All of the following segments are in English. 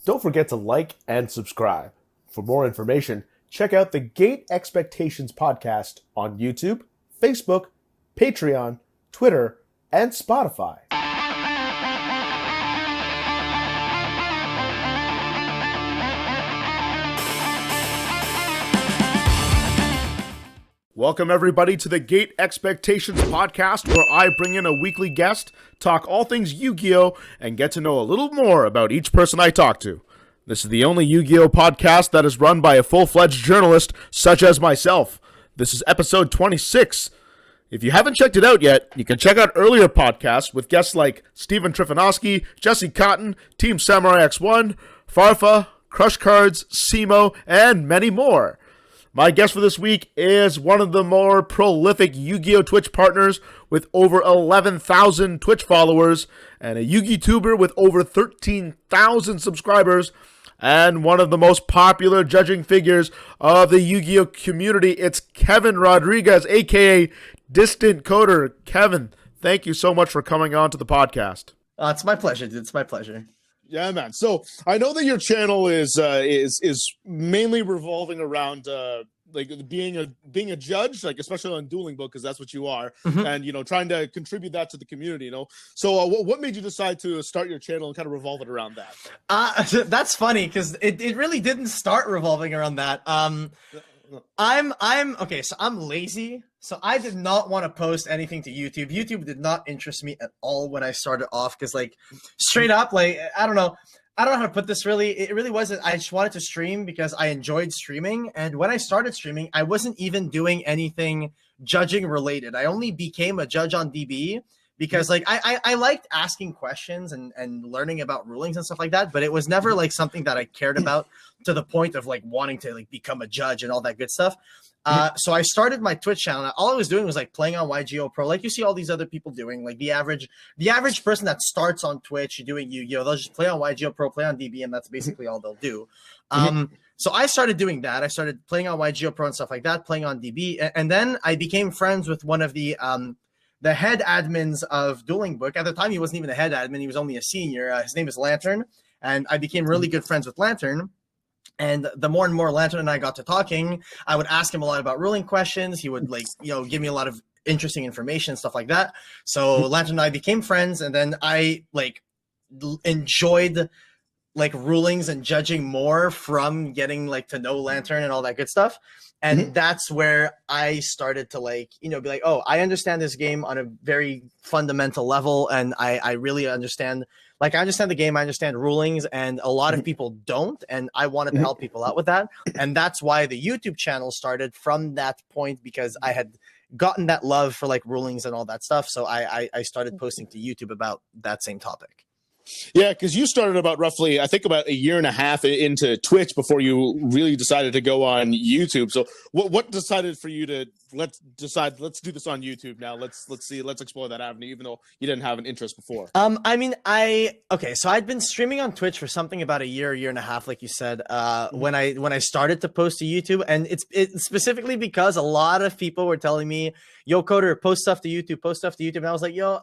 Don't forget to like and subscribe. For more information, check out the Gate Expectations podcast on YouTube, Facebook, Patreon, Twitter, and Spotify. Welcome, everybody, to the Gate Expectations podcast, where I bring in a weekly guest, talk all things Yu-Gi-Oh!, and get to know a little more about each person I talk to. This is the only Yu-Gi-Oh! Podcast that is run by a full-fledged journalist such as myself. This is episode 26. If you haven't checked it out yet, you can check out earlier podcasts with guests like Stephen Trifanowski, Jesse Cotton, Team Samurai X1, Farfa, Crush Cards, Simo, and many more. My guest for this week is one of the more prolific Yu-Gi-Oh! Twitch partners with over 11,000 Twitch followers and a Yu-Gi-Tuber with over 13,000 subscribers and one of the most popular judging figures of the Yu-Gi-Oh! Community. It's Kevin Rodrigues, aka DistantCoder. Kevin, thank you so much for coming on to the podcast. It's my pleasure, dude. It's my pleasure. Yeah, man. So I know that your channel is mainly revolving around like being a judge, like especially on DuelingBook, because that's what you are, and trying to contribute that to the community. So what made you decide to start your channel and kind of revolve it around that? That's funny because it really didn't start revolving around that. I'm okay. So I'm lazy. So I did not want to post anything to YouTube. YouTube did not interest me at all when I started off because, like, straight up, like, I don't know how to put this really. It really wasn't. I just wanted to stream because I enjoyed streaming. And when I started streaming, I wasn't even doing anything judging related. I only became a judge on DB because, like, I liked asking questions and learning about rulings and stuff like that. But it was never, like, something that I cared about to the point of, like, wanting to, like, become a judge and all that good stuff. So I started my Twitch channel. All I was doing was like playing on YGO Pro, like you see all these other people doing. Like the average person that starts on Twitch doing Yu-Gi-Oh, they'll just play on YGO Pro, play on DB, and that's basically all they'll do. So I started doing that. I started playing on YGO Pro and stuff like that, playing on DB, and then I became friends with one of the head admins of DuelingBook. At the time, he wasn't even a head admin; he was only a senior. His name is Lantern, and I became really good friends with Lantern. And the more and more Lantern and I got to talking, I would ask him a lot about ruling questions. He would give me a lot of interesting information, stuff like that. So Lantern and I became friends, and then I enjoyed rulings and judging more from getting to know Lantern and all that good stuff. And that's where I started to be like, oh, I understand this game on a very fundamental level, and I really understand. I understand the game, I understand rulings, and a lot of people don't, and I wanted to help people out with that. And that's why the YouTube channel started from that point, because I had gotten that love for rulings and all that stuff. So I started posting to YouTube about that same topic. Yeah, because you started about roughly, I think, about a year and a half into Twitch before you really decided to go on YouTube. So what decided for you to let's do this on YouTube now? Let's explore that avenue, even though you didn't have an interest before. So I'd been streaming on Twitch for something about a year and a half, like you said, when I started to post to YouTube, and it's specifically because a lot of people were telling me, yo, Coder, post stuff to YouTube. And I was like, yo,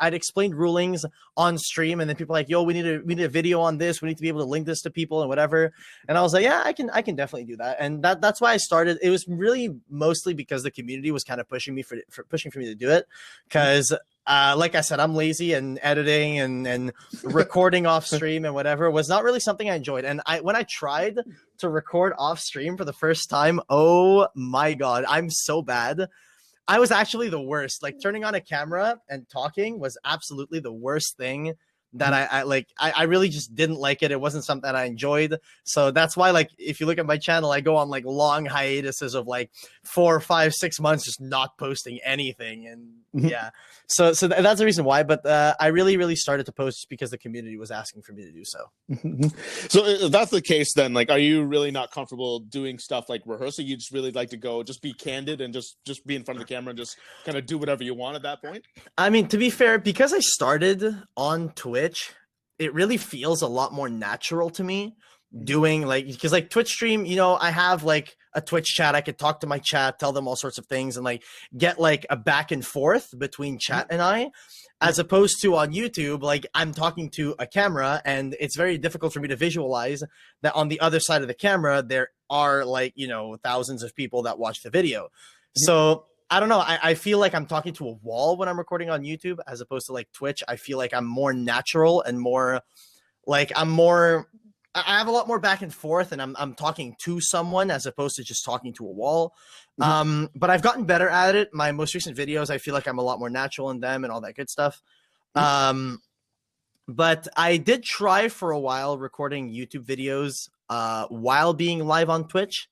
I'd explained rulings on stream, and then people were like, yo, we need a video on this. We need to be able to link this to people and whatever. And I was like, yeah, I can definitely do that. And that's why I started. It was really mostly because the community was kind of pushing for me to do it. Because like I said, I'm lazy, and editing and recording off stream and whatever was not really something I enjoyed. And when I tried to record off stream for the first time, oh my God, I'm so bad. I was actually the worst. Turning on a camera and talking was absolutely the worst thing that I really just didn't like it. It wasn't something that I enjoyed. So that's why, if you look at my channel, I go on long hiatuses of 4, 5, 6 months just not posting anything. And yeah, so that's the reason why. But I really started to post just because the community was asking for me to do so. So if that's the case, then are you really not comfortable doing stuff like rehearsing? You just really like to go, just be candid and just be in front of the camera and just kind of do whatever you want at that point? I mean, to be fair, because I started on Twitch, it really feels a lot more natural to me doing like, because like Twitch stream, you know, I have like a Twitch chat. I could talk to my chat, tell them all sorts of things, and like get like a back and forth between chat and I, as opposed to on YouTube, like I'm talking to a camera, and it's very difficult for me to visualize that on the other side of the camera there are like, you know, thousands of people that watch the video. So I don't know. I feel like I'm talking to a wall when I'm recording on YouTube, as opposed to like Twitch. I feel like I'm more natural and more like I have a lot more back and forth, and I'm talking to someone as opposed to just talking to a wall. But I've gotten better at it. My most recent videos, I feel like I'm a lot more natural in them and all that good stuff. But I did try for a while recording YouTube videos while being live on Twitch.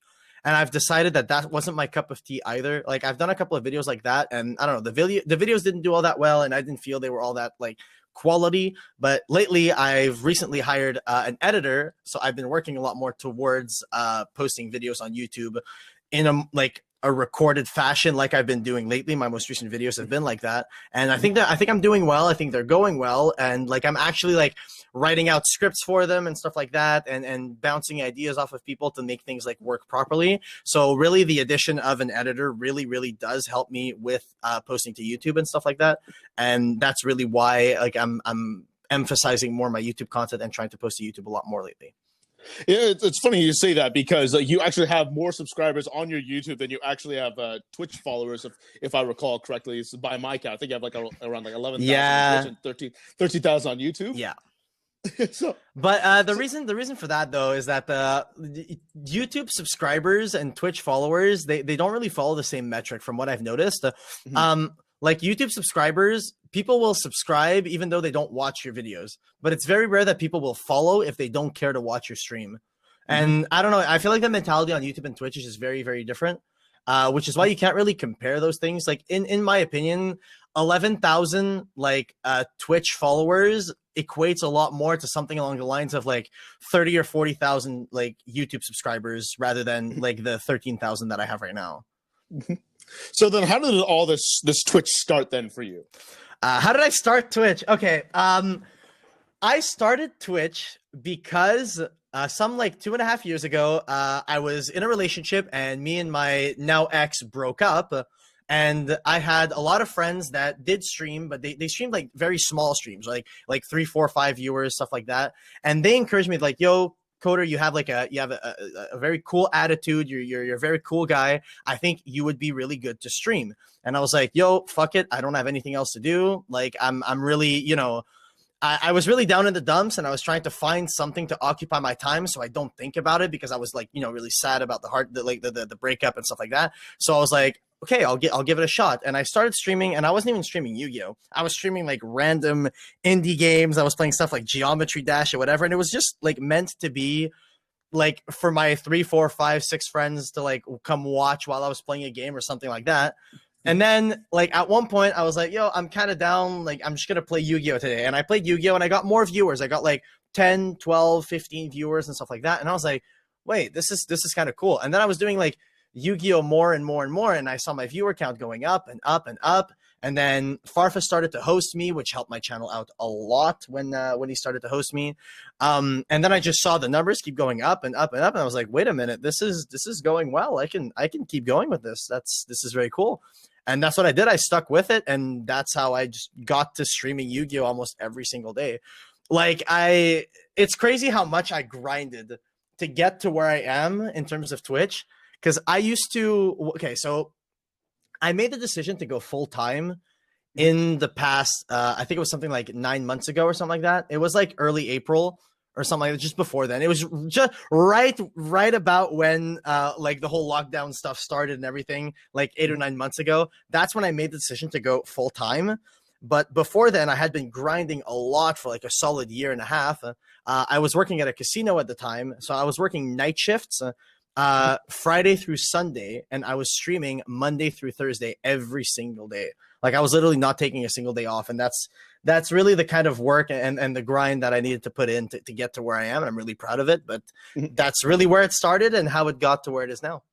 And I've decided that that wasn't my cup of tea either. Like I've done a couple of videos like that, and I don't know, the videos didn't do all that well, and I didn't feel they were all that like quality. But lately I've recently hired an editor, so I've been working a lot more towards posting videos on YouTube in a recorded fashion, like I've been doing lately. My most recent videos have been like that, and I think I'm doing well. I think they're going well, and like I'm actually like writing out scripts for them and stuff like that, and bouncing ideas off of people to make things like work properly. So really the addition of an editor really does help me with posting to YouTube and stuff like that. And that's really why like I'm emphasizing more my YouTube content and trying to post to YouTube a lot more lately. Yeah, it's funny you say that, because you actually have more subscribers on your YouTube than you actually have Twitch followers, if I recall correctly. It's by my count. I think you have like around like 11,000 on Twitch and 13,000 on YouTube. Yeah. So, but the reason for that though is that the YouTube subscribers and Twitch followers, they don't really follow the same metric from what I've noticed. Like YouTube subscribers, people will subscribe even though they don't watch your videos, but it's very rare that people will follow if they don't care to watch your stream. And I don't know, I feel like the mentality on YouTube and Twitch is just very different, which is why you can't really compare those things. Like in my opinion, 11,000 like Twitch followers equates a lot more to something along the lines of like 30 or 40,000 like YouTube subscribers rather than like the 13,000 that I have right now. So then how did all this Twitch start then for you? How did I start Twitch? Okay. I started Twitch because some like 2.5 years ago, I was in a relationship, and me and my now ex broke up. And I had a lot of friends that did stream, but they streamed like very small streams, like 3, 4, 5 viewers, stuff like that. And they encouraged me like, yo, Coder, you have a very cool attitude. You're a very cool guy. I think you would be really good to stream. And I was like, yo, fuck it. I don't have anything else to do. Like I'm really, you know, I was really down in the dumps, and I was trying to find something to occupy my time so I don't think about it, because I was like, you know, really sad about the breakup and stuff like that. So I was like, okay, I'll give it a shot. And I started streaming, and I wasn't even streaming Yu-Gi-Oh! I was streaming like random indie games. I was playing stuff like Geometry Dash or whatever. And it was just like meant to be like for my 3, 4, 5, 6 friends to like come watch while I was playing a game or something like that. And then like at one point I was like, yo, I'm kind of down. Like I'm just going to play Yu-Gi-Oh! Today. And I played Yu-Gi-Oh! And I got more viewers. I got like 10, 12, 15 viewers and stuff like that. And I was like, wait, this is kind of cool. And then I was doing like Yu-Gi-Oh! More and more and more, and I saw my viewer count going up and up and up. And then Farfa started to host me, which helped my channel out a lot when he started to host me. And then I just saw the numbers keep going up and up and up, and I was like, wait a minute, this is going well. I can keep going with this. This is very cool. And that's what I did. I stuck with it, and that's how I just got to streaming Yu-Gi-Oh! Almost every single day. Like it's crazy how much I grinded to get to where I am in terms of Twitch. Because I used to, okay, so I made the decision to go full time in the past, I think it was something like 9 months ago or something like that. It was like early April or something like that, just before then. It was just right about when like the whole lockdown stuff started and everything, like 8 or 9 months ago. That's when I made the decision to go full time. But before then, I had been grinding a lot for like a solid 1.5 years. I was working at a casino at the time, so I was working night shifts. Friday through Sunday, and I was streaming Monday through Thursday every single day. Like I was literally not taking a single day off, and that's really the kind of work and the grind that I needed to put in to get to where I am, and I'm really proud of it. But that's really where it started and how it got to where it is now.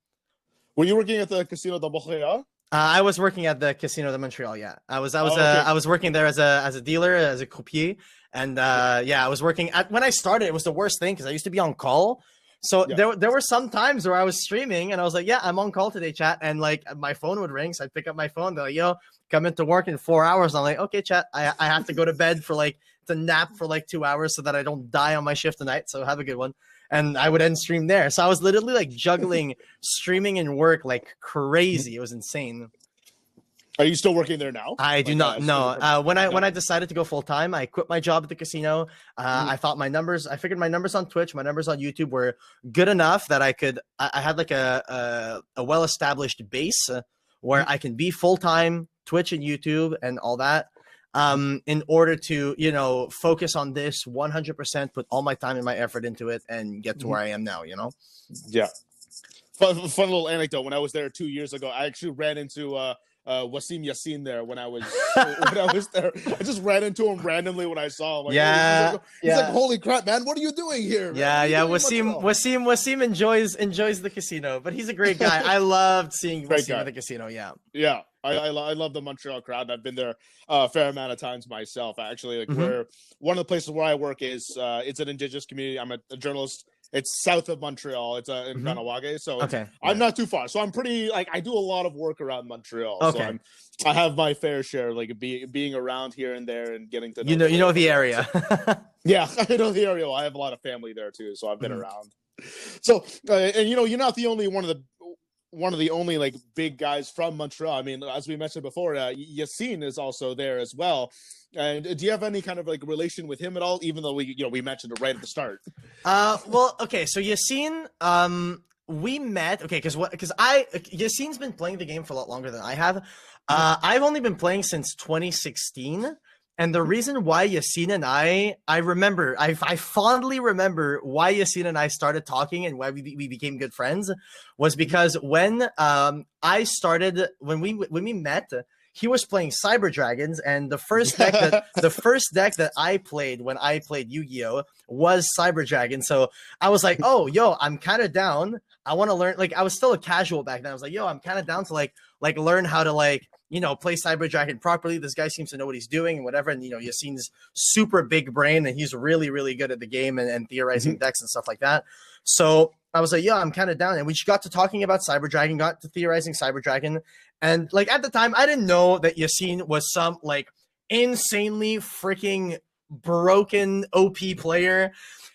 Were you working at the Casino de Montreal? I was working at the Casino de Montreal. Yeah, Okay. I was working there as a dealer, as a croupier, and yeah, I was working at when I started. It was the worst thing because I used to be on call. So Yeah. there were some times where I was streaming and I was like, yeah, I'm on call today, chat, and like my phone would ring, so I'd pick up my phone. They're like, yo, come into work in 4 hours. I'm like, okay, chat, I have to go to bed for like to nap for like 2 hours so that I don't die on my shift tonight. So have a good one. And I would end stream there. So I was literally like juggling streaming and work like crazy. It was insane. Are you still working there now? I do not know. When I decided to go full time, I quit my job at the casino. I thought I figured my numbers on Twitch, my numbers on YouTube were good enough that I had like a well established base where I can be full time Twitch and YouTube and all that. In order to focus on this 100%, put all my time and my effort into it, and get to where I am now. Yeah. Fun little anecdote. When I was there 2 years ago, I actually ran into Wasim Yassin there when I was there. I just ran into him randomly when I saw him. Like, Yeah, he's like, holy crap, man! What are you doing here? Yeah. Wasim enjoys the casino, but he's a great guy. I loved seeing Wasim at the casino. Yeah. Yeah. I love the Montreal crowd. I've been there a fair amount of times myself. Actually, like where one of the places where I work is it's an indigenous community. I'm a journalist. It's south of Montreal. It's in Kanawage, so I'm not too far. So I'm pretty I do a lot of work around Montreal. Okay. So I have my fair share, like being around here and there and getting to know. You know the area. Yeah, I know the area. Well, I have a lot of family there too, so I've been around. So and you're not the only one of the only like big guys from Montreal. I mean, as we mentioned before, Yassine is also there as well. And do you have any kind of like relation with him at all? Even though we mentioned it right at the start. Well, okay. So Yassine, we met. Okay, because Yassine's been playing the game for a lot longer than I have. I've only been playing since 2016. And the reason why Yassine and I fondly remember why Yassine and I started talking and why we became good friends was because when we met, he was playing Cyber Dragons, and the first deck that I played when I played Yu-Gi-Oh was Cyber Dragon. So I was like, oh, yo, I'm kind of down. I want to learn. Like, I was still a casual back then. I was like, yo, I'm kind of down to like learn how to play Cyber Dragon properly. This guy seems to know what he's doing and whatever. And Yassine's super big brain, and he's really, really good at the game and theorizing decks and stuff like that. So I was like, yeah, I'm kind of down. And we just got to talking about Cyber Dragon, got to theorizing Cyber Dragon. And like at the time, I didn't know that Yassine was some like insanely freaking broken OP player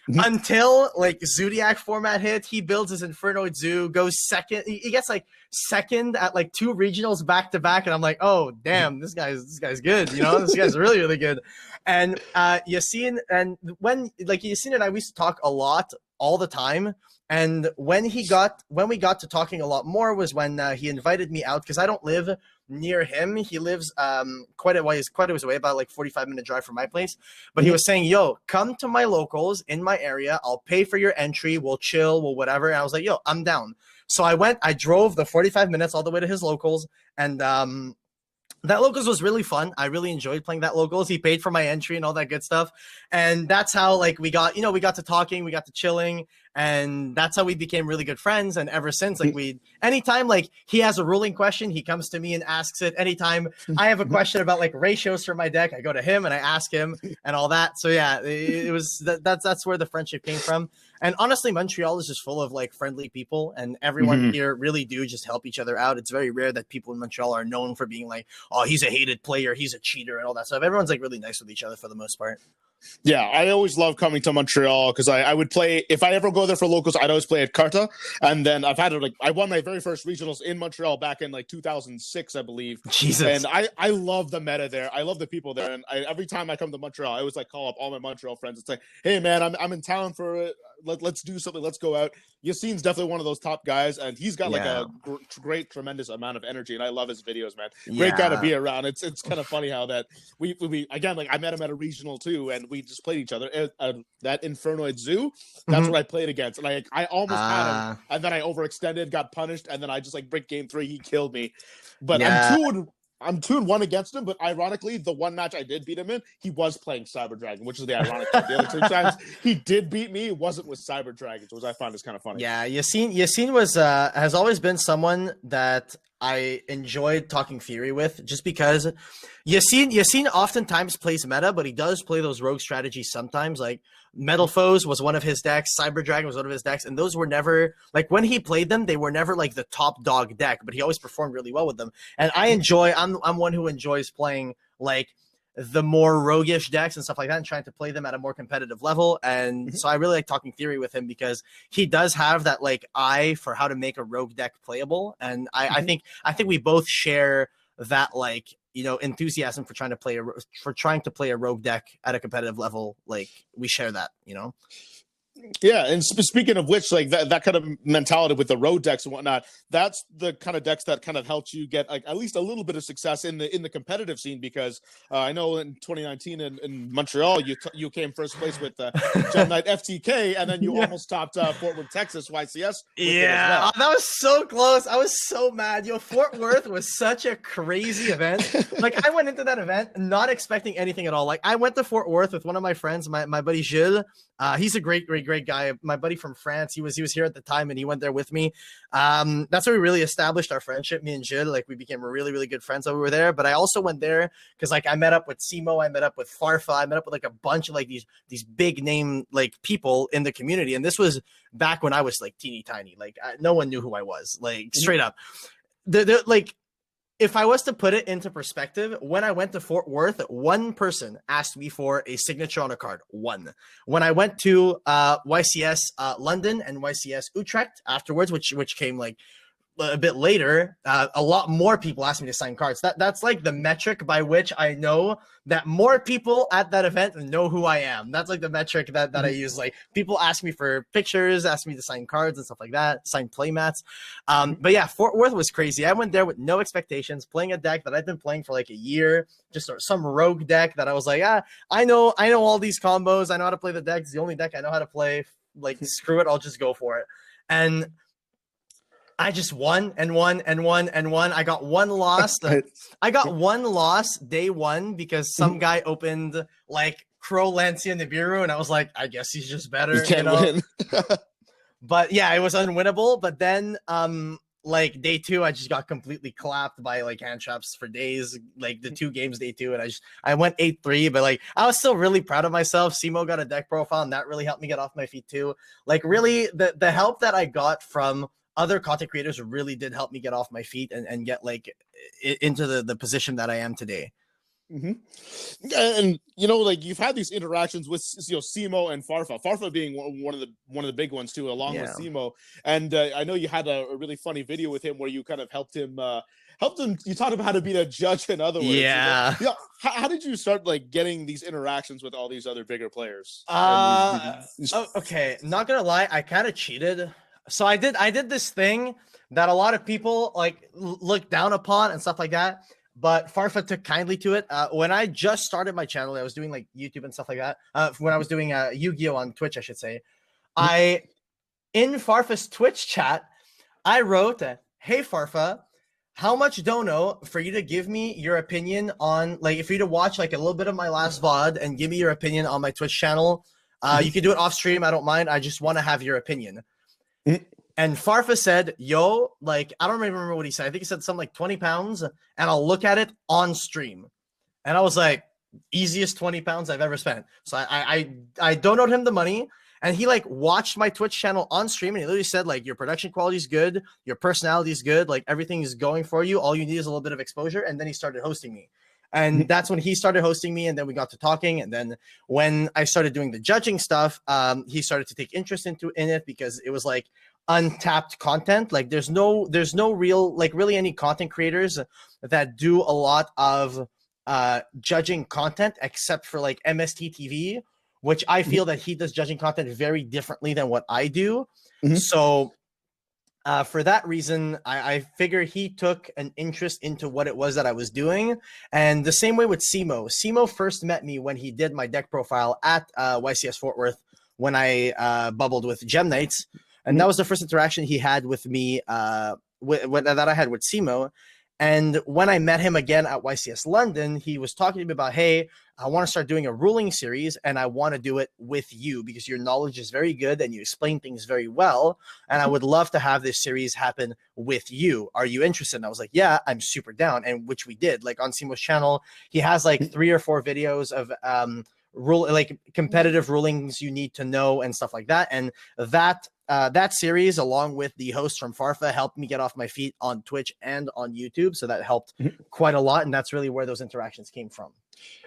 until like Zodiac format hit. He builds his Infernoid Zoo, goes second. He gets like second at like 2 regionals back to back, and I'm like, oh damn, this guy's good. This guy's really, really good. And Yassine, and when like Yassine and I, we used to talk a lot all the time. And when we got to talking a lot more was when he invited me out, because I don't live near him. He lives quite a ways away, about like 45-minute drive from my place. But he was saying, yo, come to my locals in my area. I'll pay for your entry. We'll chill, we'll whatever. And I was like, yo, I'm down. So I drove the 45 minutes all the way to his locals, and that locals was really fun. I really enjoyed playing that locals. He paid for my entry and all that good stuff. And that's how like we got to talking, we got to chilling, and that's how we became really good friends. And ever since, like anytime like he has a ruling question, he comes to me and asks it. Anytime I have a question about like ratios for my deck, I go to him and I ask him and all that. So yeah, it was that's where the friendship came from. And honestly, Montreal is just full of like friendly people, and everyone here really do just help each other out. It's very rare that people in Montreal are known for being like, oh, he's a hated player, he's a cheater, and all that stuff. Everyone's like really nice with each other for the most part. Yeah, I always love coming to Montreal because I would play, if I ever go there for locals, I'd always play at Carta. And then I won my very first regionals in Montreal back in like 2006, I believe. Jesus. And I love the meta there. I love the people there. And every time I come to Montreal, I always like call up all my Montreal friends. It's like, hey man, I'm in town for it. Let's do something. Let's go out. Yassine's definitely one of those top guys, and he's got like a great, tremendous amount of energy, and I love his videos, man. Great guy to be around. It's kind of funny how that we again, like I met him at a regional too, and we just played each other. That Infernoid Zoo, that's what I played against, and I almost had him, and then I overextended, got punished, and then I just like break game 3, he killed me. But I'm 2-1 against him, but ironically, the one match I did beat him in, he was playing Cyber Dragon, which is the ironic thing. The other 2 times he did beat me, it wasn't with Cyber Dragons, which I find is kind of funny. Yeah, Yassine was has always been someone that I enjoyed talking theory with, just because Yassine oftentimes plays meta, but he does play those rogue strategies sometimes. Like Metal Foes was one of his decks, Cyber Dragon was one of his decks, and those were never like, when he played them, they were never like the top dog deck, but he always performed really well with them. And I'm one who enjoys playing like the more roguish decks and stuff like that, and trying to play them at a more competitive level. And so I really like talking theory with him, because he does have that like eye for how to make a rogue deck playable. And I think we both share that, like, you know, enthusiasm for trying to play a rogue deck at a competitive level. Like, we share that, you know. Yeah, and speaking of which, like that kind of mentality with the road decks and whatnot, that's the kind of decks that kind of helped you get like at least a little bit of success in the competitive scene. Because I know in 2019 in Montreal, you came first place with Gem Knight FTK, and then you almost topped Fort Worth, Texas YCS. Yeah, that was so close. I was so mad. Yo, Fort Worth was such a crazy event. Like, I went into that event not expecting anything at all. Like, I went to Fort Worth with one of my friends, my buddy Jules. He's a great guy. My buddy from France. He was here at the time, and he went there with me. That's where we really established our friendship. Me and Jules, like, we became really, really good friends while we were there. But I also went there because, like, I met up with Simo, I met up with Farfa, I met up with like a bunch of like these big name like people in the community. And this was back when I was like teeny tiny. Like, no one knew who I was. Like, straight up. Like, if I was to put it into perspective, when I went to Fort Worth, one person asked me for a signature on a card. One. When I went to YCS London and YCS Utrecht afterwards, which came like a bit later, a lot more people asked me to sign cards. That's like the metric by which I know that more people at that event know who I am. That's like the metric that I use. Like, people ask me for pictures, ask me to sign cards and stuff like that, sign playmats. But yeah, Fort Worth was crazy. I went there with no expectations, playing a deck that I've been playing for like a year, just some rogue deck that I was like, I know all these combos. I know how to play the deck. It's the only deck I know how to play. Like, screw it, I'll just go for it. And I just won and won and won and won. I got one loss. I got one loss day one because some guy opened like Crow, Lancia, Nibiru, and I was like, I guess he's just better. You can't win. But yeah, it was unwinnable. But then like day two, I just got completely clapped by like hand traps for days, like the 2 games day two. And I went 8-3, but like I was still really proud of myself. Simo got a deck profile, and that really helped me get off my feet too. Like, really, the help that I got from other content creators really did help me get off my feet and get like into the position that I am today. And you know, like, you've had these interactions with, you know, Simo and Farfa being one of the big ones too, along with Simo. And I know you had a really funny video with him where you kind of helped him. You taught him how to be a judge, in other words. Yeah. You know, how did you start like getting these interactions with all these other bigger players? Okay, not gonna lie, I kind of cheated. So I did this thing that a lot of people like look down upon and stuff like that, but Farfa took kindly to it. When I just started my channel, I was doing like YouTube and stuff like that. When I was doing Yu-Gi-Oh on Twitch, I should say, in Farfa's Twitch chat, I wrote, "Hey Farfa, how much dono for you to give me your opinion on, like, if you to watch like a little bit of my last VOD and give me your opinion on my Twitch channel. You can do it off stream, I don't mind. I just want to have your opinion." And Farfa said, "Yo, like, I don't remember what he said. I think he said something like 20 pounds, and I'll look at it on stream." And I was like, easiest 20 pounds I've ever spent. So I donated him the money, and he like watched my Twitch channel on stream, and he literally said, like, your production quality is good, your personality is good, like everything is going for you. All you need is a little bit of exposure. And then he started hosting me. And that's when he started hosting me, and then we got to talking. And then when I started doing the judging stuff, he started to take interest in it, because it was like untapped content. Like, there's no real, like, really any content creators that do a lot of judging content, except for like MST TV, which I feel that he does judging content very differently than what I do. So for that reason, I figure he took an interest into what it was that I was doing. And the same way with Simo. Simo first met me when he did my deck profile at YCS Fort Worth, when I bubbled with Gem Knights. And that was the first interaction he had with me that I had with Simo. And when I met him again at YCS London, he was talking to me about, hey, I want to start doing a ruling series and I want to do it with you because your knowledge is very good and you explain things very well. And I would love to have this series happen with you. Are you interested? And I was like, yeah, I'm super down. And which we did. Like on Simo's channel, he has like 3 or 4 videos of like competitive rulings you need to know and stuff like that. And that series, along with the host from Farfa, helped me get off my feet on Twitch and on YouTube. So that helped quite a lot. And that's really where those interactions came from.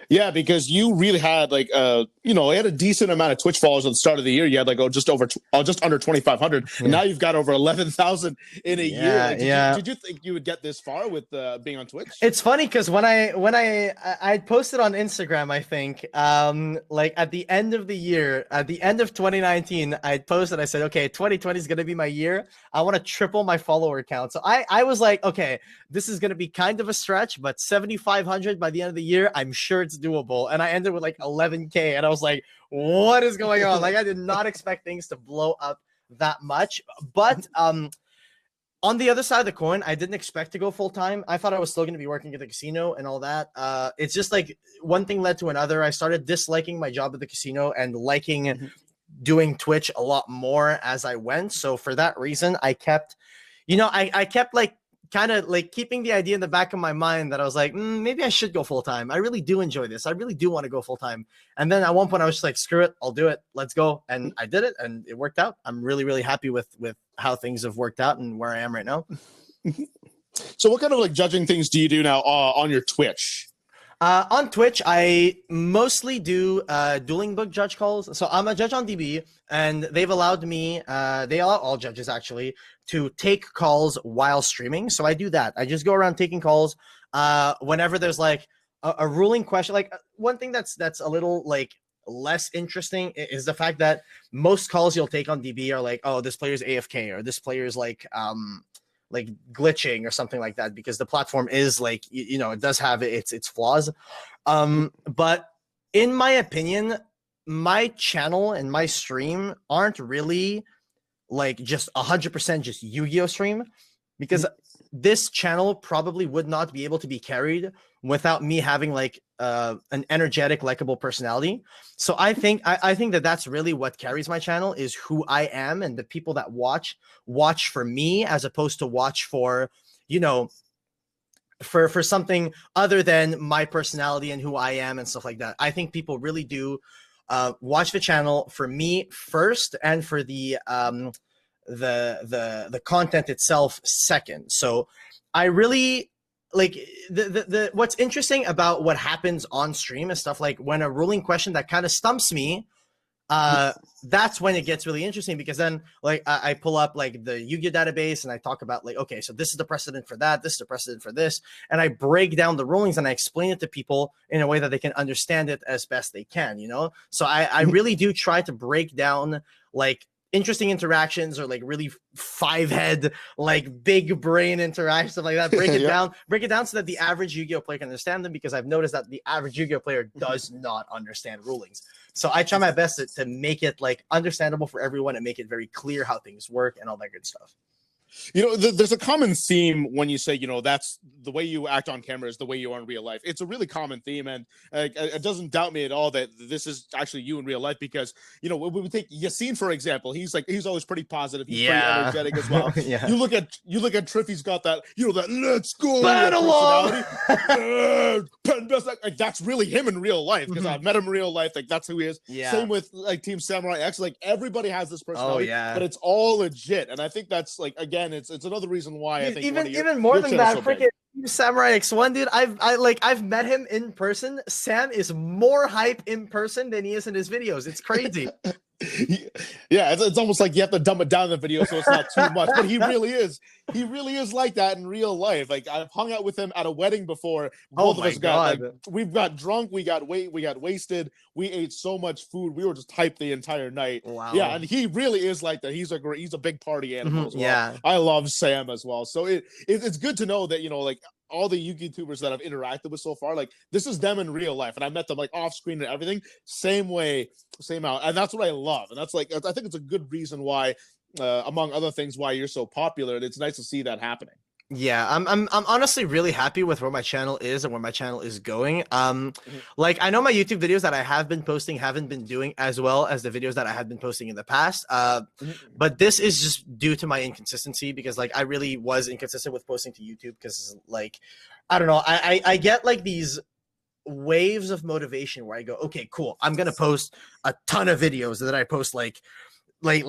Yeah, because you really had like you had a decent amount of Twitch followers at the start of the year. You had like just under 2,500, and now you've got over 11,000 in a year. Like, did you think you would get this far with being on Twitch? It's funny because when I posted on Instagram, I think like at the end of the year, at the end of 2019, I posted. I said, okay, 2020 is gonna be my year. I want to triple my follower count. So I was like, okay, this is gonna be kind of a stretch, but 7,500 by the end of the year, I'm sure it's doable. And I ended with like 11K, and I was like, what is going on? Like, I did not expect things to blow up that much. But on the other side of the coin, I didn't expect to go full time. I thought I was still going to be working at the casino and all that. It's just like one thing led to another. I started disliking my job at the casino and liking doing Twitch a lot more as I went. So for that reason, I kept, I kept like kind of like keeping the idea in the back of my mind that I was like, maybe I should go full time. I really do enjoy this. I really do want to go full time. And then at one point I was just like, screw it, I'll do it. Let's go. And I did it and it worked out. I'm really, really happy with how things have worked out and where I am right now. So what kind of like judging things do you do now on your Twitch? On Twitch, I mostly do DuelingBook judge calls. So I'm a judge on DB, and they've allowed me, they allow all judges actually, to take calls while streaming. So I do that. I just go around taking calls whenever there's like a ruling question. Like one thing that's a little like less interesting is the fact that most calls you'll take on DB are like, oh, this player's AFK, or this player's like glitching or something like that, because the platform is like, it does have its flaws. But in my opinion, my channel and my stream aren't really like just 100% just Yu-Gi-Oh stream, because this channel probably would not be able to be carried without me having like an energetic, likable personality. So I think that that's really what carries my channel, is who I am, and the people that watch for me as opposed to watch for, for something other than my personality and who I am and stuff like that. I think people really do watch the channel for me first, and for the content itself second. So I really like the what's interesting about what happens on stream is stuff like when a ruling question that kind of stumps me, that's when it gets really interesting, because then like I pull up like the Yu-Gi-Oh database and I talk about like, okay, so this is the precedent for that, this is the precedent for this, and I break down the rulings and I explain it to people in a way that they can understand it as best they can, So I really do try to break down like interesting interactions, or like really 5-head, like big brain interactions, stuff like that. Break it down so that the average Yu-Gi-Oh player can understand them, because I've noticed that the average Yu-Gi-Oh player does not understand rulings. So I try my best to make it like understandable for everyone and make it very clear how things work and all that good stuff. There's a common theme when you say, that's the way you act on camera is the way you are in real life. It's a really common theme, and it doesn't doubt me at all that this is actually you in real life, because, when we take Yassine, for example, he's always pretty positive. He's pretty energetic as well. Yeah. You look at Triff, he's got that, that let's go personality. Pen best, like that's really him in real life, because I've met him in real life. Like that's who he is. Yeah. Same with like Team Samurai X. Like everybody has this personality, yeah. but it's all legit. And I think that's like, again, it's another reason why I think even more than that, freaking Samurai X1, dude. I've met him in person. Sam is more hype in person than he is in his videos. It's crazy. Yeah, it's almost like you have to dumb it down in the video so it's not too much, but he really is like that in real life. Like I've hung out with him at a wedding before. Both of us got we've got drunk, we got wasted, we ate so much food, we were just hyped the entire night. Wow. Yeah, and he really is like that. He's a big party animal as well. Yeah, I love Sam as well. So it's good to know that like all the YouTubers that I've interacted with so far, like this is them in real life, and I met them like off screen and everything, same way, same out, and that's what I love, and that's like I think it's a good reason why, among other things, why you're so popular. And it's nice to see that happening. Yeah, I'm honestly really happy with where my channel is and where my channel is going. Like I know my YouTube videos that I have been posting haven't been doing as well as the videos that I had been posting in the past. But this is just due to my inconsistency because like I really was inconsistent with posting to YouTube because like I don't know, I get like these waves of motivation where I go, okay, cool, I'm gonna post a ton of videos, and then I post like 10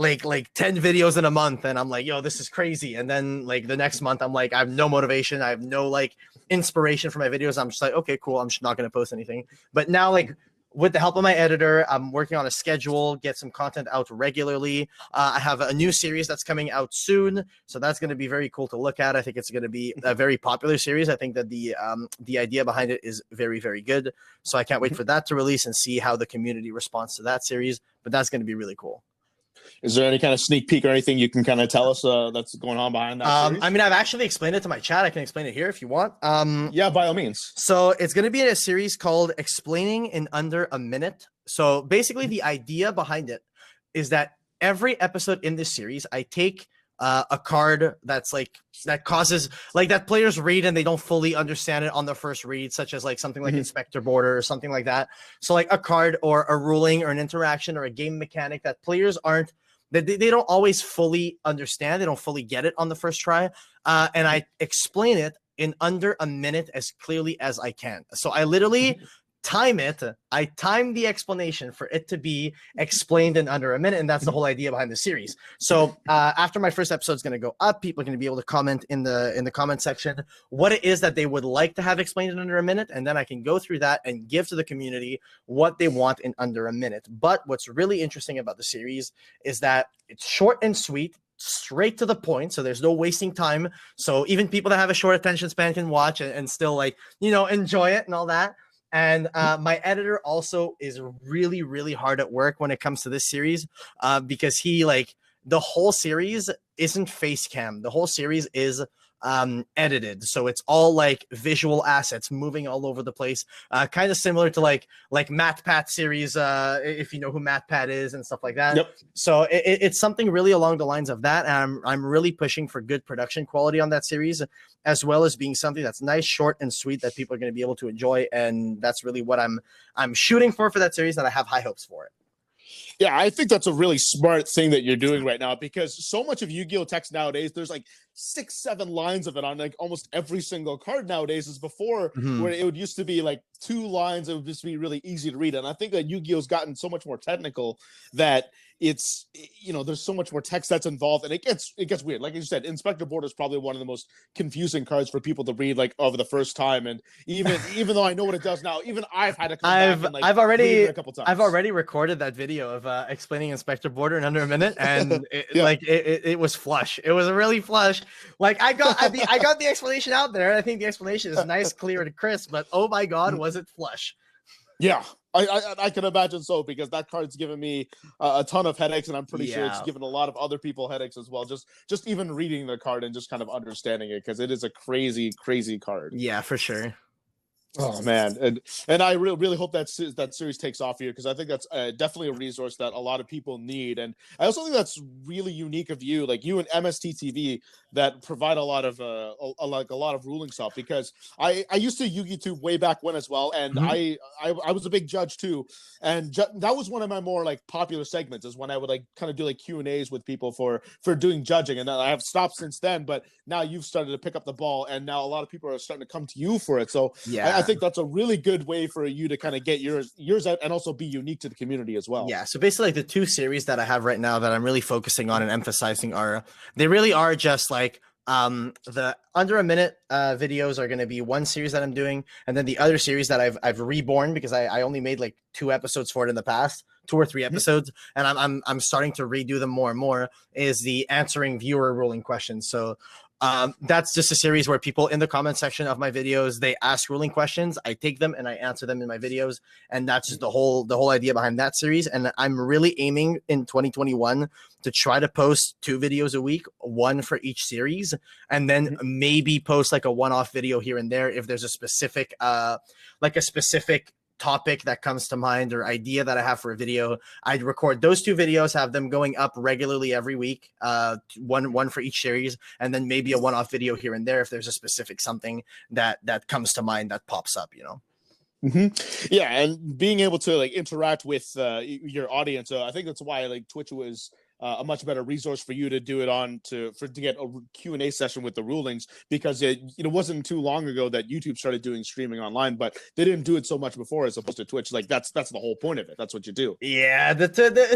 videos in a month, and I'm like, yo, this is crazy. And then like the next month I'm like, I have no motivation, I have no like inspiration for my videos. I'm just like, okay, cool, I'm just not going to post anything. But now like with the help of my editor, I'm working on a schedule, get some content out regularly. I have a new series that's coming out soon, so that's going to be very cool to look at. I think it's going to be a very popular series. I think that the idea behind it is very, very good. So I can't wait for that to release and see how the community responds to that series. But that's going to be really cool. Is there any kind of sneak peek or anything you can kind of tell us that's going on behind that series? I mean, I've actually explained it to my chat. I can explain it here if you want. Yeah, by all means. So it's going to be in a series called Explaining in Under a Minute. So basically the idea behind it is that every episode in this series, I take a card that's like that causes like that players read and they don't fully understand it on the first read, such as like something like Inspector Border or something like that. So like a card or a ruling or an interaction or a game mechanic that players aren't, they don't always fully understand. They don't fully get it on the first try. And I explain it in under a minute as clearly as I can. So I literally time it. I time the explanation for it to be explained in under a minute. And that's the whole idea behind the series. So after my first episode is going to go up, people are going to be able to comment in the comment section what it is that they would like to have explained in under a minute. And then I can go through that and give to the community what they want in under a minute. But what's really interesting about the series is that it's short and sweet, straight to the point, so there's no wasting time. So even people that have a short attention span can watch and still like, you know, enjoy it and all that. And my editor also is really, really hard at work when it comes to this series because he like the whole series isn't face cam. The whole series is edited. So it's all like visual assets moving all over the place. Kind of similar to like MatPat series, if you know who MatPat is and stuff like that. Yep. So it's something really along the lines of that. And I'm really pushing for good production quality on that series, as well as being something that's nice, short, and sweet that people are going to be able to enjoy. And that's really what I'm shooting for that series, and I have high hopes for it. Yeah, I think that's a really smart thing that you're doing right now, because so much of Yu-Gi-Oh text nowadays, there's like 6-7 lines of it on like almost every single card nowadays, is before where it would used to be like 2 lines. It would just be really easy to read. And I think that Yu-Gi-Oh's gotten so much more technical that it's, you know, there's so much more text that's involved, and it gets weird. Like you said, Inspector Border is probably one of the most confusing cards for people to read like over the first time. And even though I know what it does now, even I've had to come back and like read it a couple times. I've already recorded that video of explaining Inspector Border in under a minute, and it was flush. It was really flush. Like I got the explanation out there. I think the explanation is nice, clear, and crisp. But oh my god, was it flush? Yeah, I can imagine so, because that card's given me a ton of headaches, and I'm pretty sure it's given a lot of other people headaches as well. Just even reading the card and just kind of understanding it, because it is a crazy card. Yeah, for sure. Oh man, and I really hope that series takes off here, because I think that's definitely a resource that a lot of people need. And I also think that's really unique of you, like you and MST TV, that provide a lot of ruling stuff. Because I used to Yu-Gi-Oh way back when as well, and I was a big judge too, and that was one of my more like popular segments, is when I would like kind of do like Q&As with people for doing judging. And I have stopped since then, but now you've started to pick up the ball, and now a lot of people are starting to come to you for it. So yeah, I think that's a really good way for you to kind of get yours out, and also be unique to the community as well. Yeah, so basically like the 2 series that I have right now that I'm really focusing on and emphasizing they really are just like the under a minute videos are going to be one series that I'm doing, and then the other series that I've reborn, because I only made like 2 episodes for it in the past, 2 or 3 episodes, and I'm starting to redo them more and more, is the answering viewer ruling questions. So that's just a series where people in the comment section of my videos, they ask ruling questions. I take them and I answer them in my videos. And that's just the whole idea behind that series. And I'm really aiming in 2021 to try to post 2 videos a week, 1 for each series, and then maybe post like a one-off video here and there if there's a specific topic that comes to mind or idea that I have for a video, I'd record those 2 videos, have them going up regularly every week, one for each series, and then maybe a one-off video here and there if there's a specific something that comes to mind that pops up, you know. Yeah, and being able to like interact with your audience, I think that's why like Twitch was a much better resource for you to do it on to get a Q&A session with the rulings, because it wasn't too long ago that YouTube started doing streaming online, but they didn't do it so much before as opposed to Twitch. Like that's the whole point of it. That's what you do. Yeah,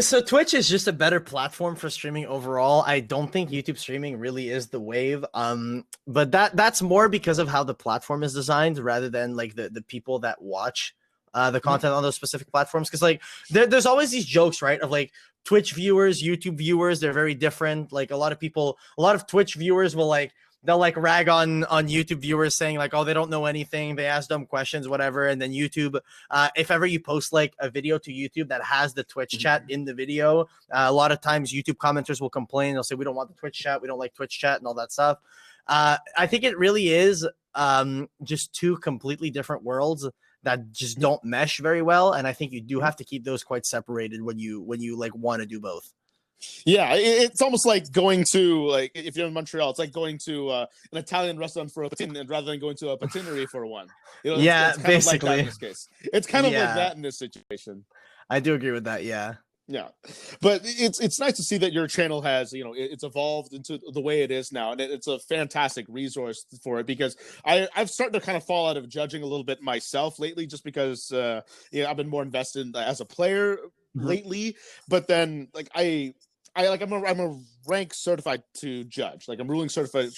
so Twitch is just a better platform for streaming overall. I don't think YouTube streaming really is the wave. But that's more because of how the platform is designed rather than like the people that watch the content on those specific platforms. Because like there's always these jokes, right, of like Twitch viewers, YouTube viewers, they're very different. Like a lot of Twitch viewers they'll like rag on YouTube viewers saying like, oh, they don't know anything, they ask dumb questions, whatever. And then YouTube, if ever you post like a video to YouTube that has the Twitch chat in the video, a lot of times YouTube commenters will complain. They'll say, we don't want the Twitch chat, we don't like Twitch chat and all that stuff. I think it really is just 2 completely different worlds that just don't mesh very well, and I think you do have to keep those quite separated when you like want to do both. Yeah, it's almost like going to, like, if you're in Montreal, it's like going to an Italian restaurant for a patin rather than going to a patinerie for one. Yeah, it's kind basically. of like that in this case. It's kind of like that in this situation. I do agree with that. Yeah. Yeah, but it's nice to see that your channel has, it's evolved into the way it is now, and it's a fantastic resource for it, because I've started to kind of fall out of judging a little bit myself lately, just because I've been more invested as a player lately, but then like I'm a rank certified to judge. Like I'm ruling certified.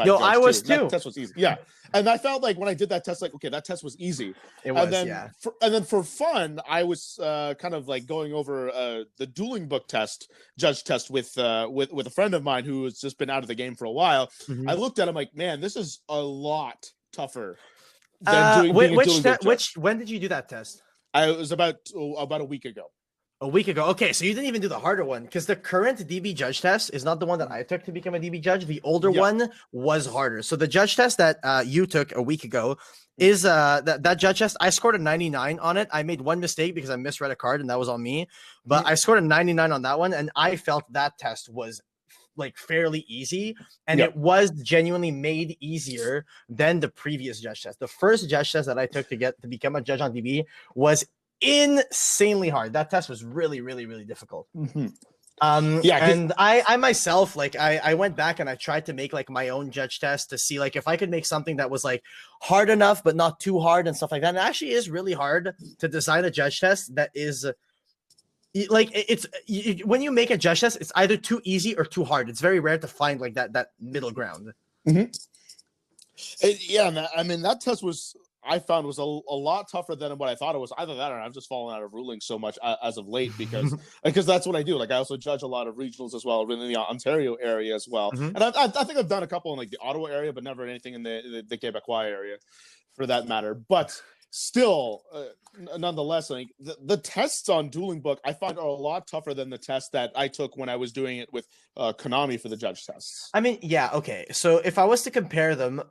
Yo, I was too. That test was easy. Yeah, and I felt like when I did that test, like okay, that test was easy. It was. And then for fun, I was kind of like going over the DuelingBook judge test with a friend of mine who has just been out of the game for a while. I looked at him like, man, this is a lot tougher than when did you do that test? It was about a week ago. A week ago. Okay, so you didn't even do the harder one, because the current DB judge test is not the one that I took to become a DB judge. The older one was harder. So the judge test that you took a week ago is that judge test. I scored a 99 on it. I made one mistake because I misread a card, and that was on me. But I scored a 99 on that one, and I felt that test was like fairly easy, and it was genuinely made easier than the previous judge test. The first judge test that I took to become a judge on DB was insanely hard. That test was really, really, really difficult. And I myself, like I went back and I tried to make like my own judge test to see like if I could make something that was like hard enough but not too hard and stuff like that. And it actually is really hard to design a judge test that is like when you make a judge test, it's either too easy or too hard. It's very rare to find like that middle ground. Yeah, I mean that test I found was a lot tougher than what I thought it was. Either that or I've just fallen out of ruling so much as of late, because that's what I do. Like I also judge a lot of regionals as well, in the Ontario area as well. And I think I've done a couple in like the Ottawa area, but never anything in the Quebecois area for that matter. But still, nonetheless, like the tests on DuelingBook I find are a lot tougher than the test that I took when I was doing it with Konami for the judge tests. I mean, yeah, okay. So if I was to compare them,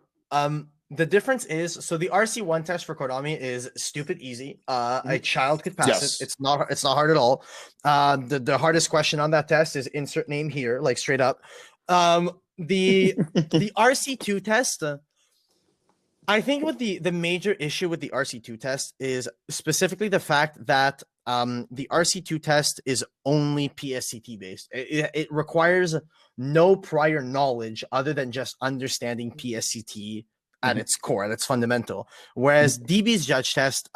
the difference is, so the RC1 test for Konami is stupid easy. A child could pass it. It's not hard at all. The hardest question on that test is insert name here, like straight up. The RC2 test, I think what the major issue with the RC2 test is specifically the fact that the RC2 test is only PSCT based. It requires no prior knowledge other than just understanding PSCT at its core, at its fundamental. Whereas DB's judge test,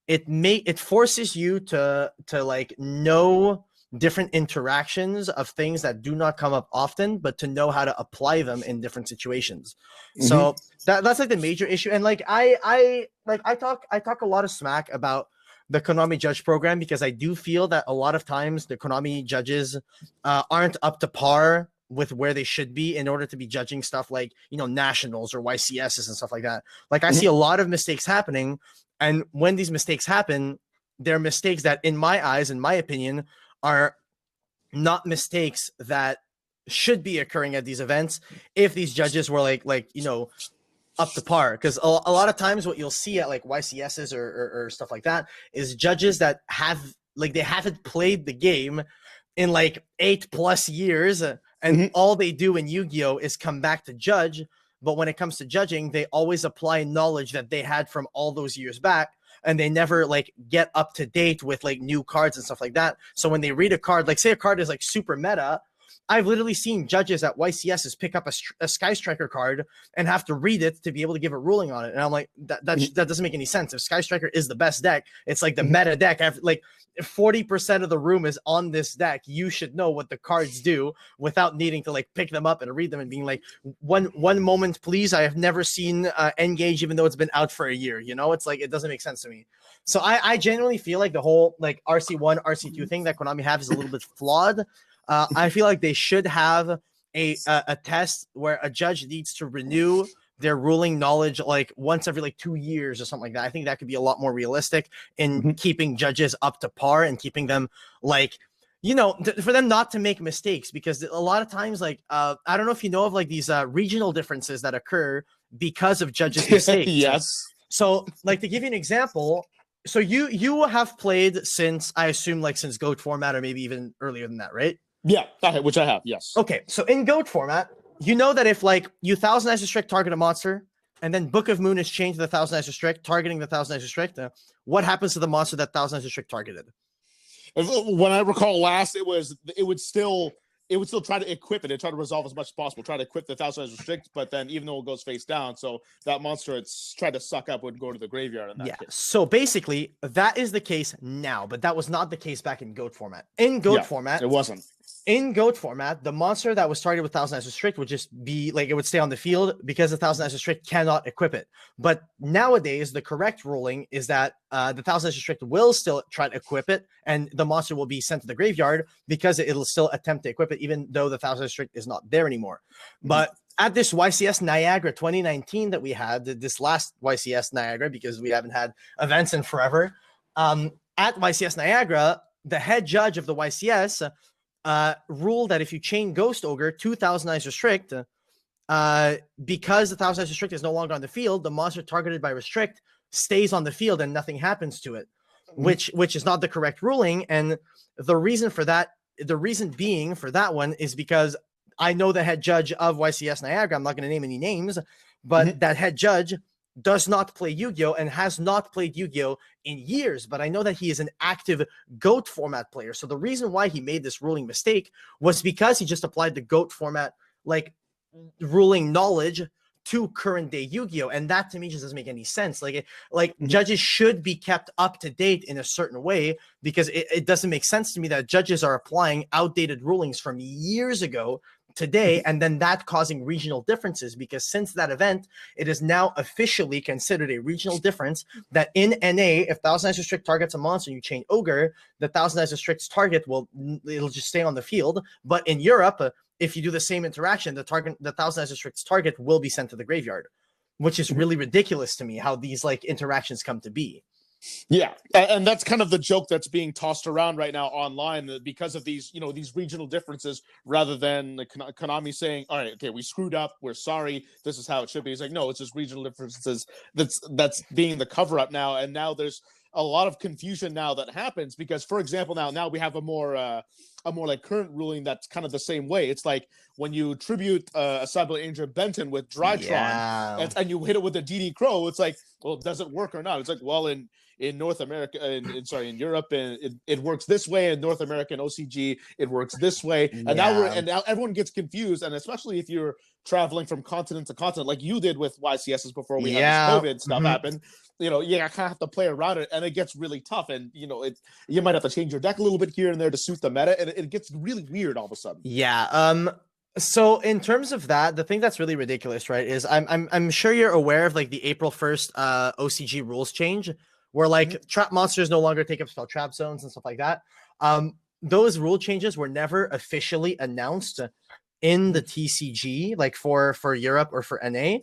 it forces you to like know different interactions of things that do not come up often, but to know how to apply them in different situations. So that's like the major issue. And like I talk a lot of smack about the Konami judge program, because I do feel that a lot of times the Konami judges aren't up to par with where they should be in order to be judging stuff like, nationals or YCSs and stuff like that. Like I see a lot of mistakes happening, and when these mistakes happen, they're mistakes that in my eyes, in my opinion, are not mistakes that should be occurring at these events if these judges were like up to par, because a lot of times what you'll see at like YCSs or stuff like that is judges that have like they haven't played the game in like 8+ years, and all they do in Yu-Gi-Oh is come back to judge. But when it comes to judging, they always apply knowledge that they had from all those years back, and they never like get up to date with like new cards and stuff like that. So when they read a card, like say a card is like super meta, I've literally seen judges at YCSs pick up a Sky Striker card and have to read it to be able to give a ruling on it. And I'm like, that doesn't make any sense. If Sky Striker is the best deck, it's like the meta deck. Like 40% of the room is on this deck. You should know what the cards do without needing to like pick them up and read them and being like, one moment, please. I have never seen Engage, even though it's been out for a year. You know, it's like, it doesn't make sense to me. So I genuinely feel like the whole like RC1, RC2 thing that Konami have is a little bit flawed. I feel like they should have a test where a judge needs to renew their ruling knowledge like once every like 2 years or something like that. I think that could be a lot more realistic in keeping judges up to par and keeping them like, you know, for them not to make mistakes, because a lot of times like I don't know if you know of like these regional differences that occur because of judges' mistakes. Yes. So like to give you an example, so you have played since, I assume, like since GOAT format or maybe even earlier than that, right? Yeah, which I have, yes. Okay, so in GOAT format, you know that if like you Thousand Eyes Restrict target a monster, and then Book of Moon is changed to the Thousand Eyes Restrict, targeting the Thousand Eyes Restrict, what happens to the monster that Thousand Eyes Restrict targeted? When I recall last, it would still try to equip it and try to resolve as much as possible, try to equip the Thousand Eyes Restrict, but then even though it goes face down, so that monster it's tried to suck up would go to the graveyard in that case. So basically, that is the case now, but that was not the case back in GOAT format. In GOAT format, it wasn't. In GOAT format, the monster that was targeted with Thousand Eyes Restrict would just be like, it would stay on the field because the Thousand Eyes Restrict cannot equip it. But nowadays, the correct ruling is that the Thousand Eyes Restrict will still try to equip it, and the monster will be sent to the graveyard because it'll still attempt to equip it, even though the Thousand Eyes Restrict is not there anymore. But at this YCS Niagara 2019 that we had, this last YCS Niagara, because we haven't had events in forever, at YCS Niagara, the head judge of the YCS rule that if you chain Ghost Ogre to Thousand Eyes Restrict, because the Thousand Eyes Restrict is no longer on the field, the monster targeted by Restrict stays on the field and nothing happens to it, which is not the correct ruling. And the reason being for that one is because I know the head judge of YCS Niagara, I'm not going to name any names, but that head judge does not play Yu-Gi-Oh! And has not played Yu-Gi-Oh! In years, but I know that he is an active GOAT format player. So the reason why he made this ruling mistake was because he just applied the GOAT format like ruling knowledge to current day Yu-Gi-Oh! And that to me just doesn't make any sense. Like judges should be kept up to date in a certain way, because it doesn't make sense to me that judges are applying outdated rulings from years ago today, and then that causing regional differences, because since that event, it is now officially considered a regional difference that in NA, if Thousand Eyes Restrict targets a monster and you chain Ogre, the Thousand Eyes Restrict's target it'll just stay on the field. But in Europe, if you do the same interaction, the Thousand Eyes Restrict's target will be sent to the graveyard, which is really ridiculous to me how these like interactions come to be. Yeah, and that's kind of the joke that's being tossed around right now online because of these, these regional differences, rather than Konami saying, all right, okay, we screwed up, we're sorry, this is how it should be. It's like, no, it's just regional differences that's being the cover up now. And now there's a lot of confusion now that happens because, for example, now we have a more like current ruling that's kind of the same way. It's like when you tribute a Cyber Angel Benton with Drytron and you hit it with a DD Crow, it's like, well, does it work or not? It's like, well, in North America, in Europe, and it works this way. In North America and OCG, it works this way. And now everyone gets confused, and especially if you're traveling from continent to continent, like you did with YCSs before we had this COVID stuff happen. You kind of have to play around it, and it gets really tough. And you might have to change your deck a little bit here and there to suit the meta, and it gets really weird all of a sudden. Yeah. So in terms of that, the thing that's really ridiculous, right, is I'm sure you're aware of like the April 1st OCG rules change, where like trap monsters no longer take up spell trap zones and stuff like that. Those rule changes were never officially announced in the TCG, like for Europe or for NA.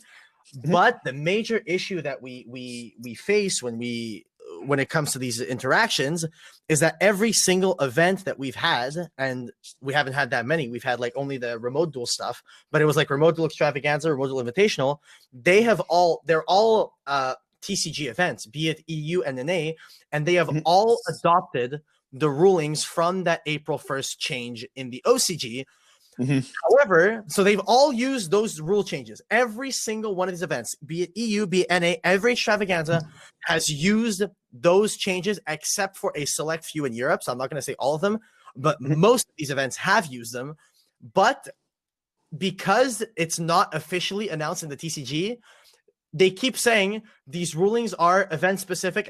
But the major issue that we face when we when it comes to these interactions is that every single event that we've had, and we haven't had that many, we've had like only the remote duel stuff, but it was like remote duel extravaganza, remote duel invitational. They're all TCG events, be it EU and NA, and they have all adopted the rulings from that April 1st change in the OCG. However, so they've all used those rule changes. Every single one of these events, be it EU, be it NA, every extravaganza has used those changes except for a select few in Europe. So I'm not going to say all of them, but most of these events have used them. But because it's not officially announced in the TCG, they keep saying these rulings are event specific,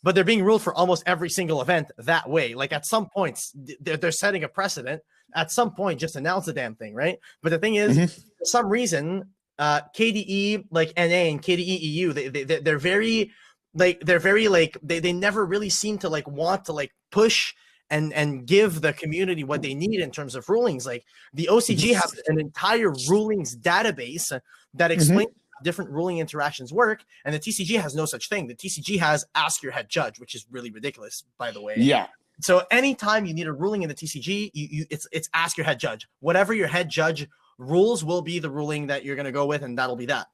but they're being ruled for almost every single event that way. Like at some points, they're setting a precedent. At some point, just announce the damn thing, right? But the thing is, for some reason, KDE, like NA and KDE EU, they're very they never really seem to like want to like push and give the community what they need in terms of rulings. Like the OCG has an entire rulings database that explains different ruling interactions work, and the TCG has no such thing. The TCG has ask your head judge, which is really ridiculous, by the way. Yeah. So anytime you need a ruling in the TCG, it's ask your head judge. Whatever your head judge rules will be the ruling that you're going to go with, and that'll be that.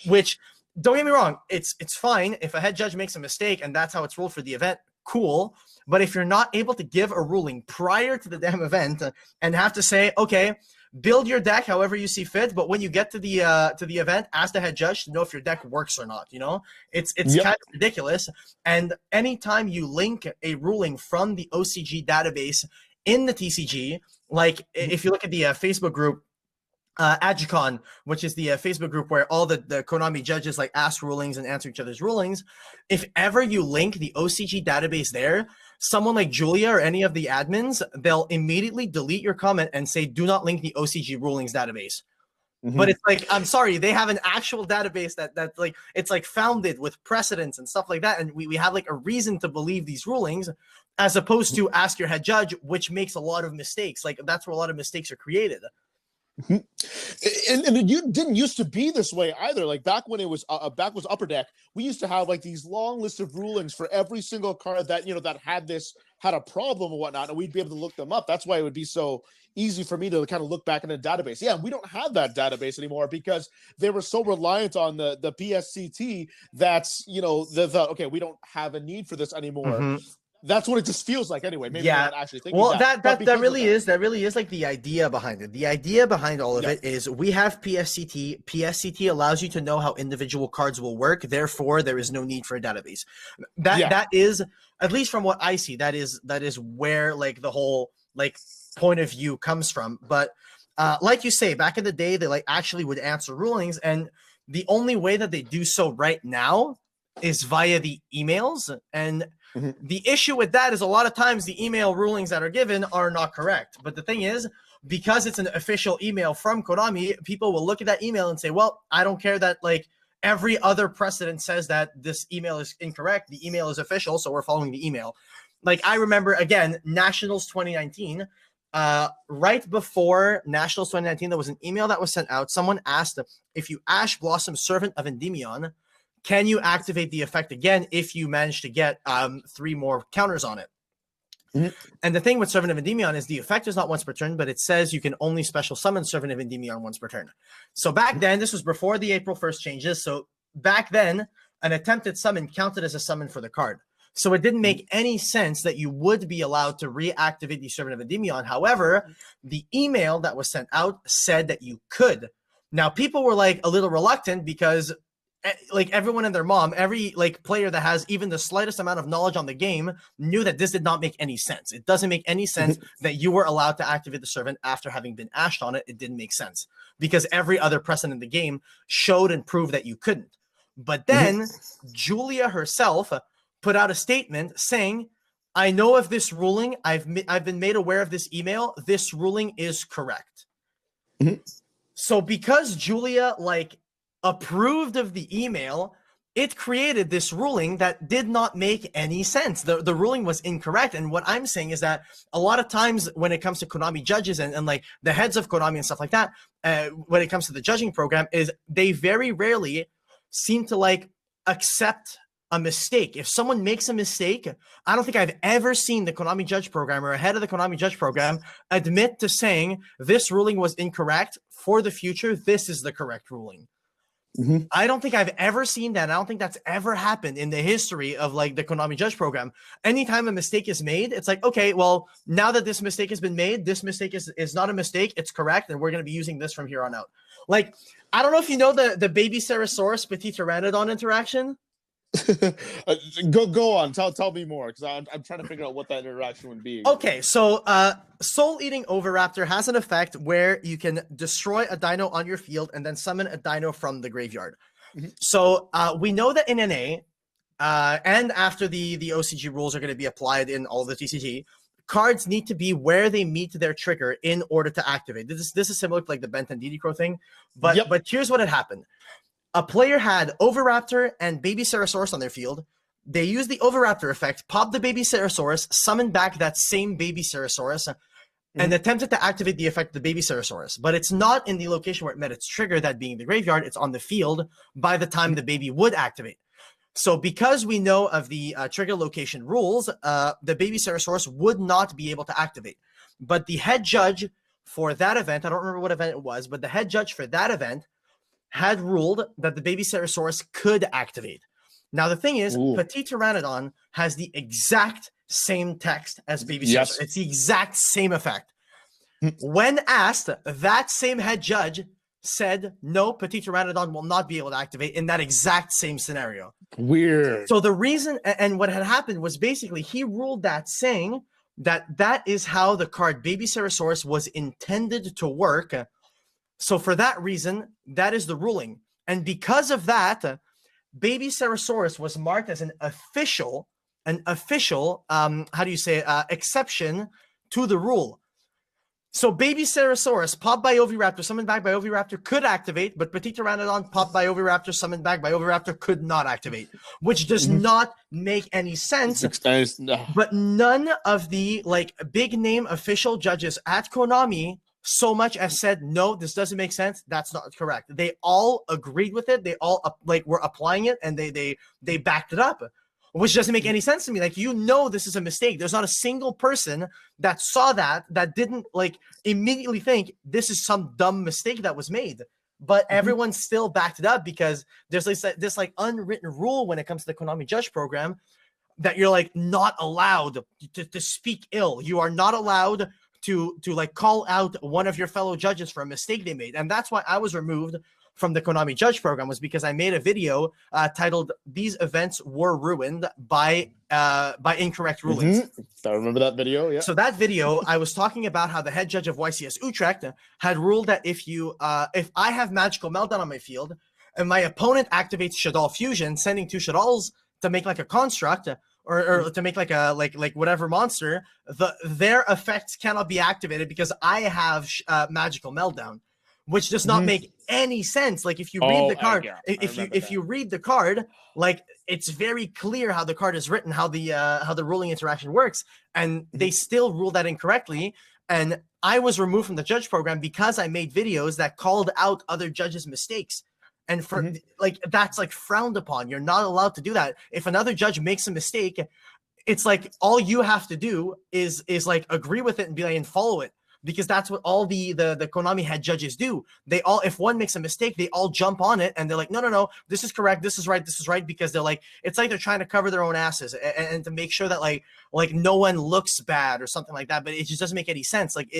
Which, don't get me wrong, it's fine if a head judge makes a mistake and that's how it's ruled for the event. Cool. But if you're not able to give a ruling prior to the damn event and have to say, okay, build your deck however you see fit, but when you get to the event, ask the head judge to know if your deck works or not. You know, it's kind of ridiculous. And anytime you link a ruling from the OCG database in the TCG, like if you look at the Facebook group, Agicon, which is the Facebook group where all the Konami judges like ask rulings and answer each other's rulings, if ever you link the OCG database there, someone like Julia or any of the admins, they'll immediately delete your comment and say, do not link the OCG rulings database. But it's like, I'm sorry, they have an actual database that like, it's like founded with precedents and stuff like that. And we have like a reason to believe these rulings as opposed to ask your head judge, which makes a lot of mistakes. Like that's where a lot of mistakes are created. And you didn't used to be this way either. Like back when it was Upper Deck, we used to have like these long lists of rulings for every single card that that had a problem or whatnot, and we'd be able to look them up. That's why it would be so easy for me to kind of look back in a database. Yeah, we don't have that database anymore because they were so reliant on the PSCT that's okay, we don't have a need for this anymore. That's what it just feels like anyway. Maybe I'm not actually thinking that really is like the idea behind it. The idea behind all of it is we have PSCT. PSCT allows you to know how individual cards will work. Therefore, there is no need for a database. That is, at least from what I see, that is where like the whole like point of view comes from. But like you say, back in the day, they like actually would answer rulings, and the only way that they do so right now is via the emails. And the issue with that is a lot of times the email rulings that are given are not correct. But the thing is, because it's an official email from Konami, people will look at that email and say, well, I don't care that like every other precedent says that this email is incorrect. The email is official, so we're following the email. Like I remember, again, Nationals 2019, right before Nationals 2019, there was an email that was sent out. Someone asked if you Ash Blossom Servant of Endymion, can you activate the effect again if you manage to get 3 more counters on it? And the thing with Servant of Endymion is the effect is not once per turn, but it says you can only special summon Servant of Endymion once per turn. So back then, this was before the April 1st changes. So back then, an attempted summon counted as a summon for the card. So it didn't make any sense that you would be allowed to reactivate the Servant of Endymion. However, the email that was sent out said that you could. Now, people were like a little reluctant because like everyone and their mom, every like player that has even the slightest amount of knowledge on the game knew that this did not make any sense. It doesn't make any sense that you were allowed to activate the servant after having been ashed on it. It didn't make sense because every other precedent in the game showed and proved that you couldn't. But then Julia herself put out a statement saying, I know of this ruling. I've been made aware of this email. This ruling is correct. So because Julia like approved of the email, it created this ruling that did not make any sense. The ruling was incorrect. And what I'm saying is that a lot of times when it comes to Konami judges and like the heads of Konami and stuff like that, when it comes to the judging program, is they very rarely seem to like accept a mistake. If someone makes a mistake, I don't think I've ever seen the Konami judge program or a head of the Konami judge program admit to saying this ruling was incorrect. For the future, this is the correct ruling. I don't think I've ever seen that. I don't think that's ever happened in the history of like the Konami judge program. Anytime a mistake is made, it's like, okay, well, now that this mistake has been made, this mistake is not a mistake. It's correct. And we're going to be using this from here on out. Like, I don't know if you know the baby Ceresaurus Petit Pteranodon interaction. Go on. Tell me more, because I'm trying to figure out what that interaction would be. Okay, so Soul-Eating Oviraptor has an effect where you can destroy a dino on your field and then summon a dino from the graveyard. So we know that in NA, and after the OCG rules are going to be applied in all the TCG, cards need to be where they meet their trigger in order to activate. This is similar to like the Bent and Crow thing, but here's what had happened. A player had Oviraptor and Baby Ceresaurus on their field. They used the Oviraptor effect, popped the Baby Ceresaurus, summoned back that same Baby Ceresaurus, and attempted to activate the effect of the Baby Ceresaurus. But it's not in the location where it met its trigger, that being the graveyard. It's on the field by the time the baby would activate. So because we know of the trigger location rules, the Baby Ceresaurus would not be able to activate. But the head judge for that event, I don't remember what event it was, but the head judge for that event had ruled that the Baby Ceresaurus could activate. Now, the thing is, Petit Pteranodon has the exact same text as Baby Ceresaurus. It's the exact same effect. When asked, that same head judge said, no, Petit Pteranodon will not be able to activate in that exact same scenario. Weird. So the reason, and what had happened was basically he ruled that saying that is how the card Baby Ceresaurus was intended to work. So for that reason, that is the ruling. And because of that, Baby Ceresaurus was marked as an official, exception to the rule. So Baby Ceresaurus, popped by Oviraptor, summoned back by Oviraptor, could activate, but Petit Pteranodon, popped by Oviraptor, summoned back by Oviraptor, could not activate, which does not make any sense. But none of the like big name official judges at Konami so much as said, no, this doesn't make sense. That's not correct. They all agreed with it. They all were applying it, and they backed it up, which doesn't make any sense to me. Like, this is a mistake. There's not a single person that saw that didn't like immediately think this is some dumb mistake that was made. But everyone still backed it up because there's this like unwritten rule when it comes to the Konami judge program that you're like not allowed to speak ill. You are not allowed to like call out one of your fellow judges for a mistake they made. And that's why I was removed from the Konami judge program, was because I made a video titled "These Events Were Ruined by Incorrect Rulings." I remember that video. Yeah. So that video, I was talking about how the head judge of YCS Utrecht had ruled that if I have Magical Meltdown on my field and my opponent activates Shaddoll Fusion, sending 2 Shaddolls to make like a construct or to make like a like whatever monster, their effects cannot be activated because I have Magical Meltdown. Which does not make any sense. Like if you read the card, if you read the card, like it's very clear how the card is written, how the ruling interaction works, and they still rule that incorrectly. And I was removed from the judge program because I made videos that called out other judges' mistakes. And for like that's like frowned upon. You're not allowed to do that. If another judge makes a mistake, it's like all you have to do is like agree with it and be like and follow it. Because that's what all the Konami head judges do. They all, if one makes a mistake, they all jump on it and they're like, no, this is correct, this is right, because they're like, it's like they're trying to cover their own asses and to make sure that like no one looks bad or something like that. But it just doesn't make any sense. Like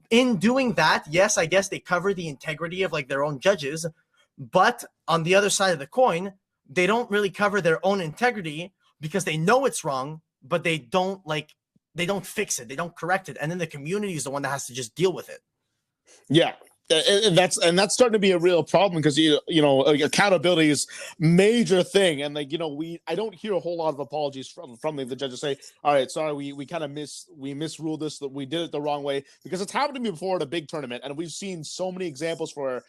in doing that, yes, I guess they cover the integrity of like their own judges, but on the other side of the coin, they don't really cover their own integrity because they know it's wrong, but they don't fix it. They don't correct it. And then the community is the one that has to just deal with it. Yeah. And that's starting to be a real problem because accountability is major thing, and I don't hear a whole lot of apologies from the judges say, all right, sorry, we kind of misruled this, that we did it the wrong way, because it's happened to me before at a big tournament, and we've seen so many examples for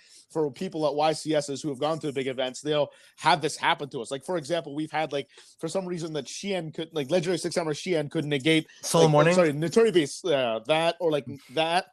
people at YCSs who have gone to big events. They'll have this happen to us. Like for example, we've had for some reason that Xian could legendary 6-hammer Xian could negate Soul Morning. Notori Beast, that or that.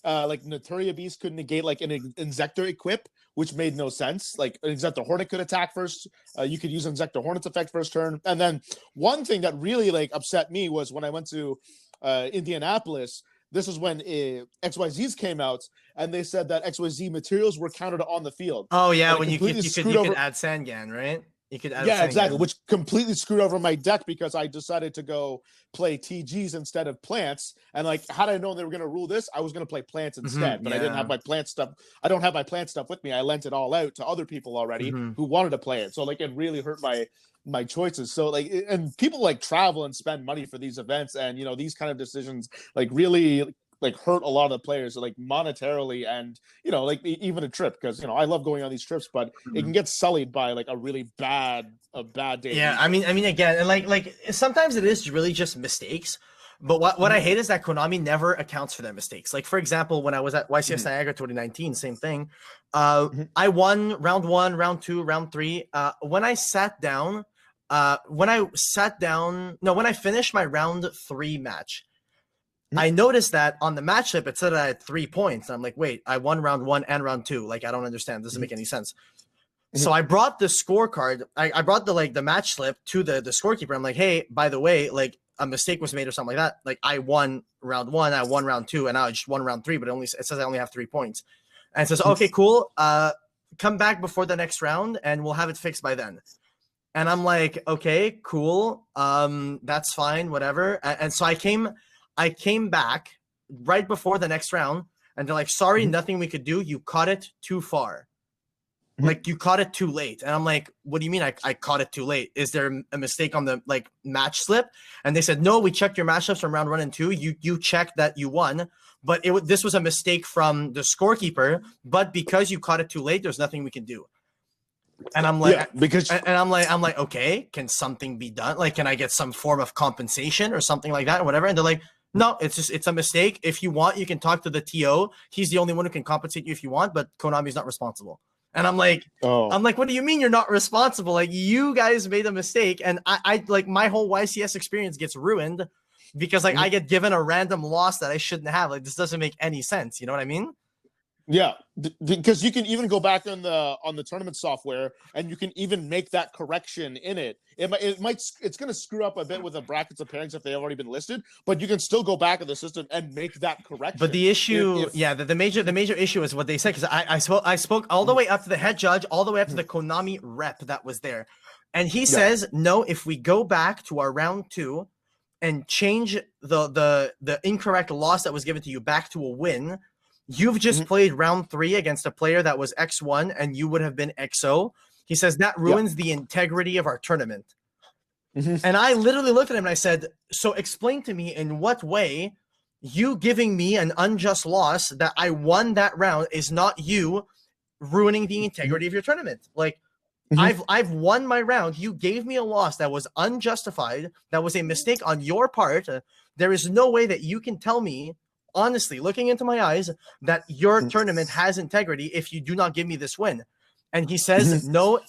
like Naturia Beast could negate like an Inzektor equip, which made no sense. Like an Inzektor Hornet could attack first. You could use Inzektor Hornet's effect first turn. And then one thing that really like upset me was when I went to Indianapolis. This is when XYZs came out, and they said that XYZ materials were counted on the field. Oh yeah, when you could add Sangan, right? You could add exactly, which completely screwed over my deck because I decided to go play TGs instead of plants. And like, had I known they were going to rule this, I was going to play plants instead. But I didn't have my plant stuff. I don't have my plant stuff with me. I lent it all out to other people already who wanted to play it. So like, it really hurt my choices. So like, and people like travel and spend money for these events, and you know, these kind of decisions like really like hurt a lot of the players like monetarily, and you know, like even a trip, because you know, I love going on these trips, but it can get sullied by like a really bad day. Yeah, I mean again, and like sometimes it is really just mistakes. But what I hate is that Konami never accounts for their mistakes. Like, for example, when I was at YCS Niagara 2019, same thing. I won round 1, round 2, round 3. When I finished my round 3 match, I noticed that on the match slip, it said I had 3 points. I'm like, wait, I won round 1 and round 2. Like, I don't understand. This doesn't make any sense. So I brought the scorecard. I brought the match slip to the scorekeeper. I'm like, hey, by the way, like a mistake was made or something like that. Like I won round 1, I won round 2, and now I just won round 3, but it says I only have 3 points. And it says, okay, cool. Come back before the next round and we'll have it fixed by then. And I'm like, okay, cool. That's fine, whatever. And so I came back right before the next round, and they're like, sorry, nothing we could do. You caught it too far. Like, you caught it too late. And I'm like, what do you mean I caught it too late? Is there a mistake on the like match slip? And they said, no, we checked your match slips from round 1 and 2. You checked that you won, but this was a mistake from the scorekeeper. But because you caught it too late, there's nothing we can do. And I'm like, I'm like, okay, can something be done? Like, can I get some form of compensation or something like that or whatever? And they're like, no, it's a mistake. If you want, you can talk to the TO. He's the only one who can compensate you if you want, but Konami's not responsible. And I'm like, what do you mean you're not responsible? Like, you guys made a mistake, and I like my whole YCS experience gets ruined because like I get given a random loss that I shouldn't have. Like, this doesn't make any sense. You know what I mean? Yeah, because you can even go back on the tournament software, and you can even make that correction in it. It's going to screw up a bit with the brackets of pairings if they've already been listed, but you can still go back in the system and make that correction. But the issue, the major issue is what they said, because I spoke all the way up to the head judge, all the way up to the Konami rep that was there, and he says, no, if we go back to our round 2 and change the incorrect loss that was given to you back to a win. You've just played round 3 against a player that was X1 and you would have been XO. He says that ruins the integrity of our tournament. And I literally looked at him and I said, so explain to me in what way you giving me an unjust loss that I won that round is not you ruining the integrity of your tournament. Like, I've won my round. You gave me a loss that was unjustified. That was a mistake on your part. There is no way that you can tell me, honestly, looking into my eyes, that your tournament has integrity if you do not give me this win. And he says, no,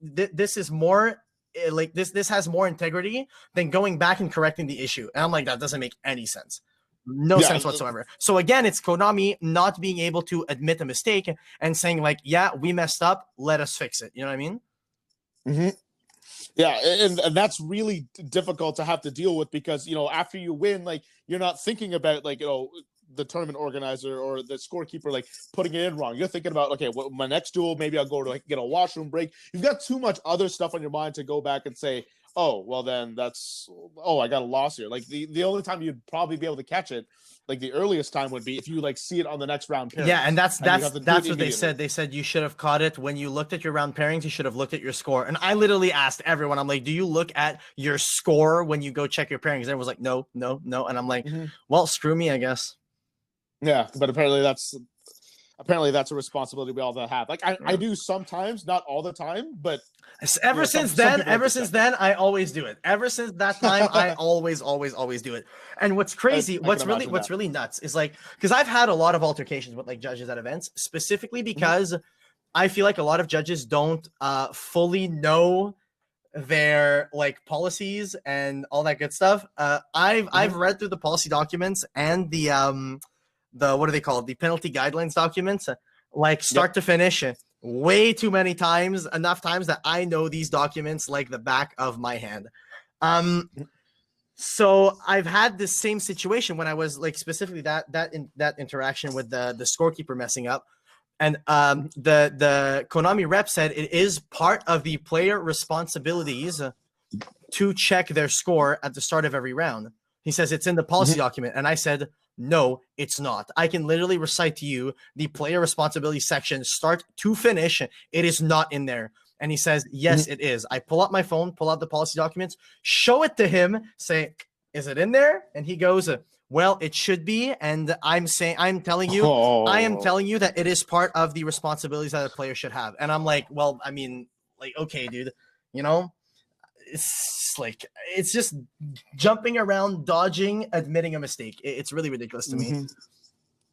this is more like this has more integrity than going back and correcting the issue. And I'm like, that doesn't make any sense. No sense whatsoever. So again, it's Konami not being able to admit a mistake and saying like, yeah, we messed up, let us fix it. You know what I mean? Yeah, and that's really difficult to have to deal with because, you know, after you win, like, you're not thinking about, like, you know, the tournament organizer or the scorekeeper, like, putting it in wrong. You're thinking about, okay, well, my next duel, maybe I'll go to, like, get a washroom break. You've got too much other stuff on your mind to go back and say, oh, well, then I got a loss here. Like, the only time you'd probably be able to catch it, like, the earliest time would be if you, like, see it on the next round pairing. Yeah, and that's what they said. They said you should have caught it when you looked at your round pairings. You should have looked at your score. And I literally asked everyone, I'm like, do you look at your score when you go check your pairings? And everyone was like, no. And I'm like, well, screw me, I guess. Yeah, but apparently that's a responsibility we all have. Like, I do sometimes, not all the time, but ever since then, I always do it. Ever since that time, I always do it. And what's crazy, what's really nuts is like, because I've had a lot of altercations with like judges at events, specifically because I feel like a lot of judges don't fully know their like policies and all that good stuff. I've read through the policy documents and the what do they call it? The penalty guidelines documents, like start to finish, way too many times, enough times that I know these documents like the back of my hand. So I've had this same situation when I was like specifically that interaction with the scorekeeper messing up. And the Konami rep said it is part of the player responsibilities to check their score at the start of every round. He says it's in the policy document. And I said, no, it's not. I can literally recite to you the player responsibility section, start to finish. It is not in there. And he says, yes, it is. I pull out my phone, pull out the policy documents, show it to him, say, is it in there? And he goes, well, it should be. And I am telling you that it is part of the responsibilities that a player should have. And I'm like, well, I mean, like, okay, dude, you know, it's just jumping around, dodging, admitting a mistake. It's really ridiculous to me.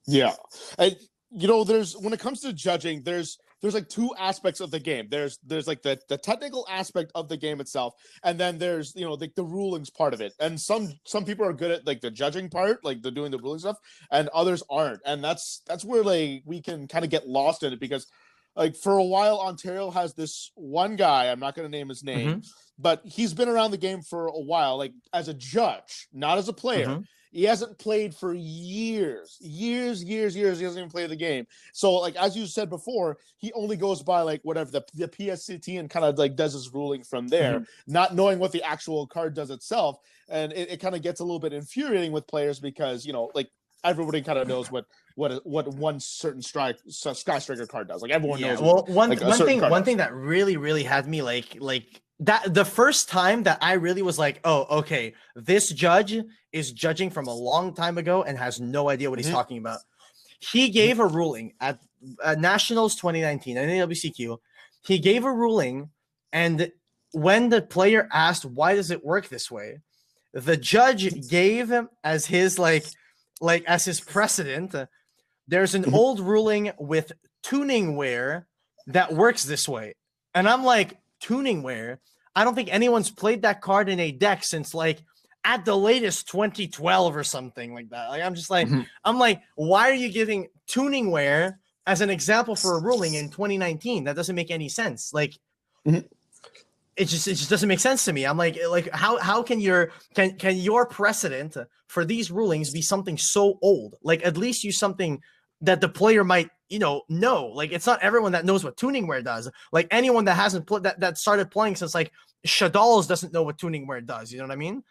Yeah. And, you know, when it comes to judging, there's like two aspects of the game. There's like the technical aspect of the game itself, and then there's, you know, like the rulings part of it. And some people are good at like the judging part, like the doing the ruling stuff, and others aren't. And that's where like we can kind of get lost in it, because like for a while Ontario has this one guy, I'm not going to name his name, but he's been around the game for a while, like as a judge, not as a player. He hasn't played for years. He hasn't even played the game. So, like, as you said before, he only goes by, like, whatever, the PSCT, and kind of, like, does his ruling from there, not knowing what the actual card does itself. And it kind of gets a little bit infuriating with players because, you know, like, everybody kind of knows what one certain Sky Striker card does. Like, everyone knows. Well, one thing that really had me, like that the first time that I really was like, oh, okay, this judge is judging from a long time ago and has no idea what he's talking about. He gave a ruling at Nationals 2019, NAWCQ. He gave a ruling, and when the player asked, why does it work this way? The judge gave as his as his precedent, there's an old ruling with tuningware that works this way. And I'm like, tuningware? I don't think anyone's played that card in a deck since like at the latest 2012 or something like that. Like, I'm just like, I'm like, why are you giving tuningware as an example for a ruling in 2019? That doesn't make any sense. Like, it just doesn't make sense to me. I'm like how can your precedent for these rulings be something so old? Like, at least use something that the player might, know. Like, it's not everyone that knows what tuningware does. Like, anyone that hasn't that started playing since like Shadalls doesn't know what tuningware does. You know what I mean?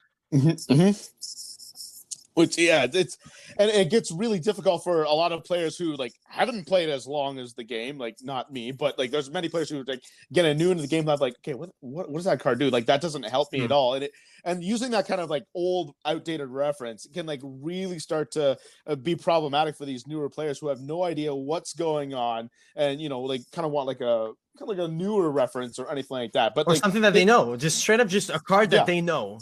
Which, yeah, it gets really difficult for a lot of players who like haven't played as long as the game. Like, not me, but like there's many players who like get new into the game. I'm like, okay, what does that card do? Like, that doesn't help me at all. And using that kind of like old, outdated reference can like really start to be problematic for these newer players who have no idea what's going on, and like kind of want like a newer reference or anything like that. But or like, something that they know, just straight up, just a card that they know.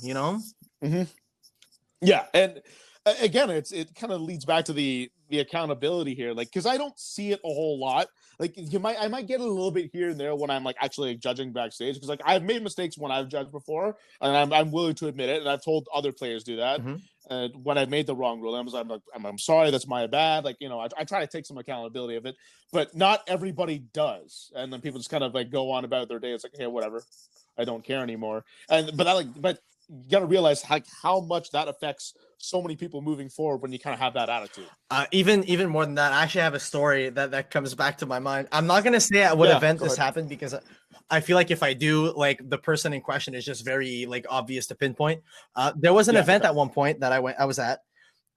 Yeah, and again, it kind of leads back to the accountability here, like, because I don't see it a whole lot. Like, I might get a little bit here and there when I'm like actually judging backstage, because like I've made mistakes when I've judged before, and I'm willing to admit it, and I've told other players do that. And when I made the wrong rule, I'm sorry, that's my bad. Like, I try to take some accountability of it, but not everybody does, and then people just kind of like go on about their day. It's like, hey, whatever, I don't care anymore. But you got to realize how much that affects so many people moving forward when you kind of have that attitude. Even more than that, I actually have a story that comes back to my mind. I'm not going to say at what event this happened, because I feel like if I do, like, the person in question is just very like obvious to pinpoint. There was an event at one point that I was at,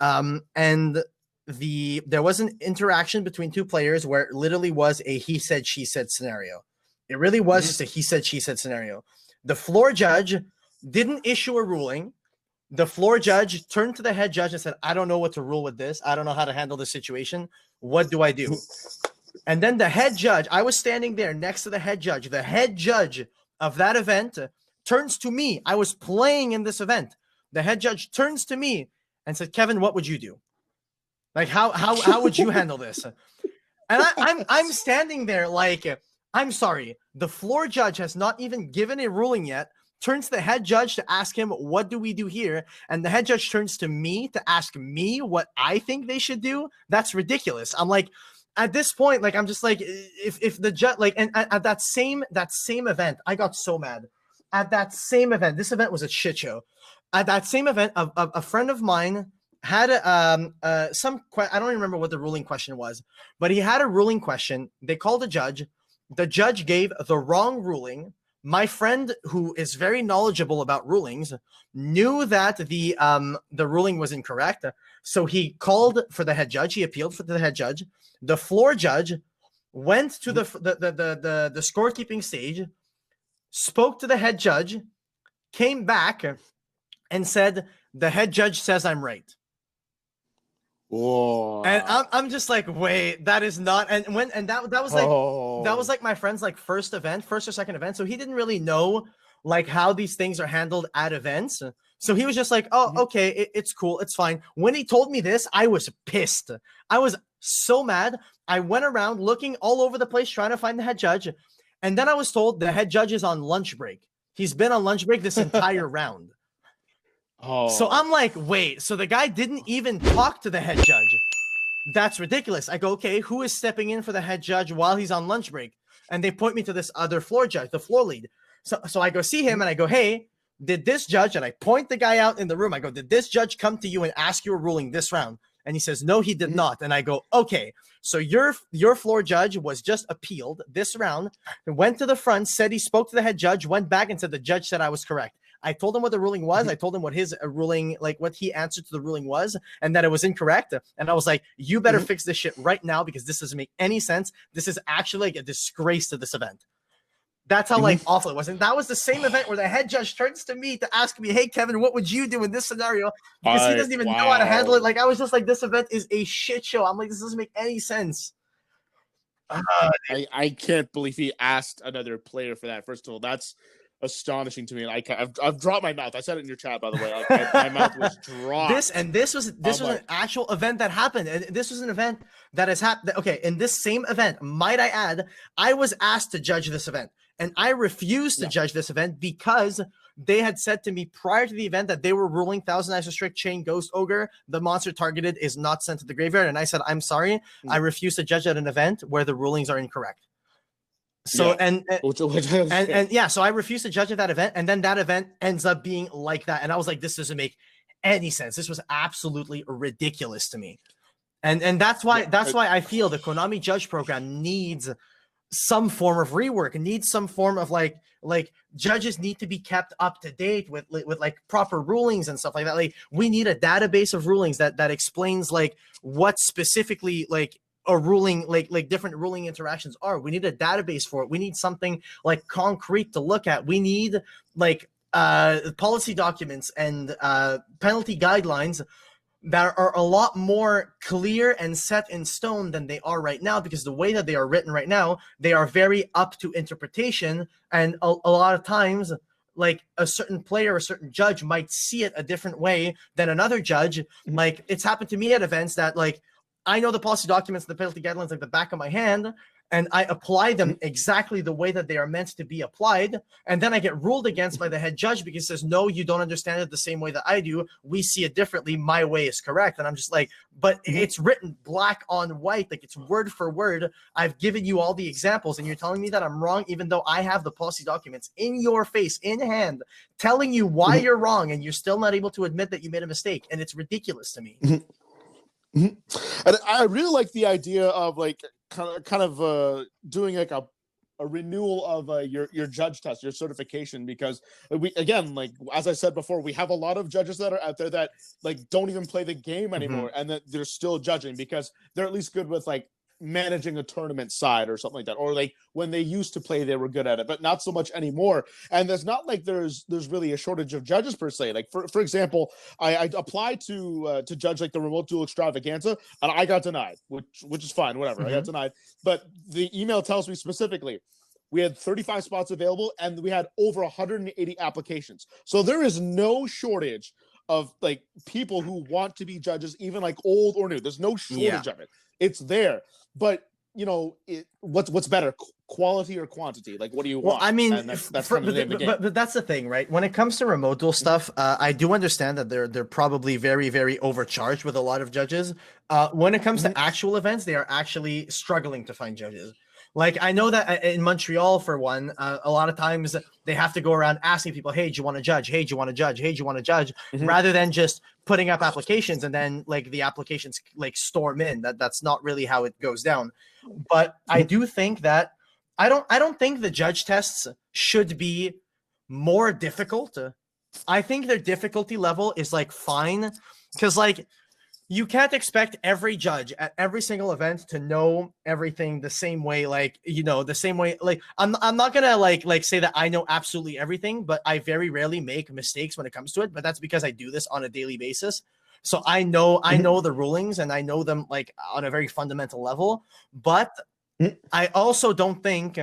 and there was an interaction between two players where it literally was a he said, she said scenario. It really was just a he said, she said scenario. The floor judge didn't issue a ruling. The floor judge turned to the head judge and said, I don't know what to rule with this. I don't know how to handle this situation. What do I do? And then the head judge, I was standing there next to the head judge. The head judge of that event turns to me. I was playing in this event. The head judge turns to me and said, Kevin, what would you do? Like, how would you handle this? And I'm standing there like, I'm sorry. The floor judge has not even given a ruling yet. turns to the head judge to ask him, what do we do here? And the head judge turns to me to ask me what I think they should do. That's ridiculous. I'm like, at this point, like, I'm just like, if the judge, like, and at that same event, I got so mad. At that same event, this event was a shit show. At that same event, a friend of mine had I don't even remember what the ruling question was, but he had a ruling question. They called a judge. The judge gave the wrong ruling. My friend, who is very knowledgeable about rulings, knew that the ruling was incorrect. So he called for the head judge. He appealed for the head judge. The floor judge went to the scorekeeping stage, spoke to the head judge, came back, and said, the head judge says I'm right. Whoa. And I'm just like, wait, that is not. And that was like my friend's like first or second event. So he didn't really know like how these things are handled at events. So he was just like, oh, okay, it's cool, it's fine. When he told me this, I was pissed. I was so mad. I went around looking all over the place trying to find the head judge. And then I was told the head judge is on lunch break. He's been on lunch break this entire round. Oh. So I'm like, wait, so the guy didn't even talk to the head judge. That's ridiculous. I go, okay, who is stepping in for the head judge while he's on lunch break? And they point me to this other floor judge, the floor lead. So I go see him and I go, hey, did this judge, and I point the guy out in the room, I go, did this judge come to you and ask you a ruling this round? And he says, no, he did not. And I go, okay, so your floor judge was just appealed this round, went to the front, said he spoke to the head judge, went back and said the judge said I was correct. I told him what the ruling was. I told him what his ruling, like what he answered to the ruling was, and that it was incorrect. And I was like, you better fix this shit right now because this doesn't make any sense. This is actually like a disgrace to this event. That's how like awful it was. And that was the same event where the head judge turns to me to ask me, hey, Kevin, what would you do in this scenario? Because he doesn't even know how to handle it. Like, I was just like, this event is a shit show. I'm like, this doesn't make any sense. I can't believe he asked another player for that. First of all, that's astonishing to me. I've dropped my mouth. I said it in your chat, by the way. My mouth was dropped. This was an actual event that happened, and this was an event that has happened. Okay, in this same event, might I add, I was asked to judge this event, and I refused to judge this event because they had said to me prior to the event that they were ruling Thousand Eyes Restrict Chain Ghost Ogre. The monster targeted is not sent to the graveyard, and I said, I'm sorry, I refuse to judge at an event where the rulings are incorrect. So and so I refused to judge at that event, and then that event ends up being like that, and I was like, this doesn't make any sense. This was absolutely ridiculous to me, and that's why I feel the Konami Judge program needs some form of rework. It needs some form of like judges need to be kept up to date with like proper rulings and stuff like that. Like, we need a database of rulings that explains like what specifically like a ruling, like different ruling interactions are. We need a database for it. We need something like concrete to look at. We need like policy documents and penalty guidelines that are a lot more clear and set in stone than they are right now, because the way that they are written right now, they are very up to interpretation. And a lot of times, like a certain player, a certain judge might see it a different way than another judge. Like, it's happened to me at events that like, I know the policy documents and the penalty guidelines like the back of my hand, and I apply them exactly the way that they are meant to be applied. And then I get ruled against by the head judge because he says, no, you don't understand it the same way that I do. We see it differently. My way is correct. And I'm just like, but it's written black on white. Like, it's word for word. I've given you all the examples and you're telling me that I'm wrong, even though I have the policy documents in your face, in hand, telling you why you're wrong. And you're still not able to admit that you made a mistake. And it's ridiculous to me. And I really like the idea of like kind of doing like a renewal of your judge test, your certification, because we, again, like as I said before, we have a lot of judges that are out there that like don't even play the game anymore, and that they're still judging because they're at least good with like managing a tournament side or something like that, or like when they used to play they were good at it, but not so much anymore. And there's not like there's really a shortage of judges per se. Like for example, I applied to judge like the remote duel extravaganza, and I got denied, which is fine, whatever. I got denied, but the email tells me specifically we had 35 spots available and we had over 180 applications. So there is no shortage of like people who want to be judges, even like old or new. There's no shortage of it. It's there. But you know, what's better, quality or quantity? Like, what do you Well, want? I mean, and that's kind of the name of the game. but that's the thing, right? When it comes to remote duel stuff, I do understand that they're probably very, very overcharged with a lot of judges. When it comes to actual events, they are actually struggling to find judges. Like, I know that in Montreal, for one, a lot of times they have to go around asking people, hey, do you want to judge? Hey, do you want to judge? Hey, do you want to judge? Rather than just putting up applications and then like the applications like storm in. That's not really how it goes down. But I do think that I don't think the judge tests should be more difficult. I think their difficulty level is like fine, because like you can't expect every judge at every single event to know everything the same way. Like, you know, the same way. Like, I'm not gonna like say that I know absolutely everything, but I very rarely make mistakes when it comes to it. But that's because I do this on a daily basis. So I know the rulings and I know them like on a very fundamental level. But I also don't think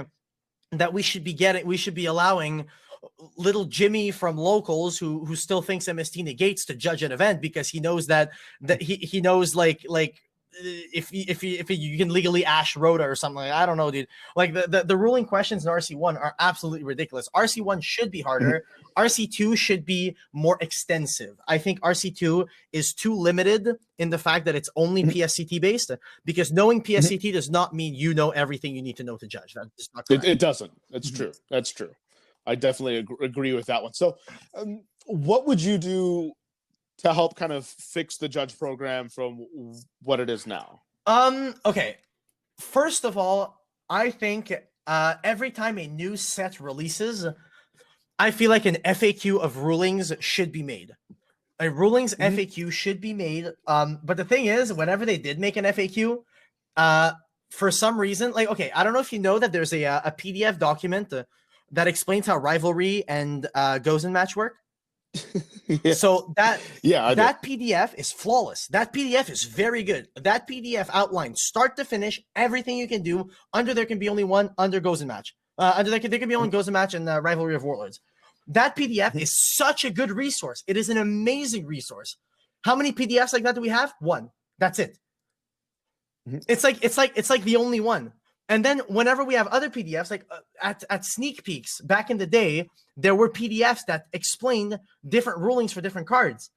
that we should be allowing little Jimmy from locals who still thinks MST negates to judge an event, because he knows that he knows like if you can legally ash Rhoda or something. Like, I don't know, dude. Like the ruling questions in RC1 are absolutely ridiculous. RC1 should be harder. RC2 should be more extensive. I think RC2 is too limited in the fact that it's only PSCT based, because knowing PSCT does not mean you know everything you need to know to judge. That's not correct. It doesn't. That's true. That's true. I definitely agree with that one. So what would you do to help kind of fix the judge program from what it is now? Okay. First of all, I think every time a new set releases, I feel like an FAQ of rulings should be made. A rulings FAQ should be made. But the thing is, whenever they did make an FAQ, for some reason, like, okay, I don't know if you know that there's a PDF document that explains how rivalry and goes in match work. So that PDF is flawless. That PDF is very good. That PDF outlines start to finish everything you can do. Under there can be only one. Under goes in match. Under there can be only goes in match and rivalry of warlords. That PDF is such a good resource. It is an amazing resource. How many PDFs like that do we have? One. That's it. It's like the only one. And then whenever we have other PDFs, like at Sneak Peeks back in the day, there were PDFs that explained different rulings for different cards.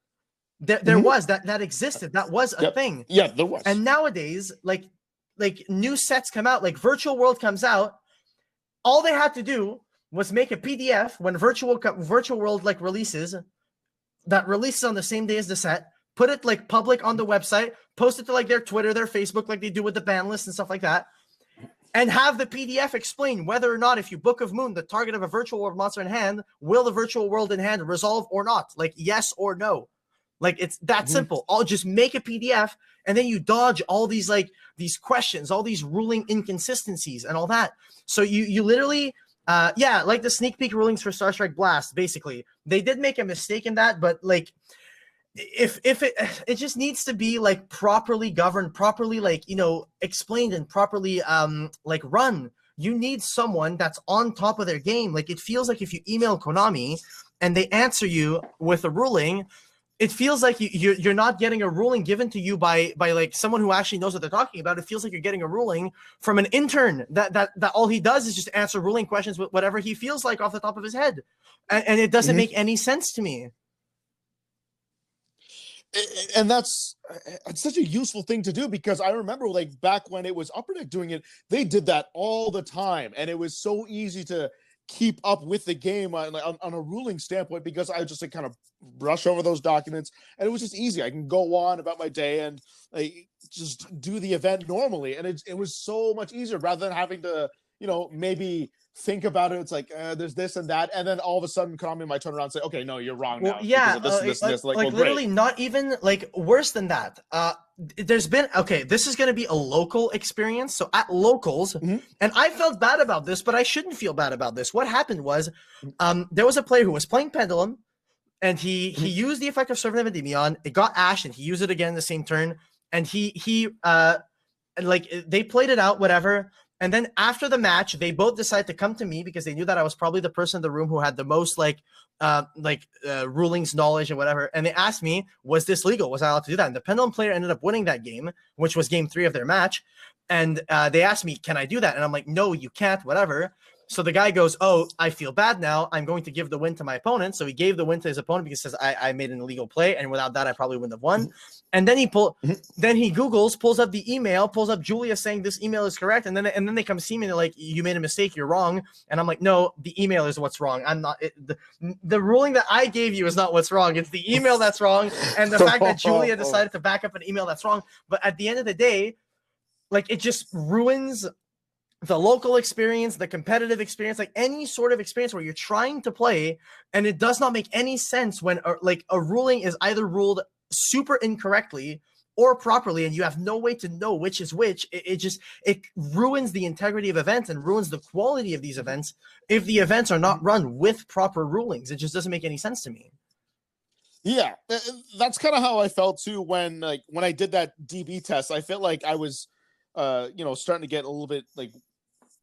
There was that existed. That was a thing. Yeah, there was. And nowadays, like new sets come out, like Virtual World comes out. All they had to do was make a PDF when Virtual World like releases, that releases on the same day as the set. Put it like public on the website. Post it to like their Twitter, their Facebook, like they do with the ban list and stuff like that. And have the PDF explain whether or not, if you Book of Moon, the target of a Virtual World monster in hand, will the Virtual World in hand resolve or not? Like, yes or no. Like, it's that simple. I'll just make a PDF, and then you dodge all these, like, these questions, all these ruling inconsistencies and all that. So you literally, like the sneak peek rulings for Star Strike Blast, basically. They did make a mistake in that, but, like, if it just needs to be like properly governed, properly like, you know, explained and properly like run. You need someone that's on top of their game. Like, it feels like if you email Konami and they answer you with a ruling, it feels like you're not getting a ruling given to you by like someone who actually knows what they're talking about. It feels like you're getting a ruling from an intern that all he does is just answer ruling questions with whatever he feels like off the top of his head, and it doesn't make any sense to me. And it's such a useful thing to do, because I remember like back when it was Upper Deck doing it, they did that all the time, and it was so easy to keep up with the game on a ruling standpoint, because I just like kind of brush over those documents, and it was just easy. I can go on about my day and like just do the event normally, and it was so much easier rather than having to, you know, maybe think about it. It's like there's this and that, and then all of a sudden Konami might turn around and say, okay, no, you're wrong now. Yeah, this. Like, well, literally great. not even like worse than that. There's been, okay, this is going to be a local experience. So at locals, and I felt bad about this, but I shouldn't feel bad about this. What happened was there was a player who was playing Pendulum, and he used the effect of Servant of Endymion. It got ashed, and he used it again in the same turn. And he like they played it out, whatever. And then after the match, they both decided to come to me because they knew that I was probably the person in the room who had the most rulings knowledge and whatever. And they asked me, was this legal? Was I allowed to do that? And the Pendulum player ended up winning that game, which was game 3 of their match. And they asked me, can I do that? And I'm like, no, you can't, whatever. So the guy goes, oh, I feel bad now. I'm going to give the win to my opponent. So he gave the win to his opponent because he says, I made an illegal play. And without that, I probably wouldn't have won. And then he Googles, pulls up the email, pulls up Julia saying this email is correct. And then they come see me and they're like, you made a mistake. You're wrong. And I'm like, no, the email is what's wrong. I'm not, the ruling that I gave you is not what's wrong. It's the email that's wrong. And the fact that Julia decided to back up an email that's wrong. But at the end of the day, like, it just ruins the local experience, the competitive experience, like any sort of experience where you're trying to play, and it does not make any sense when a ruling is either ruled super incorrectly or properly, and you have no way to know which is which. It ruins the integrity of events and ruins the quality of these events if the events are not run with proper rulings. It just doesn't make any sense to me. Yeah, that's kind of how I felt too when I did that DB test. I felt like I was starting to get a little bit like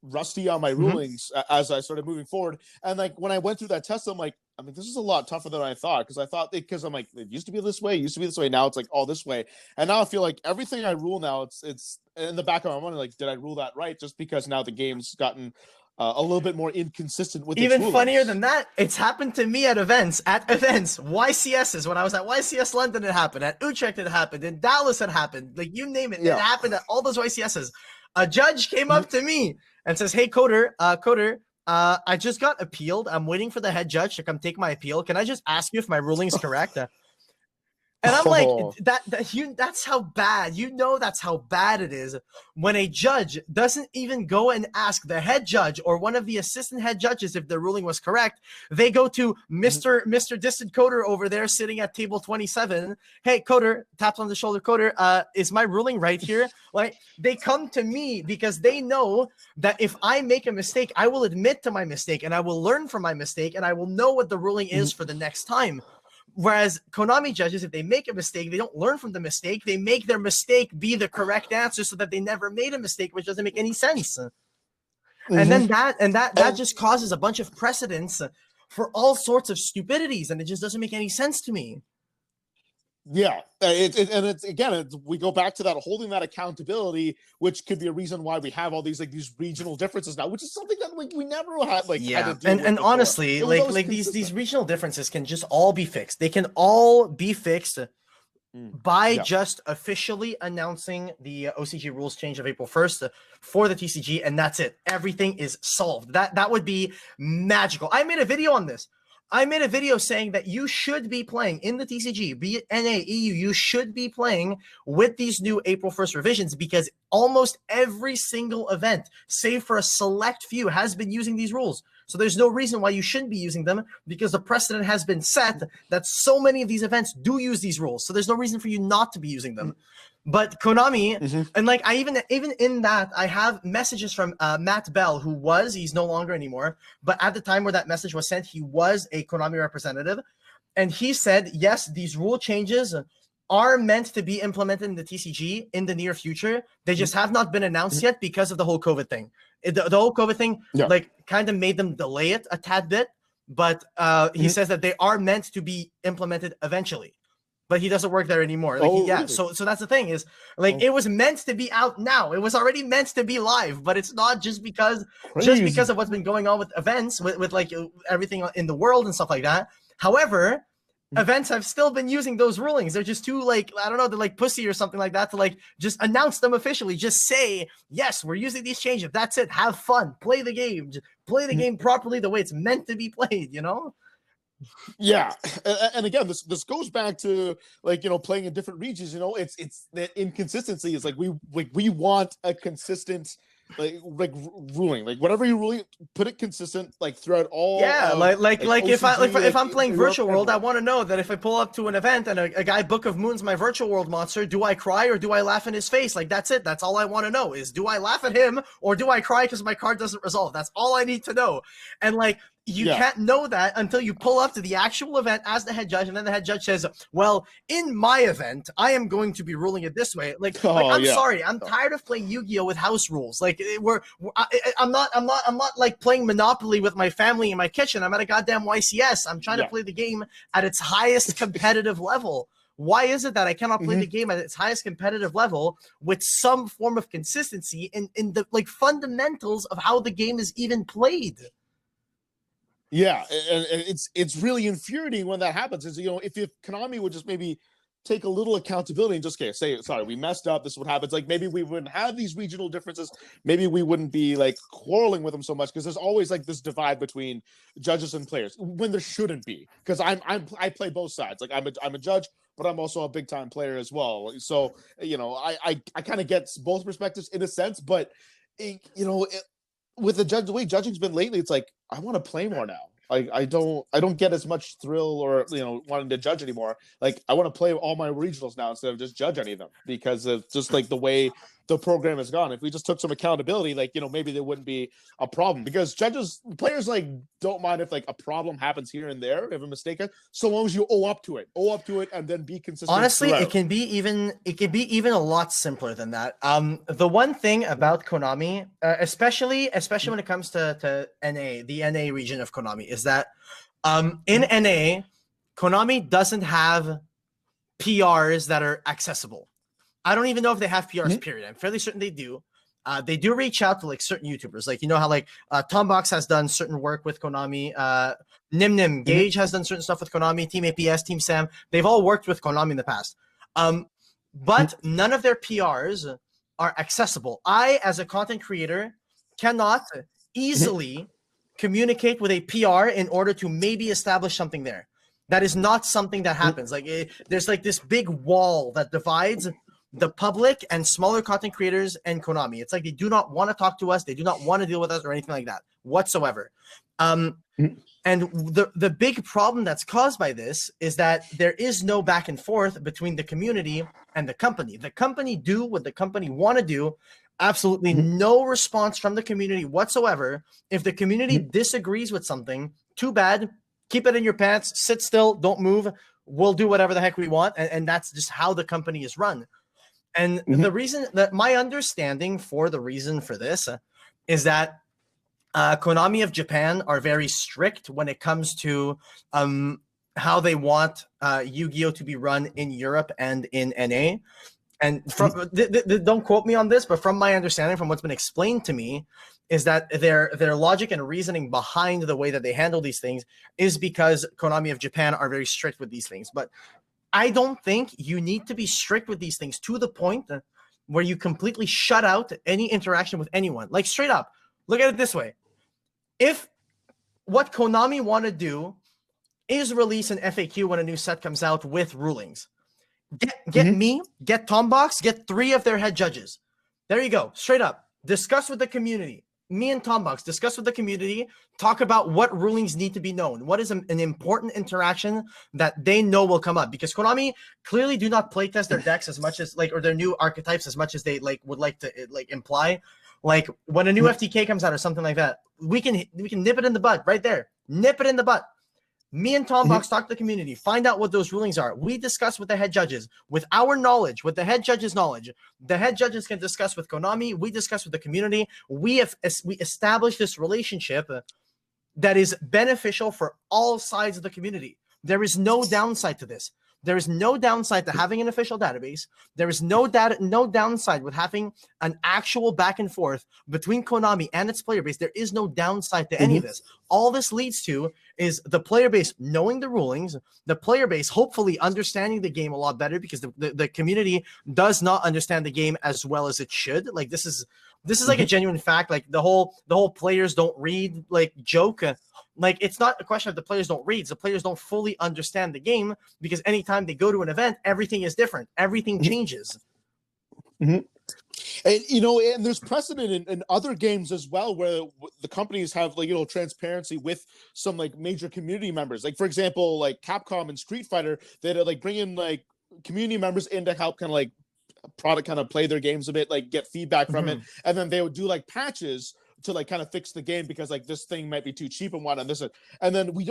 rusty on my rulings as I started moving forward. And like when I went through that test, I'm like, I mean, this is a lot tougher than I thought, because I'm like, it used to be this way, now it's like all this way. And now I feel like everything I rule now, it's in the back of my mind, like, did I rule that right? Just because now the game's gotten a little bit more inconsistent with even funnier than that, it's happened to me at events, YCSs. When I was at YCS London, it happened. At Utrecht, it happened. In Dallas, it happened. Like, you name it, it happened at all those YCSs. A judge came up to me and says, hey, Coder, I just got appealed. I'm waiting for the head judge to come take my appeal. Can I just ask you if my ruling is correct? And I'm like, that's how bad, that's how bad it is when a judge doesn't even go and ask the head judge or one of the assistant head judges if their ruling was correct. They go to Mr. DistantCoder over there sitting at table 27. Hey, Coder, taps on the shoulder, Coder, is my ruling right here? Like, they come to me because they know that if I make a mistake, I will admit to my mistake and I will learn from my mistake and I will know what the ruling is for the next time. Whereas Konami judges, if they make a mistake, they don't learn from the mistake. They make their mistake be the correct answer so that they never made a mistake, which doesn't make any sense. And then that just causes a bunch of precedents for all sorts of stupidities, and it just doesn't make any sense to me. Yeah, we go back to that, holding that accountability, which could be a reason why we have all these these regional differences now, which is something that we never had had to deal with and before. Honestly, these regional differences can just all be fixed. They can all be fixed by just officially announcing the OCG rules change of April 1st for the TCG, and that's it. Everything is solved. That would be magical. I made a video on this. I made a video saying that you should be playing in the TCG, be it NA, EU, you should be playing with these new April 1st revisions because almost every single event, save for a select few, has been using these rules. So there's no reason why you shouldn't be using them because the precedent has been set that so many of these events do use these rules. So there's no reason for you not to be using them. But Konami, and like I even in that, I have messages from Matt Bell, he's no longer anymore, but at the time where that message was sent, he was a Konami representative. And he said, yes, these rule changes are meant to be implemented in the TCG in the near future. They just have not been announced yet because of the whole COVID thing. The whole COVID thing like kind of made them delay it a tad bit, but he says that they are meant to be implemented eventually. But he doesn't work there anymore. Like, really? So that's the thing is, like, it was meant to be out now. It was already meant to be live, but it's not just because of what's been going on with events, with like everything in the world and stuff like that. However, events have still been using those rulings. They're just too, like, I don't know, they're like pussy or something like that to like just announce them officially. Just say, yes, we're using these changes. That's it. Have fun. Play the game. Just play the game properly the way it's meant to be played, you know? Yeah, and again, this goes back to playing in different regions. It's the inconsistency. It's like we want a consistent like ruling, like whatever you ruling, put it consistent like throughout all. Yeah, if I'm playing Virtual World, I want to know that if I pull up to an event and a guy Book of Moon's my Virtual World monster, do I cry or do I laugh in his face? Like, that's it. That's all I want to know is, do I laugh at him or do I cry because my card doesn't resolve? That's all I need to know. And like, you can't know that until you pull up to the actual event as the head judge, and then the head judge says, well, in my event, I am going to be ruling it this way. I'm sorry, I'm tired of playing Yu-Gi-Oh with house rules. Like, I'm not like playing Monopoly with my family in my kitchen. I'm at a goddamn YCS. I'm trying to play the game at its highest competitive level. Why is it that I cannot play the game at its highest competitive level with some form of consistency in the like fundamentals of how the game is even played? Yeah, and it's really infuriating when that happens. Is, you know, if Konami would just maybe take a little accountability and just say, sorry, we messed up, this is what happens. Like, maybe we wouldn't have these regional differences. Maybe we wouldn't be like quarreling with them so much, because there's always like this divide between judges and players when there shouldn't be. Because I play both sides. Like, I'm a judge, but I'm also a big time player as well. So, you know, I kind of get both perspectives in a sense, but with the way judging's been lately, it's like, I want to play more now. I don't get as much thrill or, you know, wanting to judge anymore. Like, I want to play all my regionals now instead of just judge any of them, because of just like the way the program has gone. If we just took some accountability, like, you know, maybe there wouldn't be a problem, because players like don't mind if like a problem happens here and there, if a mistake, so long as you owe up to it and then be consistent. Honestly, throughout. it can be even a lot simpler than that. The one thing about Konami, especially when it comes to NA, the NA region of Konami, is that in NA, Konami doesn't have PRs that are accessible. I don't even know if they have PRs, period. I'm fairly certain they do. They do reach out to like certain YouTubers. Like, you know how like Tombox has done certain work with Konami. Nim Gage has done certain stuff with Konami. Team APS, Team Sam. They've all worked with Konami in the past. But none of their PRs are accessible. I, as a content creator, cannot easily communicate with a PR in order to maybe establish something there. That is not something that happens. Like, there's like this big wall that divides the public and smaller content creators and Konami. It's like they do not want to talk to us. They do not want to deal with us or anything like that whatsoever. And the big problem that's caused by this is that there is no back and forth between the community and the company. The company do what the company want to do. Absolutely no response from the community whatsoever. If the community disagrees with something, too bad. Keep it in your pants. Sit still. Don't move. We'll do whatever the heck we want. And that's just how the company is run. And the reason that my understanding for the reason for this is that Konami of Japan are very strict when it comes to how they want Yu-Gi-Oh to be run in Europe and in NA. And from don't quote me on this, but from my understanding, from what's been explained to me, is that their logic and reasoning behind the way that they handle these things is because Konami of Japan are very strict with these things. But I don't think you need to be strict with these things to the point where you completely shut out any interaction with anyone. Like, straight up, look at it this way. If what Konami want to do is release an FAQ when a new set comes out with rulings, get me, get Tombox, get 3 of their head judges. There you go. Straight up. Discuss with the community. Me and Tombox discuss with the community, talk about what rulings need to be known. What is an important interaction that they know will come up? Because Konami clearly do not playtest their decks as much as or their new archetypes as much as they would like to imply. Like, when a new FTK comes out or something like that, we can nip it in the bud right there. Nip it in the butt. Me and Tombox talk to the community, find out what those rulings are. We discuss with the head judges, with our knowledge, with the head judges' knowledge. The head judges can discuss with Konami. We discuss with the community. We establish this relationship that is beneficial for all sides of the community. There is no downside to this. There is no downside to having an official database. There is no downside with having an actual back and forth between Konami and its player base. There is no downside to any of this. All this leads to is the player base knowing the rulings, the player base hopefully understanding the game a lot better, because the community does not understand the game as well as it should. Like, this is like a genuine fact. Like, the whole players don't read like joke. Like, it's not a question of the players don't read. It's the players don't fully understand the game, because anytime they go to an event, everything is different. Everything changes. And, you know, and there's precedent in other games as well, where the companies have, like, you know, transparency with some like major community members. Like, for example, like Capcom and Street Fighter, they'd like bring in like community members in to help kind of like product kind of play their games a bit, like get feedback from it. And then they would do like patches to like kind of fix the game, because like this thing might be too cheap and whatnot. And then we've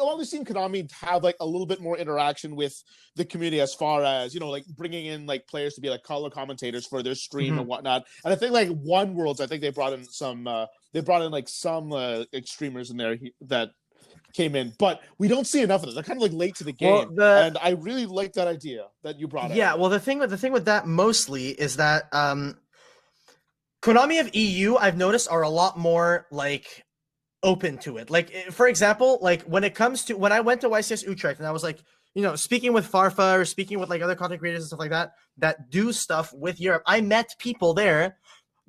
only seen Konami have like a little bit more interaction with the community, as far as, you know, like bringing in like players to be like color commentators for their stream and whatnot. And I think like One Worlds, I think they brought in some like streamers in there that came in, but we don't see enough of this. They're kind of like late to the game, and I really like that idea that you brought. Yeah, well, the thing with that mostly is that Konami of EU, I've noticed, are a lot more like open to it. Like, for example, like when it comes to when I went to YCS Utrecht and I was like, you know, speaking with Farfa or speaking with like other content creators and stuff like that that do stuff with Europe, I met people there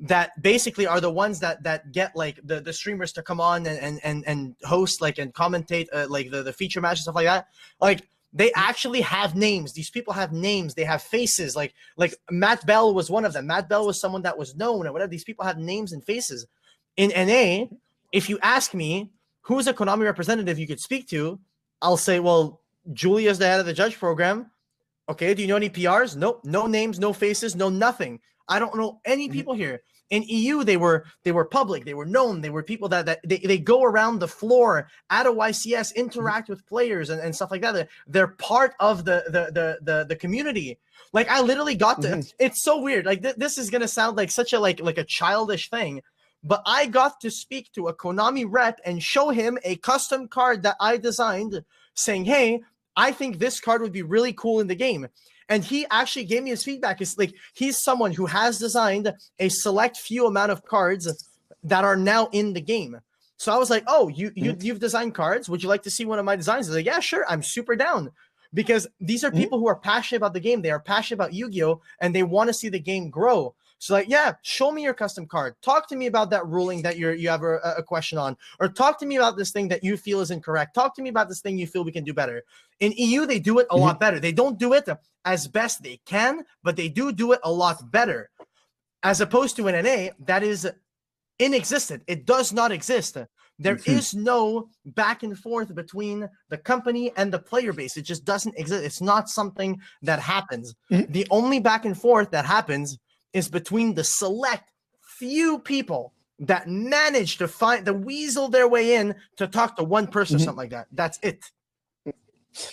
that basically are the ones that get like the streamers to come on and host like and commentate like the feature match and stuff like that. Like they actually have names. These people have names. They have faces. Like Matt Bell was one of them. Matt Bell was someone that was known and whatever. These people have names and faces. In NA, if you ask me who's a Konami representative you could speak to, I'll say, well, Julia's the head of the judge program. Okay, do you know any PRs? Nope, no names, no faces, no nothing. I don't know any people here. In EU, they were public, they were known, they were people that they go around the floor at a YCS, interact with players and stuff like that. They're part of the community. Like I literally got to. It's so weird. Like this is gonna sound like such a like a childish thing, but I got to speak to a Konami rep and show him a custom card that I designed, saying, "Hey, I think this card would be really cool in the game." And he actually gave me his feedback. It's like he's someone who has designed a select few amount of cards that are now in the game. So I was like, "Oh, you've designed cards. Would you like to see one of my designs?" I was like, "Yeah, sure. I'm super down." Because these are people who are passionate about the game. They are passionate about Yu-Gi-Oh! And they want to see the game grow. So like, yeah, show me your custom card. Talk to me about that ruling that you have a question on. Or talk to me about this thing that you feel is incorrect. Talk to me about this thing you feel we can do better. In EU, they do it a lot better. They don't do it as best they can, but they do it a lot better. As opposed to in NA, that is inexistent. It does not exist. There is no back and forth between the company and the player base. It just doesn't exist. It's not something that happens. The only back and forth that happens is between the select few people that manage to find the weasel their way in to talk to one person or something like that. That's it.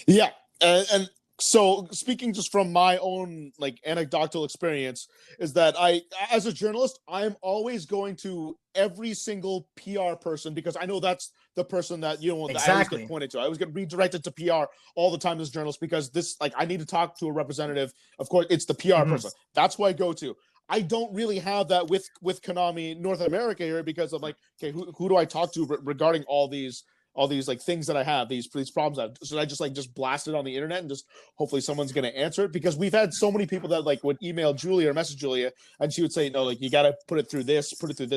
Yeah. And so speaking just from my own like anecdotal experience is that I, as a journalist, I'm always going to every single PR person because I know that's the person that, you know, that I always get pointed to. I always get redirected to PR all the time as a journalist because this, like, I need to talk to a representative. Of course, it's the PR person. That's who I go to. I don't really have that with Konami North America here because I'm like, okay, who do I talk to regarding all these like things that I have, these problems I have? Should I just blast it on the internet and just hopefully someone's going to answer it? Because we've had so many people that like would email Julia or message Julia and she would say, no, like you got to put it through this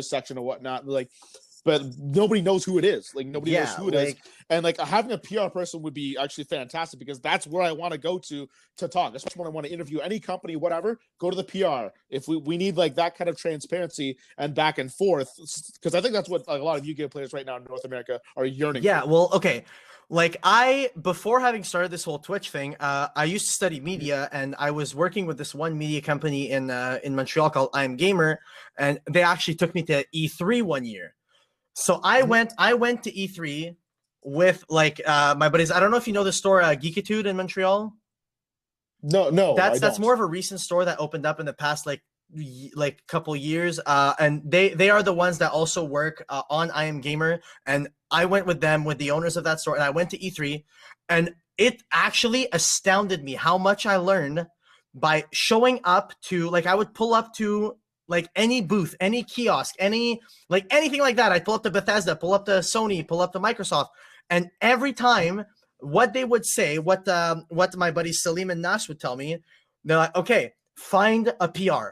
section or whatnot. Like, but nobody knows who it is. Like nobody knows who it is. And like having a PR person would be actually fantastic because that's where I want to go to talk, especially when I want to interview any company, whatever, go to the PR. If we need like that kind of transparency and back and forth, because I think that's what like, a lot of Yu-Gi-Oh players right now in North America are yearning for. Well, okay. Like before having started this whole Twitch thing, I used to study media and I was working with this one media company in Montreal called I'm Gamer. And they actually took me to E3 one year. So I went to E3 with like my buddies. I don't know if you know the store Geekitude in Montreal. No, that's more of a recent store that opened up in the past like couple years. And they are the ones that also work on I Am Gamer. And I went with them, with the owners of that store, and I went to E3, and it actually astounded me how much I learned by showing up to, like, I would pull up to like any booth, any kiosk, anything like that. I'd pull up to Bethesda, pull up to Sony, pull up to Microsoft. And every time what they would say, what my buddies Salim and Nash would tell me, they're like, okay, find a PR.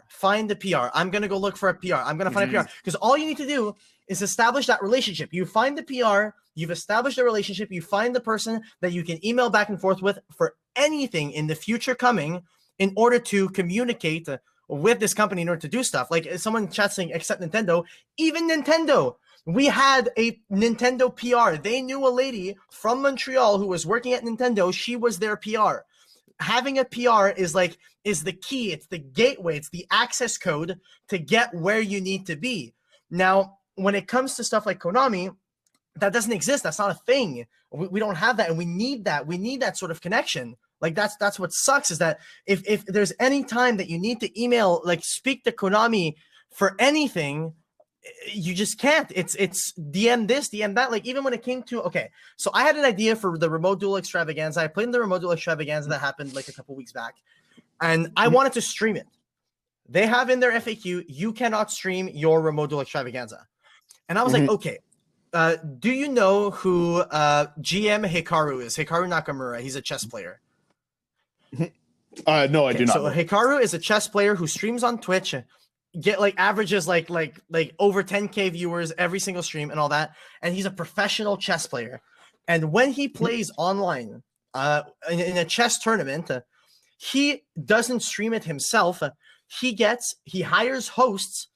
I'm going to go look for a PR. I'm going to find a PR. Because all you need to do is establish that relationship. You find the PR, you've established a relationship, you find the person that you can email back and forth with for anything in the future coming in order to communicate with this company in order to do stuff. Like someone chat saying, except Nintendo, even Nintendo. We had a Nintendo PR. They knew a lady from Montreal who was working at Nintendo. She was their PR. Having a PR is the key. It's the gateway. It's the access code to get where you need to be. Now, when it comes to stuff like Konami, that doesn't exist. That's not a thing. We don't have that, and we need that. We need that sort of connection. Like that's what sucks is that if there's any time that you need to email, like speak to Konami for anything, you just can't. It's DM this, DM that. Like even when it came to so I had an idea for the remote duel extravaganza. I played in the remote duel extravaganza that happened like a couple weeks back, and I wanted to stream it. They have in their FAQ, you cannot stream your remote duel extravaganza, and I was like, okay. Do you know who GM Hikaru is? Hikaru Nakamura. He's a chess player. No, I do not. So Hikaru is a chess player who streams on Twitch, get like averages like over 10K viewers every single stream and all that. And he's a professional chess player. And when he plays online in a chess tournament, he doesn't stream it himself. He hires hosts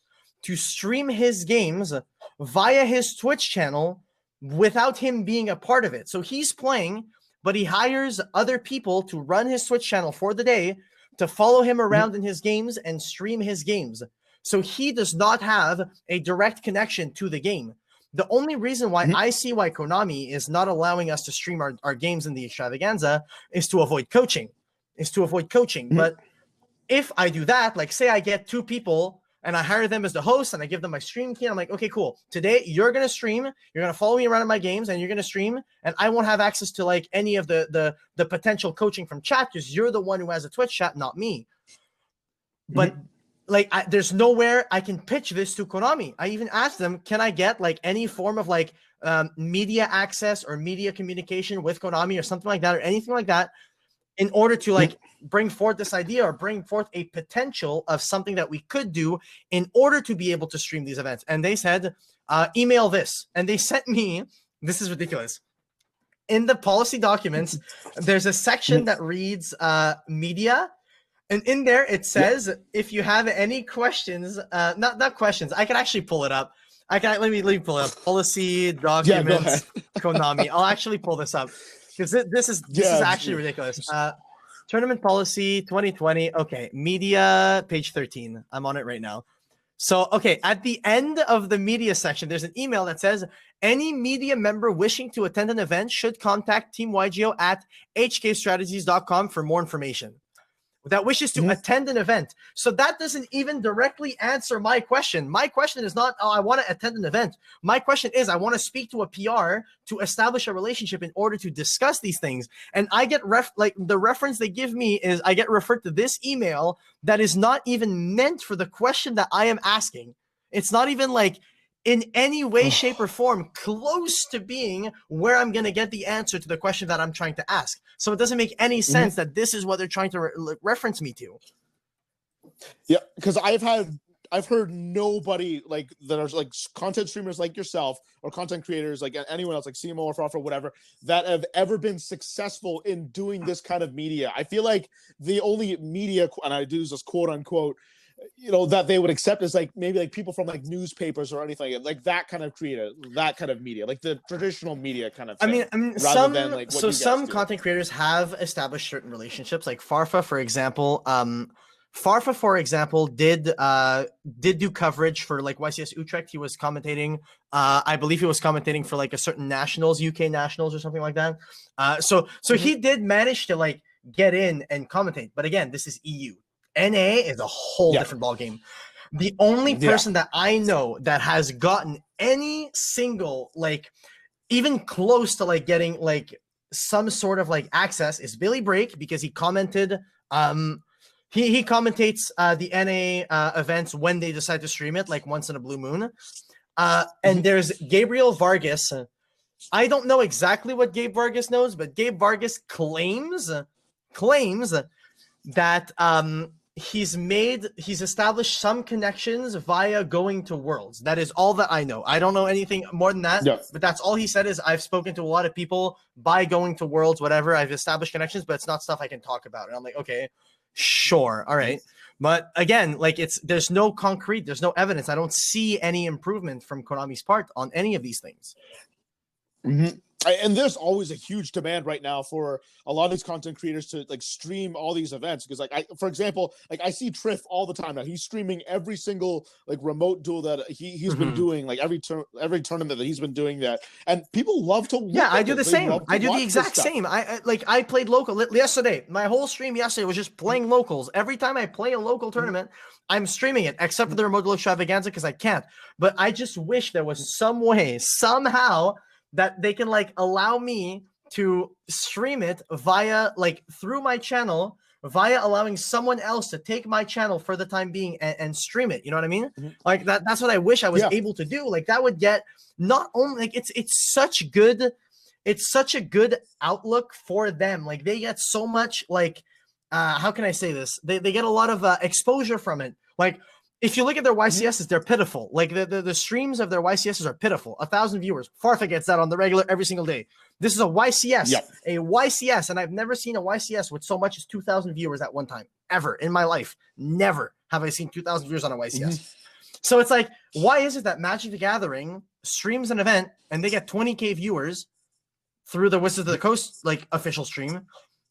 to stream his games via his Twitch channel without him being a part of it. So he's playing, but he hires other people to run his Twitch channel for the day to follow him around in his games and stream his games. So he does not have a direct connection to the game. The only reason why I see why Konami is not allowing us to stream our games in the extravaganza is to avoid coaching. But if I do that, like say I get 2 people and I hire them as the host and I give them my stream key. I'm like, okay, cool. Today you're going to stream. You're going to follow me around in my games and you're going to stream. And I won't have access to like any of the potential coaching from chat because you're the one who has a Twitch chat, not me. But there's nowhere I can pitch this to Konami. I even asked them, can I get like any form of like media access or media communication with Konami or something like that or anything like that in order to like bring forth this idea or bring forth a potential of something that we could do in order to be able to stream these events. And they said, email this. And they sent me, this is ridiculous. In the policy documents, there's a section that reads media. And in there, it says, if you have any questions, not questions, I can actually pull it up. Let me pull it up. Policy documents, Konami. I'll actually pull this up. Because this is actually ridiculous. Tournament policy 2020. Okay, media page 13. I'm on it right now. So, at the end of the media section, there's an email that says, any media member wishing to attend an event should contact Team YGO at hkstrategies.com for more information. That wishes to attend an event. So that doesn't even directly answer my question. My question is not, I want to attend an event. My question is, I want to speak to a PR to establish a relationship in order to discuss these things. And I get the reference they give me is I get referred to this email that is not even meant for the question that I am asking. It's not even like in any way, shape, or form close to being where I'm going to get the answer to the question that I'm trying to ask. So it doesn't make any sense that this is what they're trying to reference me to. Yeah, because I've heard nobody like that are like content streamers like yourself or content creators like anyone else like CMO or Froth or whatever that have ever been successful in doing this kind of media. I feel like the only media, and I do this quote unquote, that they would accept is like maybe like people from like newspapers or anything like that kind of that kind of media, like the traditional media kind of thing. I mean, some content creators have established certain relationships, like Farfa, for example. Farfa, for example, did do coverage for like YCS Utrecht. He was commentating. I believe he was commentating for like a certain nationals, UK nationals or something like that. So he did manage to like get in and commentate. But again, this is EU. NA is a whole different ballgame. The only person that I know that has gotten any single, like, even close to like getting like some sort of like access is Billy Break, because he commented. He commentates the NA events when they decide to stream it, like once in a blue moon. And there's Gabriel Vargas. I don't know exactly what Gabe Vargas knows, but Gabe Vargas claims that he's established some connections via going to Worlds. That is all that I know. I don't know anything more than that, but that's all he said is I've spoken to a lot of people by going to Worlds, whatever. I've established connections, but it's not stuff I can talk about. And I'm like, okay, sure. All right. But again, like there's no concrete, there's no evidence. I don't see any improvement from Konami's part on any of these things. And there's always a huge demand right now for a lot of these content creators to like stream all these events, because like for example, like I see Triff all the time now. He's streaming every single like remote duel that he's been doing, like every tournament that he's been doing that, and people love to look I at do it. the They same. love to I do the watch exact this stuff. same. I played local yesterday. My whole stream yesterday was just playing locals. Every time I play a local tournament, I'm streaming it, except for the remote duel extravaganza because I can't. But I just wish there was some way, somehow, that they can like allow me to stream it via like through my channel, via allowing someone else to take my channel for the time being and stream it. You know what I mean? Like that's what I wish I was able to do. Like that would get not only like it's such a good outlook for them. Like they get so much like how can I say this? They get a lot of exposure from it. Like if you look at their YCSs, they're pitiful. Like the streams of their YCSs are pitiful. 1,000 viewers. Fartha gets that on the regular every single day. This is a YCS, a YCS, and I've never seen a YCS with so much as 2,000 viewers at one time, ever in my life. Never have I seen 2,000 viewers on a YCS. So it's like, why is it that Magic the Gathering streams an event and they get 20K viewers through the Wizards of the Coast like official stream,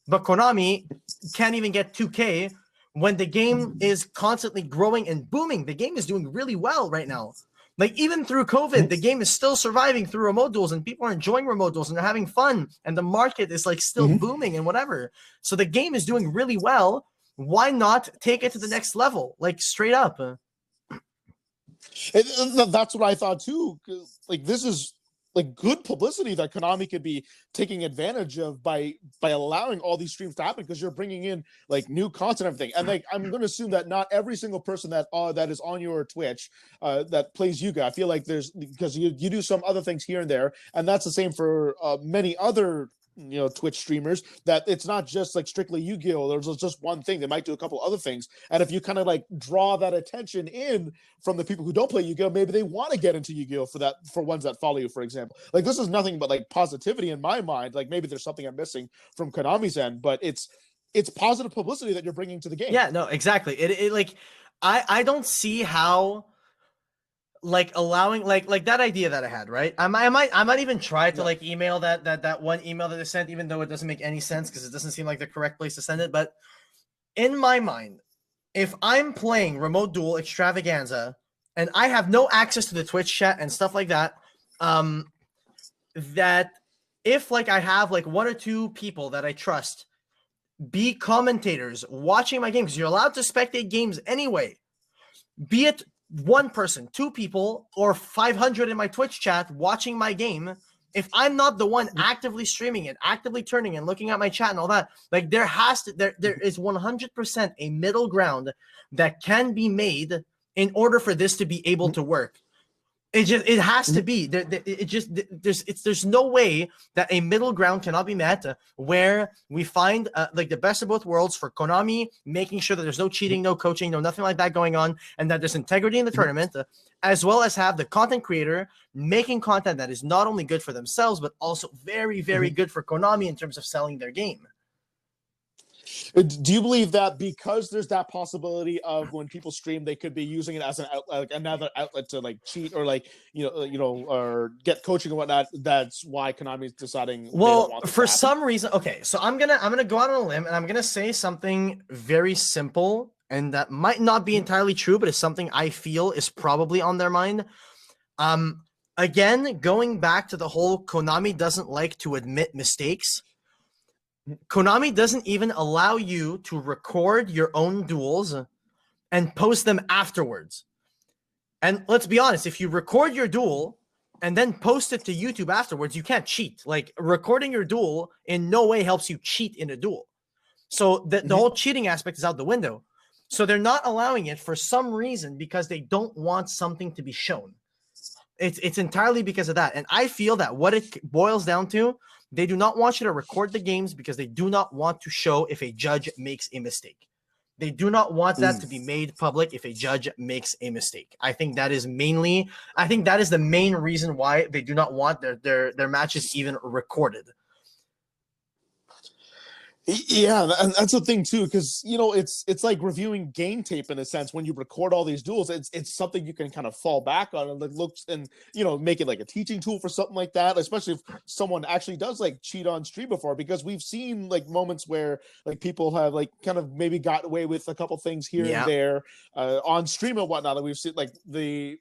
but Konami can't even get 2K when the game is constantly growing and booming? The game is doing really well right now. Like even through COVID, the game is still surviving through remote duels, and people are enjoying remote duels and they're having fun, and the market is like still booming and whatever. So the game is doing really well. Why not take it to the next level? Like straight up. That's what I thought too. Like this is like good publicity that Konami could be taking advantage of by allowing all these streams to happen, because you're bringing in like new content and everything. And like I'm going to assume that not every single person that is on your Twitch that plays Yu-Gi-Oh! I feel like there's, because you do some other things here and there, and that's the same for many other Twitch streamers, that it's not just like strictly Yu-Gi-Oh! There's just one thing. They might do a couple other things, and if you kind of like draw that attention in from the people who don't play Yu-Gi-Oh!, maybe they want to get into Yu-Gi-Oh! for ones that follow you, for example. Like this is nothing but like positivity in my mind. Like maybe there's something I'm missing from Konami's end, but it's positive publicity that you're bringing to the game. Yeah, no, exactly. It like I don't see how like allowing like that idea that I had, right? I might even try to like email that one email that they sent, even though it doesn't make any sense because it doesn't seem like the correct place to send it. But in my mind, if I'm playing remote duel extravaganza and I have no access to the Twitch chat and stuff like that, that if like I have like one or two people that I trust be commentators watching my game, because you're allowed to spectate games anyway, be it one person, two people, or 500 in my Twitch chat watching my game, if I'm not the one actively streaming it, actively turning and looking at my chat and all that, like there is 100% a middle ground that can be made in order for this to be able to work. It has to be there's no way that a middle ground cannot be met where we find like the best of both worlds for Konami, making sure that there's no cheating, no coaching, no nothing like that going on, and that there's integrity in the tournament, as well as have the content creator making content that is not only good for themselves but also very, very good for Konami in terms of selling their game. Do you believe that because there's that possibility of when people stream, they could be using it as an outlet, like another outlet to like cheat or like or get coaching and whatnot? That's why Konami is deciding. Well, for some reason, okay. So I'm gonna go out on a limb and I'm gonna say something very simple, and that might not be entirely true, but it's something I feel is probably on their mind. Again, going back to the whole Konami doesn't like to admit mistakes. Konami doesn't even allow you to record your own duels and post them afterwards. And let's be honest, if you record your duel and then post it to YouTube afterwards, you can't cheat. Like recording your duel in no way helps you cheat in a duel. So the whole cheating aspect is out the window. So they're not allowing it for some reason because they don't want something to be shown. It's entirely because of that. And I feel that what it boils down to, they do not want you to record the games because they do not want to show if a judge makes a mistake. They do not want that to be made public if a judge makes a mistake. I think that is the main reason why they do not want their matches even recorded. Yeah, and that's the thing too, because it's like reviewing game tape in a sense. When you record all these duels, it's something you can kind of fall back on and looks and make it like a teaching tool for something like that. Especially if someone actually does like cheat on stream before, because we've seen like moments where like people have like kind of maybe got away with a couple things here and there on stream and whatnot. And we've seen like the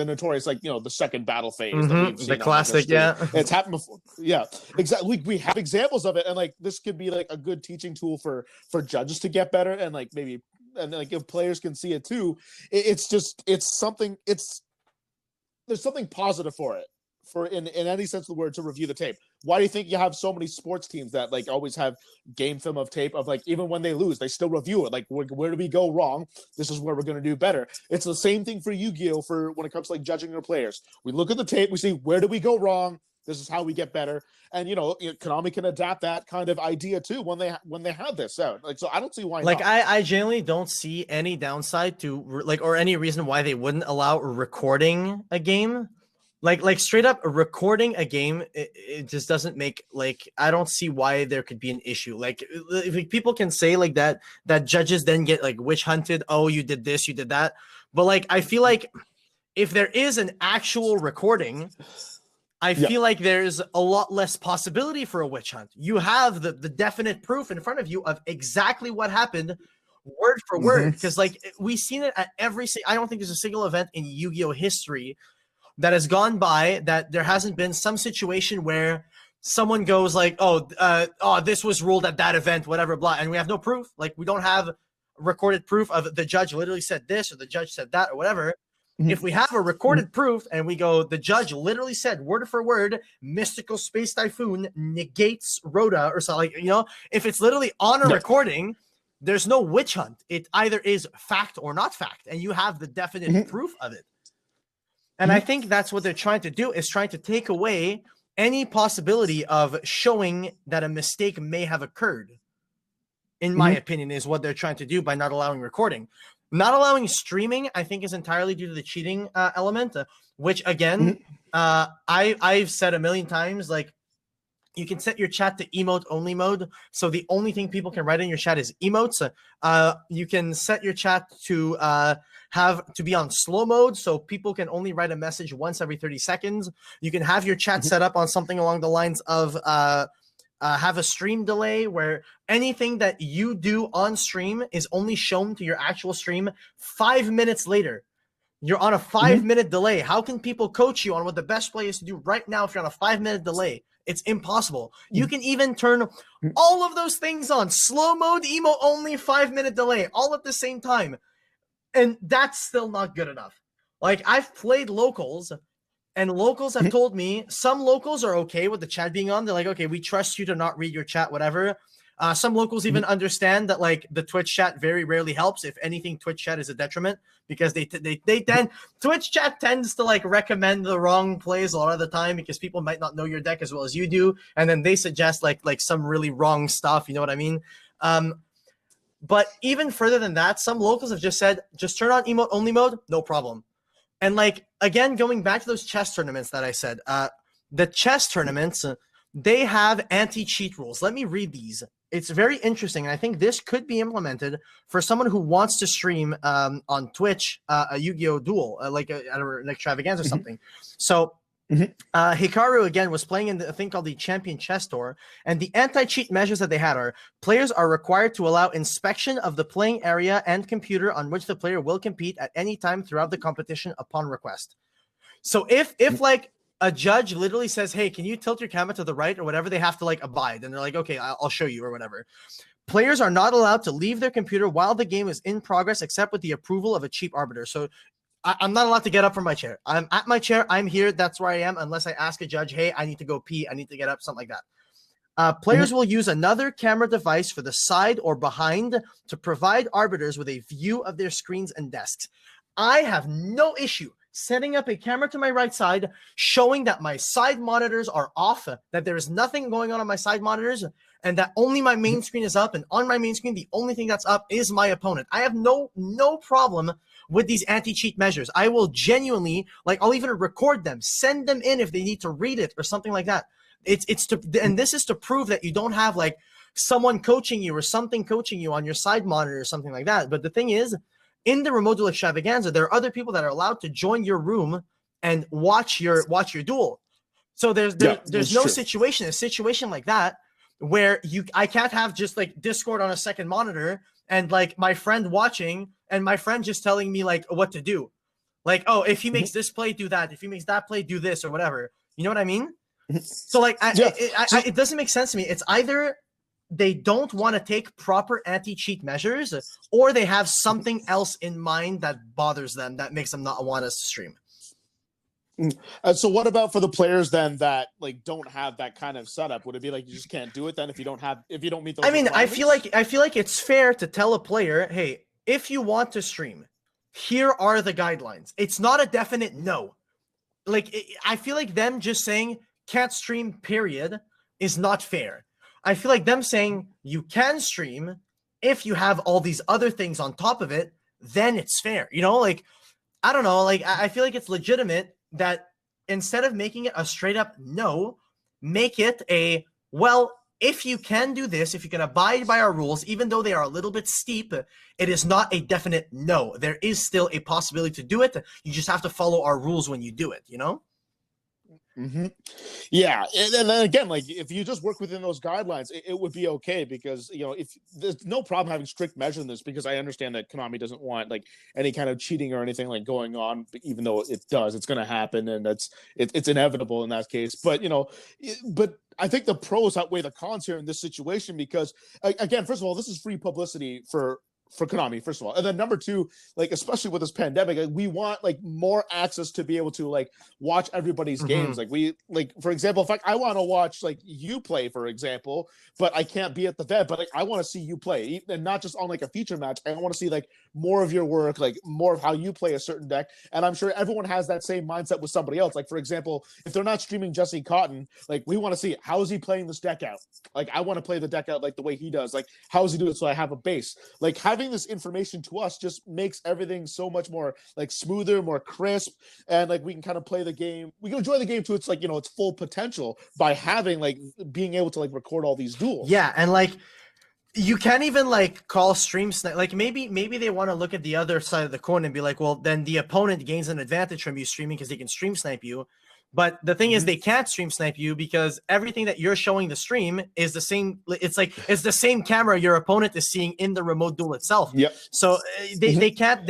notorious, like, the second battle phase that we've seen, the classic, it's happened before. Yeah, exactly. We have examples of it, and like this could be like a good teaching tool for judges to get better, and like maybe, and like if players can see it too. It's something. There's something positive for it, for in any sense of the word, to review the tape. Why do you think you have so many sports teams that like always have game film of tape of like, even when they lose, they still review it? Like, where do we go wrong? This is where we're going to do better. It's the same thing for Yu-Gi-Oh! For when it comes to like judging your players. We look at the tape, we see where do we go wrong. This is how we get better. And Konami can adapt that kind of idea too when they have this out. Like, so I don't see why. Like, not. I genuinely don't see any downside to like, or any reason why they wouldn't allow recording a game. Like straight up recording a game, it just doesn't make, like, I don't see why there could be an issue. Like, if people can say like that judges then get like witch hunted. Oh, you did this, you did that. But like, I feel like if there is an actual recording, I feel like there's a lot less possibility for a witch hunt. You have the definite proof in front of you of exactly what happened, word for word. Because like, we've seen it at I don't think there's a single event in Yu-Gi-Oh! History that has gone by that there hasn't been some situation where someone goes like, this was ruled at that event, whatever, blah, and we have no proof. Like, we don't have recorded proof of the judge literally said this or the judge said that or whatever. If we have a recorded proof and we go, the judge literally said word for word, Mystical Space Typhoon negates Rhoda or something, like, if it's literally on a recording, there's no witch hunt. It either is fact or not fact, and you have the definite proof of it. And I think that's what they're trying to do, is trying to take away any possibility of showing that a mistake may have occurred, in my opinion, is what they're trying to do by not allowing recording. Not allowing streaming, I think, is entirely due to the cheating element, which, again, I've said a million times, like, you can set your chat to emote only mode. So the only thing people can write in your chat is emotes. You can set your chat to have to be on slow mode, so people can only write a message once every 30 seconds. You can have your chat set up on something along the lines of have a stream delay, where anything that you do on stream is only shown to your actual stream 5 minutes later. You're on a 5-minute delay. How can people coach you on what the best play is to do right now if you're on a 5-minute delay? It's impossible. You can even turn all of those things on. Slow mode, emo only, 5-minute delay, all at the same time. And that's still not good enough. Like, I've played locals, and locals have told me, some locals are okay with the chat being on. They're like, okay, we trust you to not read your chat, whatever. Some locals even understand that, like, the Twitch chat very rarely helps. If anything, Twitch chat is a detriment, because they tend, Twitch chat tends to like recommend the wrong plays a lot of the time, because people might not know your deck as well as you do, and then they suggest like some really wrong stuff. You know what I mean? But even further than that, some locals have just said, just turn on emote only mode, no problem. And like, again, going back to those chess tournaments that I said, the chess tournaments, they have anti-cheat rules. Let me read these. It's very interesting, and I think this could be implemented for someone who wants to stream on Twitch a Yu-Gi-Oh! Duel, like an extravaganza or something. So Hikaru, again, was playing in a thing called the Champion Chess Tour, and the anti-cheat measures that they had are, players are required to allow inspection of the playing area and computer on which the player will compete at any time throughout the competition upon request. So if like, a judge literally says, hey, can you tilt your camera to the right or whatever, they have to like abide. And they're like, okay, I'll show you or whatever. Players are not allowed to leave their computer while the game is in progress, except with the approval of a chief arbiter. So I'm not allowed to get up from my chair. I'm at my chair. I'm here. That's where I am. Unless I ask a judge, hey, I need to go pee. I need to get up, something like that. Players will use another camera device for the side or behind to provide arbiters with a view of their screens and desks. I have no issue setting up a camera to my right side, showing that my side monitors are off, that there is nothing going on my side monitors, and that only my main screen is up. And on my main screen, the only thing that's up is my opponent. I have no problem with these anti-cheat measures. I will genuinely, like, I'll even record them, send them in if they need to read it or something like that. And this is to prove that you don't have like someone coaching you or something coaching you on your side monitor or something like that. But the thing is, in the remote duel extravaganza, there are other people that are allowed to join your room and watch your duel. So there's no situation, a situation like that where I can't have just like Discord on a second monitor and like my friend watching and my friend just telling me like what to do. Like, oh, if he makes this play, do that. If he makes that play, do this or whatever. You know what I mean? So like, it doesn't make sense to me. It's either they don't want to take proper anti-cheat measures or they have something else in mind that bothers them that makes them not want us to stream. So what about for the players then that like don't have that kind of setup? Would it be like you just can't do it then if you don't meet those? I mean, I feel like it's fair to tell a player, hey, if you want to stream, here are the guidelines. It's not a definite no. Like I feel like them just saying can't stream period is not fair. I feel like them saying you can stream if you have all these other things on top of it, then it's fair. You know, like I don't know, like I feel like it's legitimate that instead of making it a straight up no, make it a, well, if you can do this, if you can abide by our rules, even though they are a little bit steep, it is not a definite no. There is still a possibility to do it. You just have to follow our rules when you do it, you know? Mm-hmm. Yeah, and then again, like if you just work within those guidelines, it would be okay because you know if there's no problem having strict measures in this because I understand that Konami doesn't want like any kind of cheating or anything like going on, even though it does, it's going to happen and it's inevitable in that case. But you know, but I think the pros outweigh the cons here in this situation because again, first of all, this is free publicity for Konami, first of all. And then number two, like, especially with this pandemic, like, we want like more access to be able to like watch everybody's games. Like for example, if I want to watch like you play, for example, but I can't be at the event, but like I want to see you play and not just on like a feature match. I want to see like more of your work, like more of how you play a certain deck. And I'm sure everyone has that same mindset with somebody else. Like, for example, if they're not streaming Jesse Cotton, like we want to see how is he playing this deck out? Like I want to play the deck out like the way he does. Like how is he doing it so I have a base? Like having this information to us just makes everything so much more like smoother, more crisp, and like we can kind of play the game. We can enjoy the game to its like, you know, its full potential by having like being able to like record all these duels. Yeah, and like you can't even like call stream snipe. Like maybe they want to look at the other side of the coin and be like, well, then the opponent gains an advantage from you streaming because they can stream snipe you. But the thing is, they can't stream snipe you because everything that you're showing the stream is the same. It's like it's the same camera your opponent is seeing in the remote duel itself. Yep. So they can't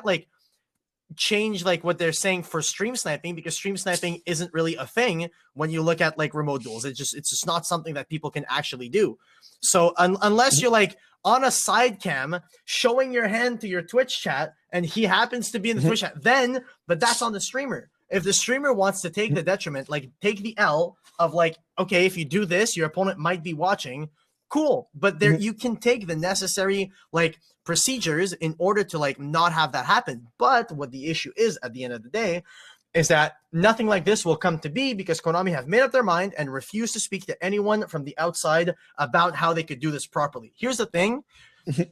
like change like what they're saying for stream sniping because stream sniping isn't really a thing when you look at like remote duels. It's just not something that people can actually do. So unless you're like on a side cam showing your hand to your Twitch chat and he happens to be in the Twitch chat, but that's on the streamer. If the streamer wants to take the detriment, like take the L of like, okay, if you do this, your opponent might be watching. Cool. But there you can take the necessary like procedures in order to like not have that happen. But what the issue is at the end of the day is that nothing like this will come to be because Konami have made up their mind and refuse to speak to anyone from the outside about how they could do this properly. Here's the thing.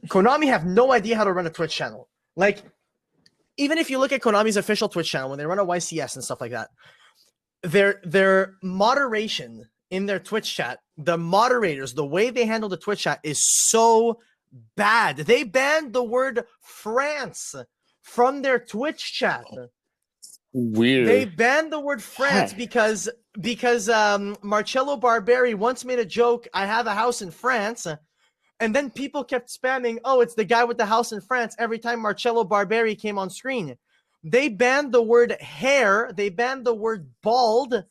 Konami have no idea how to run a Twitch channel. Like, even if you look at Konami's official Twitch channel, when they run a YCS and stuff like that, their moderation in their Twitch chat, the moderators, the way they handle the Twitch chat is so bad. They banned the word France from their Twitch chat. Weird. They banned the word France because Marcello Barberi once made a joke, I have a house in France. And then people kept spamming, oh, it's the guy with the house in France every time Marcello Barberi came on screen. They banned the word hair. They banned the word bald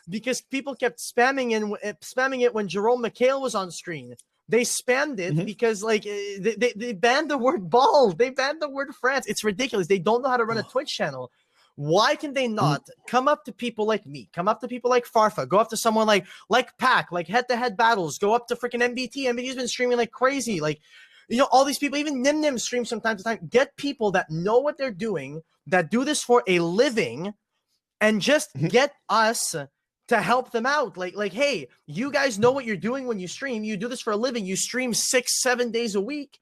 because people kept spamming it when Jerome McHale was on screen. They spammed it because like they banned the word bald. They banned the word France. It's ridiculous. They don't know how to run a Twitch channel. Why can they not come up to people like me, come up to people like Farfa, go up to someone like Pac, like head-to-head battles, go up to freaking MBT. MBT's been streaming like crazy. Like, you know, all these people, even Nim Nim streams from time to time. Get people that know what they're doing, that do this for a living, and just get us to help them out. Like, hey, you guys know what you're doing when you stream. You do this for a living. You stream 6-7 days a week.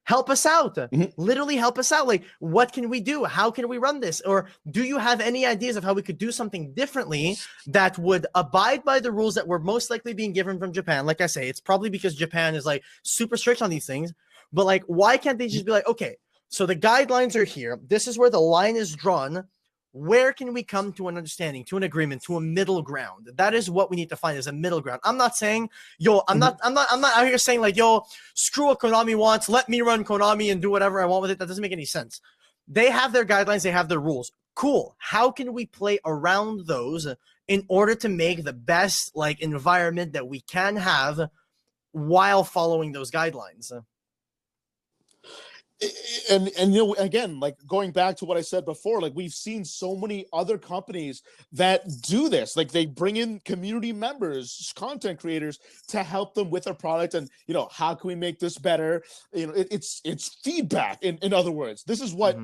help us out. Mhm. Literally help us out. Like, what can we do? How can we run this? Or do you have any ideas of how we could do something differently that would abide by the rules that were most likely being given from Japan? Like I say, it's probably because Japan is like super strict on these things. But like, why can't they just be like, okay, so the guidelines are here. This is where the line is drawn. Where can we come to an understanding, to an agreement, to a middle ground? That is what we need to find, is a middle ground. I'm not saying, yo, I'm not out here saying like, yo, screw what Konami wants. Let me run Konami and do whatever I want with it. That doesn't make any sense. They have their guidelines. They have their rules. Cool. How can we play around those in order to make the best like environment that we can have while following those guidelines? And you know, again, like going back to what I said before, like we've seen so many other companies that do this. Like they bring in community members, content creators to help them with their product, and you know, how can we make this better? You know, it's feedback. In other words, this is what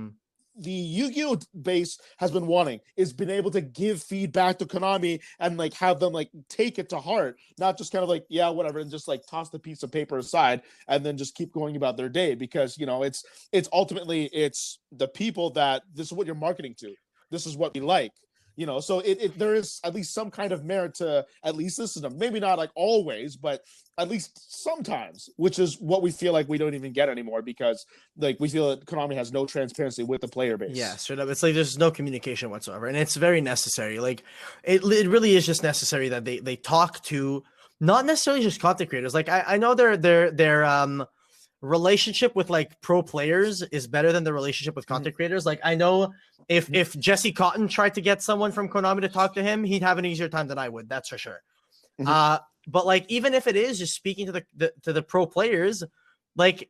the Yu-Gi-Oh base has been wanting, is been able to give feedback to Konami and like have them like take it to heart, not just kind of like, yeah, whatever, and just like toss the piece of paper aside and then just keep going about their day. Because you know, it's ultimately it's the people that this is what you're marketing to. This is what we like. You know, so there is at least some kind of merit to at least this system. Maybe not like always, but at least sometimes, which is what we feel like we don't even get anymore, because like we feel that Konami has no transparency with the player base. Yeah, straight up. It's like there's no communication whatsoever, and it's very necessary. Like it really is just necessary that they talk to not necessarily just content creators. Like I know their relationship with like pro players is better than the relationship with content creators. Like I know if Jesse Cotton tried to get someone from Konami to talk to him, he'd have an easier time than I would. That's for sure. But like even if it is just speaking to the pro players, like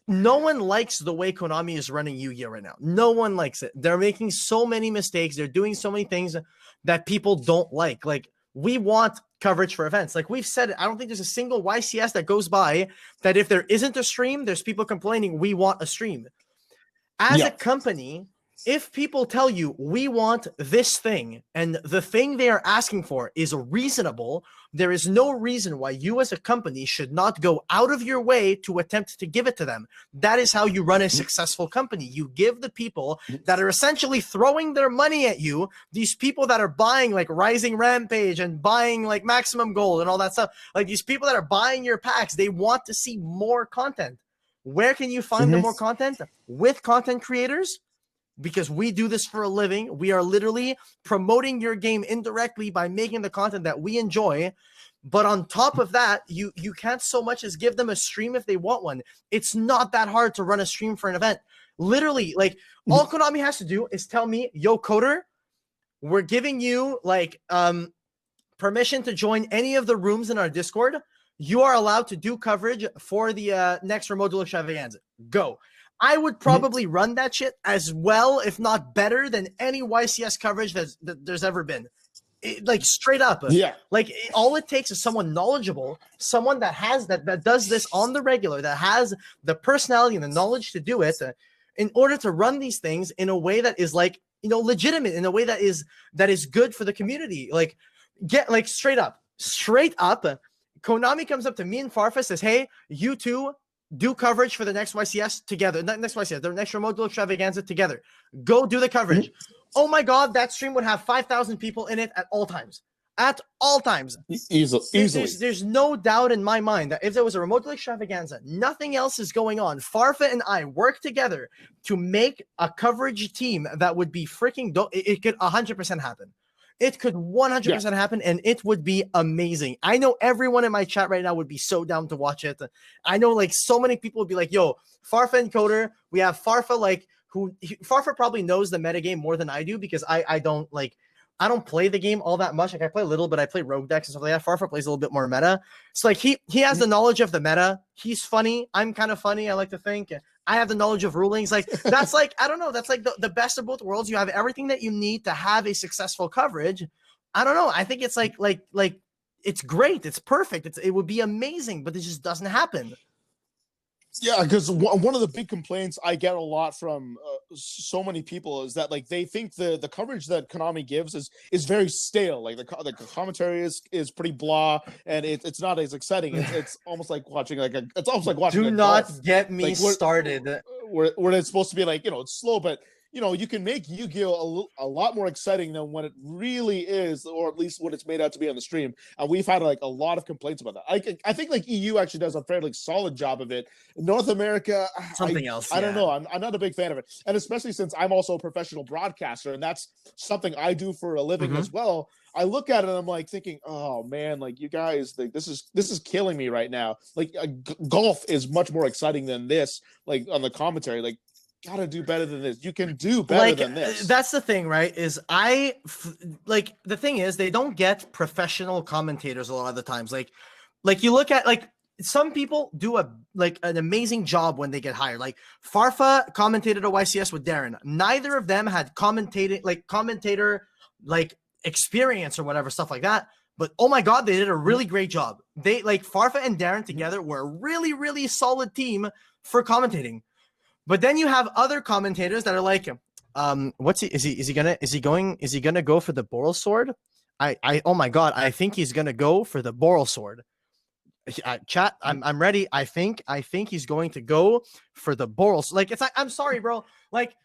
no one likes the way Konami is running Yu-Gi-Oh right now. No one likes it. They're making so many mistakes. They're doing so many things that people don't like. Like we want coverage for events. Like we've said, I don't think there's a single YCS that goes by that if there isn't a stream, there's people complaining, we want a stream. As a company, if people tell you we want this thing and the thing they are asking for is reasonable, there is no reason why you as a company should not go out of your way to attempt to give it to them. That is how you run a successful company. You give the people that are essentially throwing their money at you, these people that are buying like Rising Rampage and buying like Maximum Gold and all that stuff, like these people that are buying your packs, they want to see more content. Where can you find the more content? With content creators. Because we do this for a living. We are literally promoting your game indirectly by making the content that we enjoy. But on top of that, you can't so much as give them a stream if they want one. It's not that hard to run a stream for an event. Literally, like all Konami has to do is tell me, yo, Coder, we're giving you like permission to join any of the rooms in our Discord. You are allowed to do coverage for the next Remote Duel Extravaganza. Go. I would probably run that shit as well, if not better, than any YCS coverage that there's ever been. Like straight up. Yeah. Like all it takes is someone knowledgeable, someone that has that does this on the regular, that has the personality and the knowledge to do it, in order to run these things in a way that is like, you know, legitimate, in a way that is good for the community. Like get like straight up. Konami comes up to me and Farfa, says, hey, you two do coverage for the next YCS together. Not next YCS, the next Remote Duel Extravaganza together. Go do the coverage. Oh my God, that stream would have 5,000 people in it at all times. At all times. Easily. There's no doubt in my mind that if there was a Remote Duel Extravaganza, nothing else is going on. Farfa and I work together to make a coverage team that would be freaking dope. It could 100% happen. It could 100% happen, and it would be amazing. I know everyone in my chat right now would be so down to watch it. I know like so many people would be like, yo, Farfa and Coder, we have Farfa like Farfa probably knows the metagame more than I do, because I don't play the game all that much. Like I play a little, but I play rogue decks and stuff like that. Farfa plays a little bit more meta. So like he has the knowledge of the meta. He's funny. I'm kind of funny, I like to think. I have the knowledge of rulings. Like that's like, I don't know. That's like the best of both worlds. You have everything that you need to have a successful coverage. I don't know. I think it's like it's great. It's perfect. It would be amazing, but it just doesn't happen. Yeah, because one of the big complaints I get a lot from so many people is that like they think the coverage that Konami gives is very stale. Like the commentary is pretty blah, and it's not as exciting. It's almost like watching it's almost like watching. Do not get me started. Where it's supposed to be like, it's slow, but you can make Yu-Gi-Oh a lot more exciting than what it really is, or at least what it's made out to be on the stream. And we've had like a lot of complaints about that. I think like EU actually does a fairly solid job of it. North America, something else. I don't know. I'm not a big fan of it, and especially since I'm also a professional broadcaster, and that's something I do for a living as well. I look at it and I'm like thinking, oh man, like you guys, like this is killing me right now. Like golf is much more exciting than this. Like on the commentary, like. Gotta do better than this. You can do better than this. That's the thing, right? Is the thing is they don't get professional commentators a lot of the times. Like you look at some people do an amazing job when they get hired. Like Farfa commentated at YCS with Darren. Neither of them had commentator experience or whatever stuff like that. But oh my god, they did a really great job. They Farfa and Darren together were a really, really solid team for commentating. But then you have other commentators that are like, is he gonna go for the Boral sword? Oh my god, I think he's gonna go for the Boral sword. Chat, I'm ready. I think he's going to go for the Boral. Like, it's like, I'm sorry, bro. Like,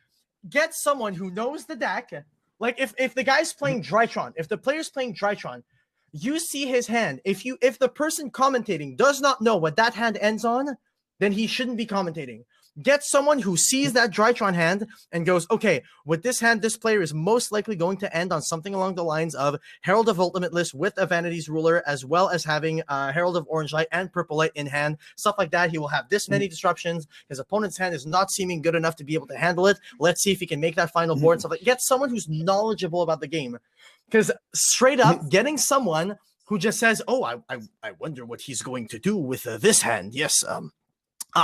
get someone who knows the deck. Like, if the guy's playing Drytron, if the player's playing Drytron, you see his hand. If the person commentating does not know what that hand ends on, then he shouldn't be commentating. Get someone who sees that Drytron hand and goes, okay, with this hand, this player is most likely going to end on something along the lines of Herald of Ultimate List with a Vanity's Ruler, as well as having Herald of Orange Light and Purple Light in hand. Stuff like that. He will have this many disruptions. His opponent's hand is not seeming good enough to be able to handle it. Let's see if he can make that final board. Stuff like Get someone who's knowledgeable about the game. Because straight up, getting someone who just says, oh, I wonder what he's going to do with this hand. Yes,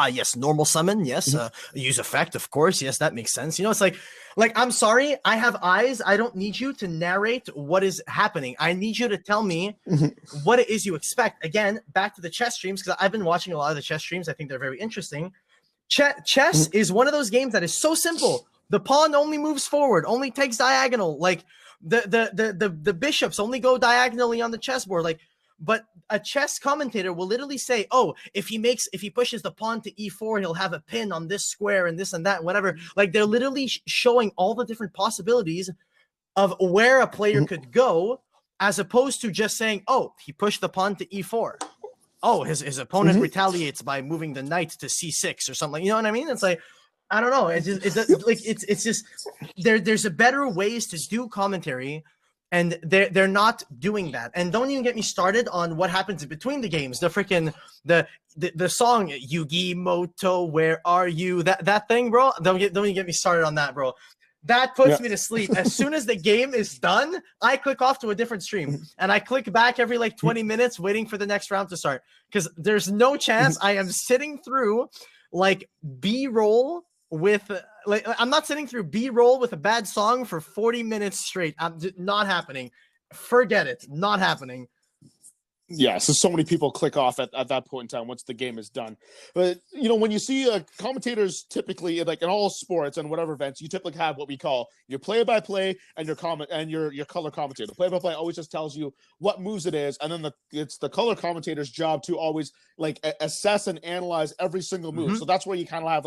yes, normal summon, yes. Use effect, of course, yes, that makes sense. It's like I'm sorry, I have eyes. I don't need you to narrate what is happening. I need you to tell me what it is you expect. Again, back to the chess streams, because I've been watching a lot of the chess streams. I think they're very interesting. Chess is one of those games that is so simple. The pawn only moves forward, only takes diagonal. Like the bishops only go diagonally on the chessboard. But a chess commentator will literally say, oh, if he pushes the pawn to e4, he'll have a pin on this square and this and that, whatever. Like, they're literally showing all the different possibilities of where a player could go, as opposed to just saying, oh, he pushed the pawn to e4. Oh, his opponent retaliates by moving the knight to c6 or something. You know what I mean? It's like, I don't know. It's just there's a better ways to do commentary. And they're not doing that. And don't even get me started on what happens in between the games. The freaking the song Yugi Moto, where are you? That thing, bro. Don't even get me started on that, bro. That puts me to sleep. As soon as the game is done, I click off to a different stream. And I click back every 20 minutes waiting for the next round to start. Because there's no chance I am sitting through B-roll with I'm not sitting through B-roll with a bad song for 40 minutes straight. Not happening. Forget it. Not happening. Yeah, so many people click off at that point in time once the game is done. But when you see commentators typically in all sports and whatever events, you typically have what we call your play-by-play and your comment and your color commentator. The play-by-play always just tells you what moves it is, and then it's the color commentator's job to always assess and analyze every single move. So that's where you kind of have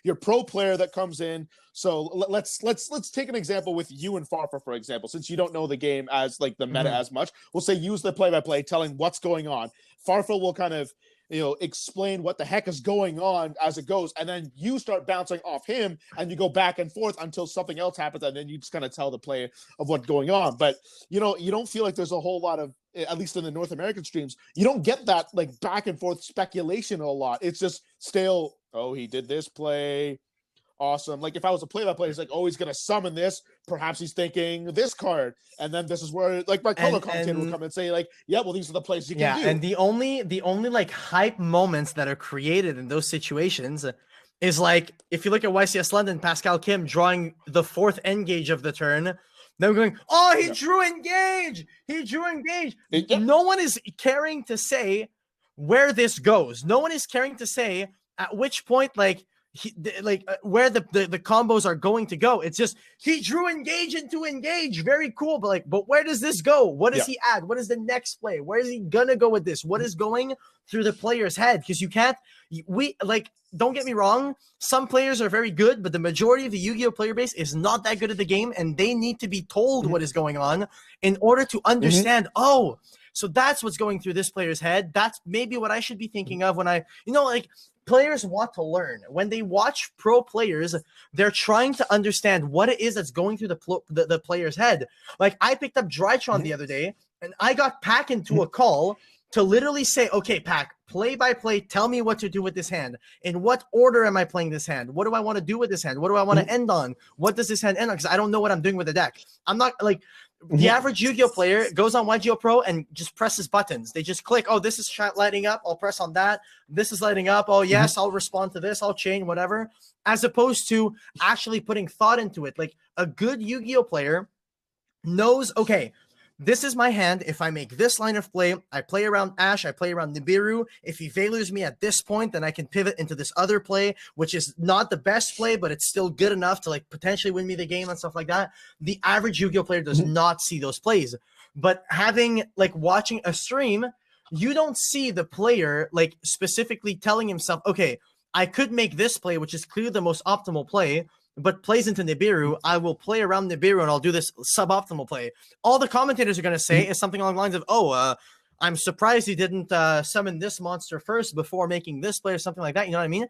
your pro player that comes in. So let's take an example with you and Farfa, for example, since you don't know the game as the meta as much. We'll say use the play-by-play telling what's going on. Farfa will kind of explain what the heck is going on as it goes, and then you start bouncing off him and you go back and forth until something else happens, and then you just kind of tell the player of what's going on. But you don't feel like there's a whole lot of, at least in the North American streams, you don't get that back and forth speculation a lot. It's just stale. Oh, he did this play. Awesome. If I was a play-by-play, he's oh, he's gonna summon this. Perhaps he's thinking this card, and then this is where my color commentator will come and say yeah, well, these are the plays you can do. And the only hype moments that are created in those situations is if you look at YCS London, Pascal Kim drawing the 4th engage of the turn. They're going, oh, he drew engage. He drew engage. No one is caring to say where this goes. No one is caring to say, At which point, like, where the combos are going to go. It's just he drew engage into engage. Very cool. But where does this go? What does he add? What is the next play? Where is he gonna go with this? What is going through the player's head? Because you can't, don't get me wrong, some players are very good, but the majority of the Yu-Gi-Oh player base is not that good at the game, and they need to be told what is going on in order to understand, oh, so that's what's going through this player's head. That's maybe what I should be thinking of when I, players want to learn. When they watch pro players, they're trying to understand what it is that's going through the player's head. Like, I picked up Drytron the other day, and I got Pack into a call to literally say, okay, Pack, play by play, tell me what to do with this hand. In what order am I playing this hand? What do I want to do with this hand? What do I want to end on? What does this hand end on? Because I don't know what I'm doing with the deck. I'm not like... The average Yu-Gi-Oh player goes on YGO Pro and just presses buttons. They just click, oh, this is lighting up, I'll press on that. This is lighting up, oh, yes, I'll respond to this, I'll chain, whatever. As opposed to actually putting thought into it. Like, a good Yu-Gi-Oh player knows, okay, this is my hand. If I make this line of play, I play around Ash, I play around Nibiru. If he valures me at this point, then I can pivot into this other play, which is not the best play, but it's still good enough to, like, potentially win me the game and stuff like that. The average Yu-Gi-Oh player does not see those plays. But watching a stream, you don't see the player, like, specifically telling himself, okay, I could make this play, which is clearly the most optimal play, but plays into Nibiru. I will play around Nibiru and I'll do this suboptimal play. All the commentators are going to say is something along the lines of, oh, I'm surprised he didn't summon this monster first before making this play, or something like that. You know what I mean?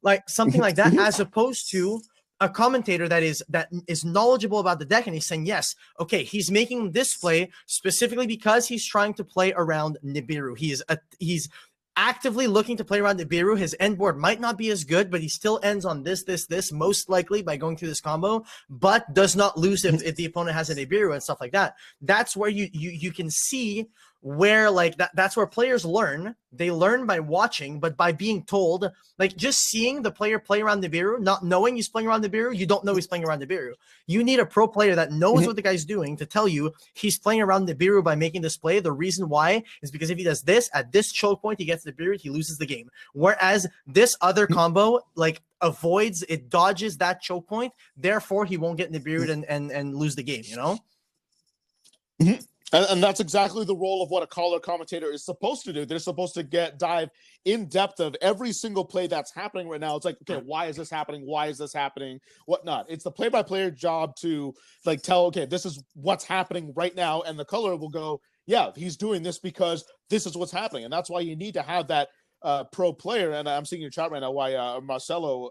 Like, something like that, as opposed to a commentator that is knowledgeable about the deck, and he's saying, yes, okay, he's making this play specifically because he's trying to play around Nibiru. He's actively looking to play around Nibiru. His end board might not be as good, but he still ends on this, most likely by going through this combo, but does not lose if the opponent has a Nibiru and stuff like that. That's where you can see where, like, that's where players learn. They learn by watching, but by being told, like, just seeing the player play around Nibiru, not knowing he's playing around Nibiru, you don't know he's playing around Nibiru. You need a pro player that knows what the guy's doing to tell you he's playing around Nibiru by making this play. The reason why is because if he does this at this choke point, he gets Nibiru, he loses the game. Whereas this other combo, like, avoids, it dodges that choke point, therefore he won't get Nibiru and lose the game, you know? And that's exactly the role of what a caller commentator is supposed to do. They're supposed to dive in depth of every single play that's happening right now. It's like, okay, why is this happening? Why is this happening? Whatnot. It's the play-by-player job to, like, tell, okay, this is what's happening right now. And the color will go, yeah, he's doing this because this is what's happening. And that's why you need to have that pro player. And I'm seeing your chat right now why Marcelo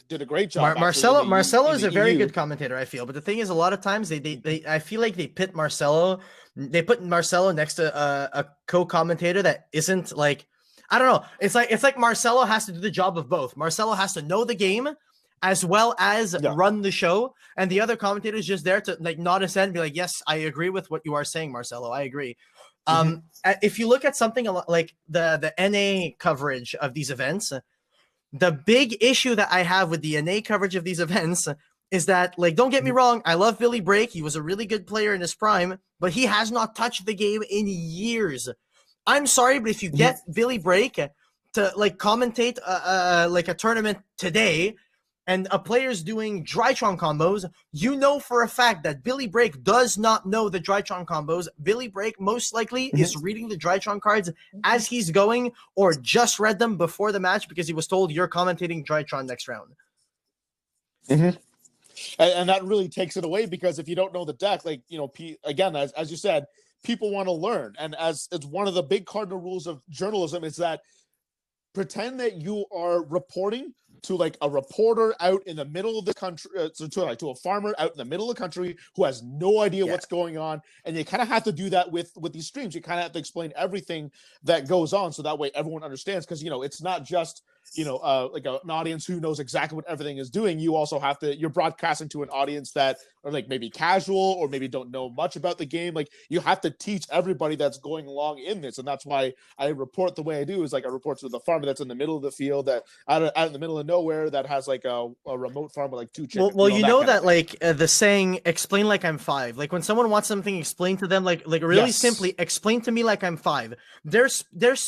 did a great job. Marcelo is a very good commentator, I feel. But the thing is, a lot of times I feel like they put Marcelo next to a co-commentator that isn't, like, I don't know. It's like Marcelo has to do the job of both. Marcelo has to know the game as well as run the show, and the other commentator is just there to, like, nod his head and be like, yes, I agree with what you are saying, Marcelo. I agree. If you look at something like the NA coverage of these events, the big issue that I have with the NA coverage of these events is that, like, don't get me wrong, I love Billy Brake. He was a really good player in his prime, but he has not touched the game in years. I'm sorry, but if you get Billy Brake to, like, commentate like a tournament today, and a player's doing Drytron combos, you know for a fact that Billy Brake does not know the Drytron combos. Billy Brake most likely is reading the Drytron cards as he's going, or just read them before the match because he was told you're commentating Drytron next round. And that really takes it away, because if you don't know the deck, like, you know, again, as you said, people want to learn. And as it's one of the big cardinal rules of journalism, is that pretend that you are reporting to, like, a reporter out in the middle of the country, to a farmer out in the middle of the country who has no idea what's going on. And you kind of have to do that with these streams. You kind of have to explain everything that goes on, so that way everyone understands. Because, you know, it's not just, you know, like an audience who knows exactly what everything is doing. You also have to, you're broadcasting to an audience that are, like, maybe casual or maybe don't know much about the game. Like, you have to teach everybody that's going along in this. And that's why I report the way I do, is, like, I report to the farmer that's in the middle of the field, that out in the middle of nowhere, that has, like, a remote farm with, like, 2 chickens. Well, you know that like the saying, explain like I'm 5. Like, when someone wants something explained to them, like really simply, explain to me like I'm 5. There's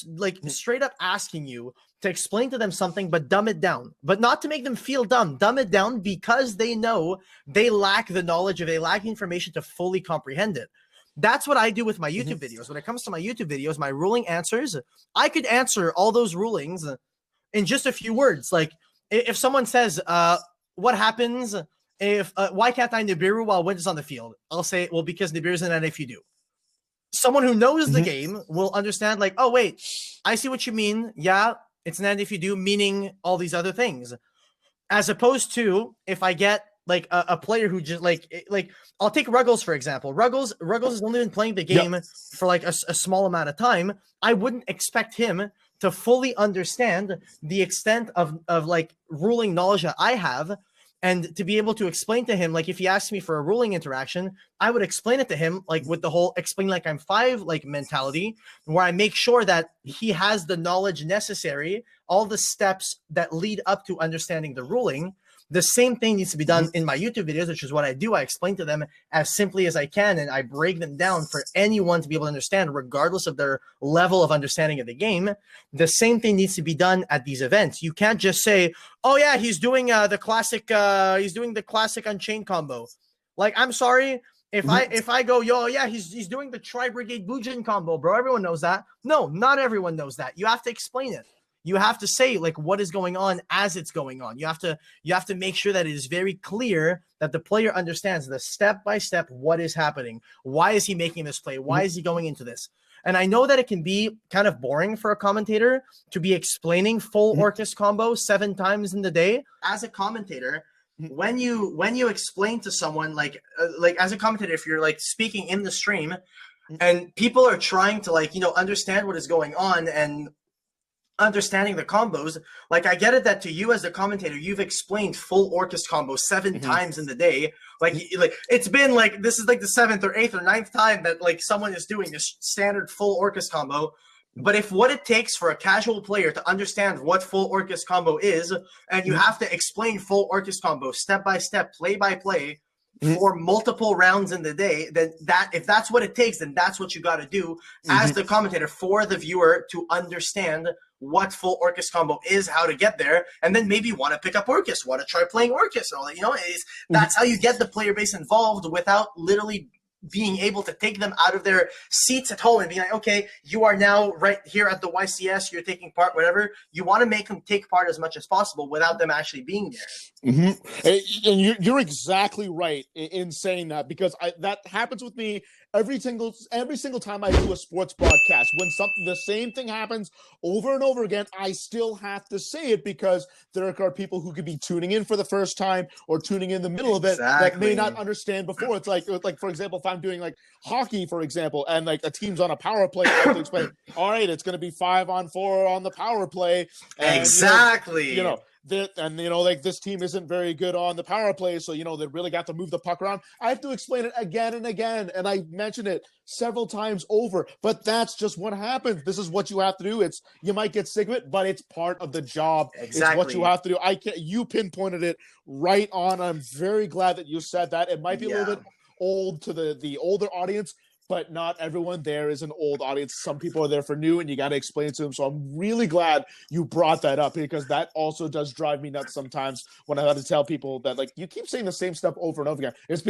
like straight up asking you, to explain to them something, but dumb it down, but not to make them feel dumb. Dumb it down because they know they lack the knowledge, or they lack the information to fully comprehend it. That's what I do with my YouTube videos. When it comes to my YouTube videos, my ruling answers, I could answer all those rulings in just a few words. Like if someone says, what happens if, why can't I Nibiru while Wind is on the field? I'll say, well, because Nibiru's in that if you do. Someone who knows the game will understand, like, oh, wait, I see what you mean. Yeah, it's an end if you do, meaning all these other things. As opposed to if I get like a player who just like I'll take Ruggles, for example. Ruggles has only been playing the game for like a small amount of time. I wouldn't expect him to fully understand the extent of like ruling knowledge that I have, and to be able to explain to him, like if he asks me for a ruling interaction, I would explain it to him like with the whole explain like I'm five like mentality, where I make sure that he has the knowledge necessary, all the steps that lead up to understanding the ruling. The same thing needs to be done in my YouTube videos, which is what I do. I explain to them as simply as I can, and I break them down for anyone to be able to understand, regardless of their level of understanding of the game. The same thing needs to be done at these events. You can't just say, "Oh yeah, he's doing the classic Unchained combo." Like, I'm sorry. If I go, yo, yeah, he's doing the Tri-Brigade Bujin combo, bro. Everyone knows that. No, not everyone knows that. You have to explain it. You have to say like what is going on as it's going on. You have to make sure that it is very clear that the player understands the step by step what is happening. Why is he making this play? Why is he going into this? And I know that it can be kind of boring for a commentator to be explaining full Orcus combo 7 times in the day. As a commentator, when you explain to someone like as a commentator, if you're like speaking in the stream and people are trying to like, understand what is going on and understanding the combos, like I get it that to you as a commentator, you've explained full Orcus combo 7 times in the day. Like it's been like, this is like the 7th or 8th or 9th time that like someone is doing this standard full Orcus combo. But if what it takes for a casual player to understand what full Orcus combo is, and you have to explain full Orcus combo step by step, play by play, for multiple rounds in the day, then if that's what it takes, then that's what you got to do as the commentator for the viewer to understand what full Orcus combo is, how to get there, and then maybe want to pick up Orcus, want to try playing Orcus, and all that. That's how you get the player base involved without literally being able to take them out of their seats at home and be like, okay, you are now right here at the YCS, you're taking part, whatever. You want to make them take part as much as possible without them actually being there. And you're exactly right in saying that, because that happens with me every single time I do a sports broadcast. When the same thing happens over and over again, I still have to say it, because there are people who could be tuning in for the first time or tuning in the middle of it that may not understand before. It's like for example, if I'm doing like hockey, for example, and like a team's on a power play, I have to explain, all right, it's going to be 5-on-4 on the power play. And, exactly. Like this team isn't very good on the power play, so they really got to move the puck around. I have to explain it again and again, and I mentioned it several times over, but that's just what happens. This is what you have to do. You might get sick of it, but it's part of the job. Exactly. It's what you have to do. You pinpointed it right on. I'm very glad that you said that. It might be a little bit old to the older audience, but not everyone there is an old audience. Some people are there for new, and you got to explain it to them. So I'm really glad you brought that up, because that also does drive me nuts sometimes when I have to tell people that, like, you keep saying the same stuff over and over again. It's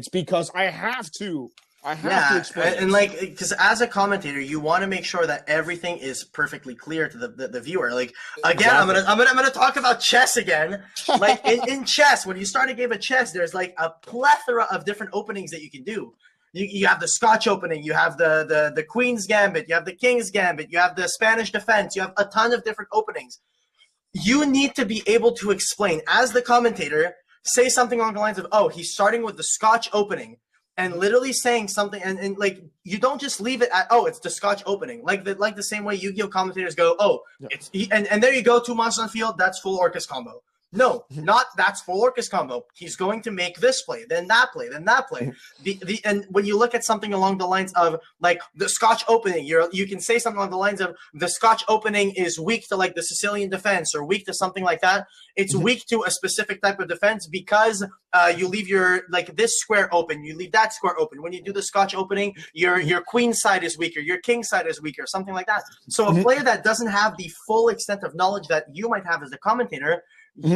because I have to. I have to explain and like, because as a commentator, you want to make sure that everything is perfectly clear to the viewer. Like, again, exactly. I'm gonna talk about chess again. Like in chess, when you start a game of chess, there's like a plethora of different openings that you can do. You have the Scotch opening, you have the Queen's Gambit, you have the King's Gambit, you have the Spanish defense, you have a ton of different openings. You need to be able to explain, as the commentator, say something along the lines of, oh, he's starting with the Scotch opening, and literally saying something, and like, you don't just leave it at, oh, it's the Scotch opening. Like the same way Yu-Gi-Oh commentators go, oh, it's and there you go, 2 monsters on field, that's full Orcus combo. No, not that's full Orcus combo. He's going to make this play, then that play, then that play. And when you look at something along the lines of like the Scotch opening, you can say something along the lines of the Scotch opening is weak to like the Sicilian defense or weak to something like that. It's weak to a specific type of defense because you leave your like this square open, you leave that square open. When you do the Scotch opening, your queen side is weaker, your king side is weaker, something like that. So a player that doesn't have the full extent of knowledge that you might have as a commentator,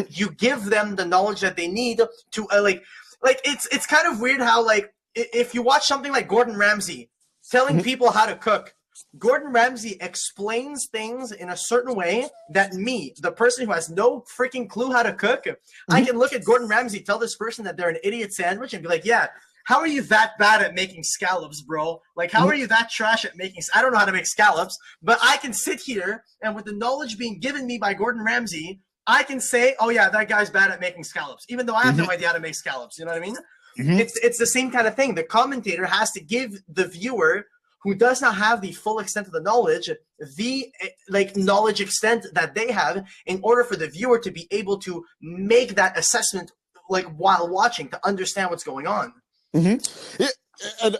you give them the knowledge that they need to like it's kind of weird how like if you watch something like Gordon Ramsay telling people how to cook, Gordon Ramsay explains things in a certain way that me, the person who has no freaking clue how to cook, I can look at Gordon Ramsay, tell this person that they're an idiot sandwich and be like, yeah, how are you that bad at making scallops, bro? Like, how are you that trash at making – I don't know how to make scallops, but I can sit here and with the knowledge being given me by Gordon Ramsay, I can say, oh, yeah, that guy's bad at making scallops, even though I have no idea how to make scallops. You know what I mean? It's the same kind of thing. The commentator has to give the viewer who does not have the full extent of the knowledge, the like knowledge extent that they have in order for the viewer to be able to make that assessment like while watching to understand what's going on. Yeah, and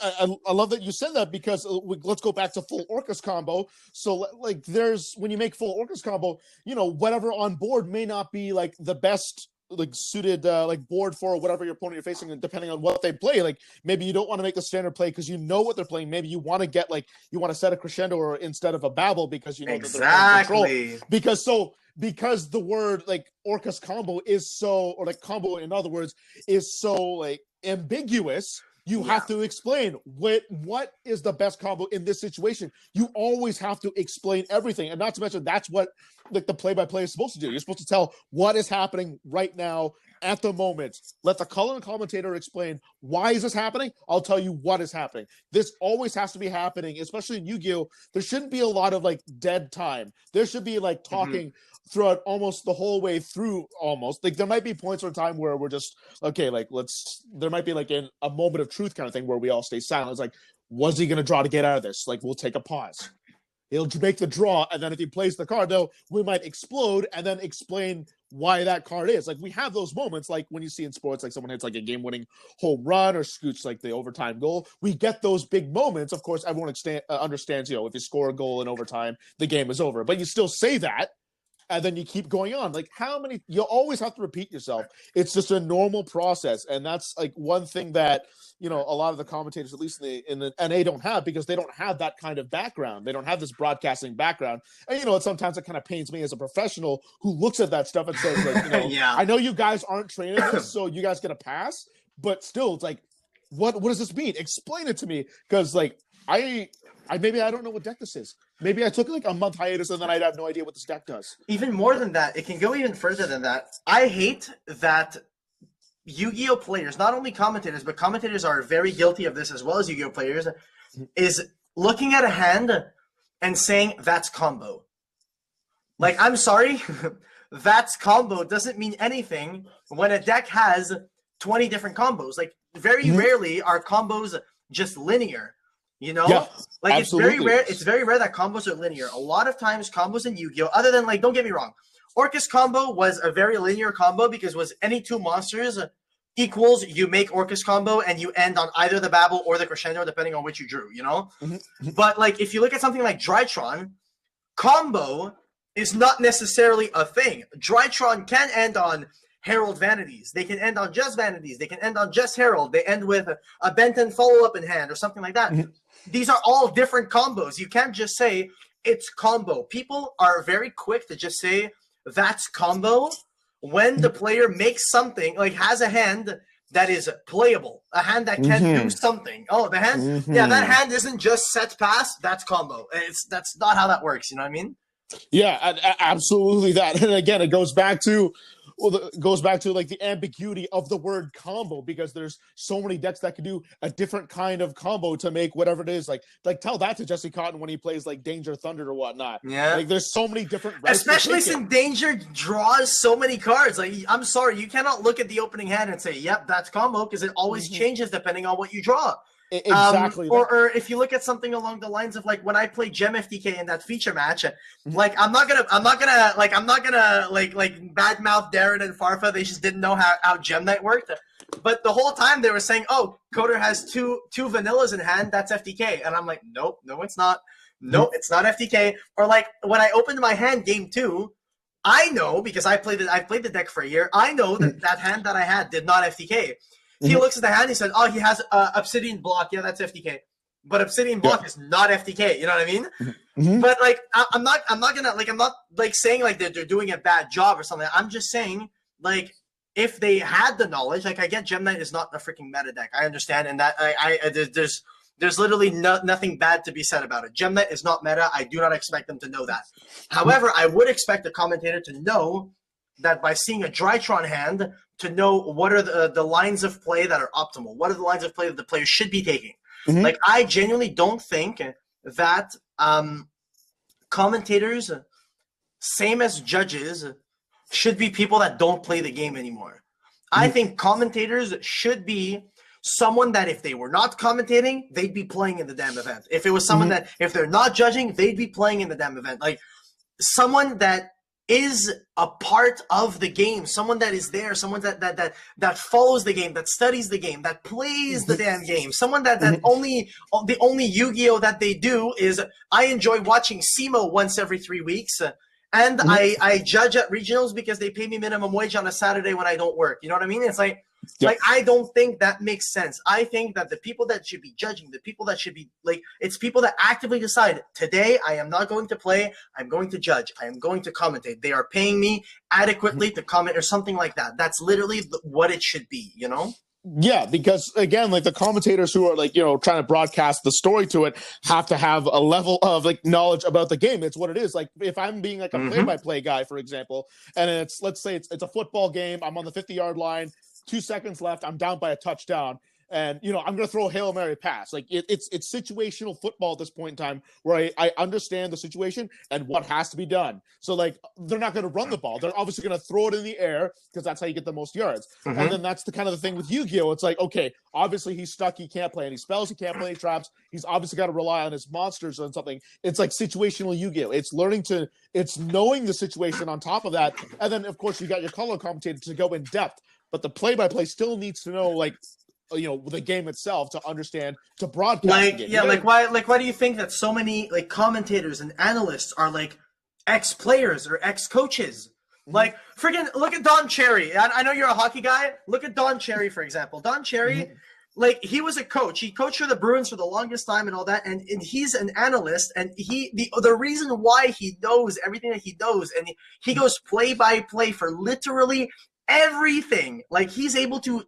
I love that you said that because let's go back to full Orcus combo. So like there's when you make full Orcus combo, you know, whatever on board may not be like the best like suited like board for whatever your opponent you're facing, and depending on what they play, like maybe you don't want to make the standard play because you know what they're playing. Maybe you want to get like you want to set a crescendo or instead of a babble because you know that they're playing control. Because the word like Orcus combo is so, or like combo in other words is so like ambiguous. You have to explain what is the best combo in this situation. You always have to explain everything, and not to mention that's what like the play-by-play is supposed to do. You're supposed to tell what is happening right now at the moment. Let the color and commentator explain why is this happening. I'll tell you what is happening. This always has to be happening, especially in Yu-Gi-Oh. There shouldn't be a lot of like dead time. There should be like talking throughout almost the whole way through. Almost like there might be points in time where we're just okay. Like there might be like a moment of truth kind of thing where we all stay silent. It's like, was he going to draw to get out of this? Like we'll take a pause. He'll make the draw, and then if he plays the card, though, we might explode and then explain why that card is. Like, we have those moments, like when you see in sports, like someone hits like a game-winning home run or scoots like the overtime goal. We get those big moments. Of course, everyone understands, you know, if you score a goal in overtime, the game is over. But you still say that, and then you keep going on. Like, you'll always have to repeat yourself. It's just a normal process, and that's like one thing that, you know, a lot of the commentators, at least in the NA, don't have because they don't have that kind of background. They don't have this broadcasting background. And, you know, sometimes it kind of pains me as a professional who looks at that stuff and says, like, you know, I know you guys aren't trained in this, so you guys get a pass. But still, it's like, what does this mean? Explain it to me. Because, like, maybe I don't know what deck this is. Maybe I took like a month hiatus and then I'd have no idea what this deck does. Even more than that, it can go even further than that. I hate that Yu-Gi-Oh players, not only commentators, but commentators are very guilty of this as well as Yu-Gi-Oh players, is looking at a hand and saying, that's combo. Like, I'm sorry, that's combo doesn't mean anything when a deck has 20 different combos. Like, very rarely are combos just linear. You know, like absolutely. It's very rare that combos are linear. A lot of times combos in Yu-Gi-Oh, other than like, don't get me wrong, Orcus combo was a very linear combo because was any two monsters equals, you make Orcus combo and you end on either the Babel or the Crescendo, depending on which you drew, you know? But like, if you look at something like Drytron, combo is not necessarily a thing. Drytron can end on Herald Vanities. They can end on just Vanities. They can end on just Herald. They end with a Benton follow-up in hand or something like that. These are all different combos. You can't just say it's combo. People are very quick to just say that's combo when the player makes something, like has a hand that is playable, a hand that can do something. Oh, the hand? Yeah, that hand isn't just set pass. That's combo. That's not how that works. You know what I mean? Yeah, absolutely that. And again, it goes back to like the ambiguity of the word combo, because there's so many decks that can do a different kind of combo to make whatever it is. Like tell that to Jesse Cotton when he plays like Danger Thunder or whatnot. Yeah, like there's so many different, especially since Danger draws so many cards. Like, I'm sorry, you cannot look at the opening hand and say, "Yep, that's combo," because it always changes depending on what you draw. Exactly. Or if you look at something along the lines of like when I played Gem FTK in that feature match, like I'm not gonna badmouth Darren and Farfa. They just didn't know how Gem Night worked. But the whole time they were saying, "Oh, Coder has two vanillas in hand. That's FTK," and I'm like, "Nope, no, it's not. Nope, it's not FTK." Or like when I opened my hand game 2, I know because I played the deck for a year. I know that hand that I had did not FTK. He looks at the hand. He said, "Oh, he has Obsidian Block. Yeah, that's FTK." But Obsidian Block is not FTK. You know what I mean? But like, I'm not saying like they're doing a bad job or something. I'm just saying like, if they had the knowledge, like I get Gem Knight is not a freaking meta deck. I understand, and that there's literally nothing bad to be said about it. Gem Knight is not meta. I do not expect them to know that. However, I would expect the commentator to know that by seeing a Drytron hand, to know what are the lines of play that are optimal. What are the lines of play that the player should be taking? Like I genuinely don't think that commentators, same as judges, should be people that don't play the game anymore. I think commentators should be someone that if they were not commentating, they'd be playing in the damn event. If it was someone that if they're not judging, they'd be playing in the damn event. Like someone that is a part of the game, someone that is there, someone that follows the game, that studies the game, that plays the damn game, someone that the only Yu-Gi-Oh that they do is I enjoy watching SEMO once every 3 weeks. And I judge at regionals because they pay me minimum wage on a Saturday when I don't work. You know what I mean? It's like, like I don't think that makes sense. I think that the people that should be judging, the people that should be like, it's people that actively decide, today I am not going to play, I'm going to judge, I am going to commentate. They are paying me adequately to comment or something like that. That's literally what it should be, you know? Yeah, because again, like the commentators who are like, you know, trying to broadcast the story to it have to have a level of like knowledge about the game. It's what it is. Like if I'm being like a play-by-play guy, for example, and it's, let's say it's a football game, I'm on the 50-yard line, 2 seconds left, I'm down by a touchdown. And, you know, I'm going to throw a Hail Mary pass. Like, it's situational football at this point in time where I understand the situation and what has to be done. So, like, they're not going to run the ball. They're obviously going to throw it in the air because that's how you get the most yards. And then that's the kind of the thing with Yu-Gi-Oh! It's like, okay, obviously he's stuck. He can't play any spells. He can't play any traps. He's obviously got to rely on his monsters or something. It's like situational Yu-Gi-Oh! It's knowing the situation on top of that. And then, of course, you got your color commentator to go in depth. But the play-by-play still needs to know, like, you know, the game itself to understand, to broadcast like the game. Yeah, why do you think that so many like commentators and analysts are like ex-players or ex-coaches? Like freaking look at Don Cherry. I know you're a hockey guy. Look at Don Cherry, for example. Don Cherry, like he was a coach. He coached for the Bruins for the longest time and all that, and he's an analyst, and the reason why he knows everything that he knows, and he goes play by play for literally everything. Like he's able to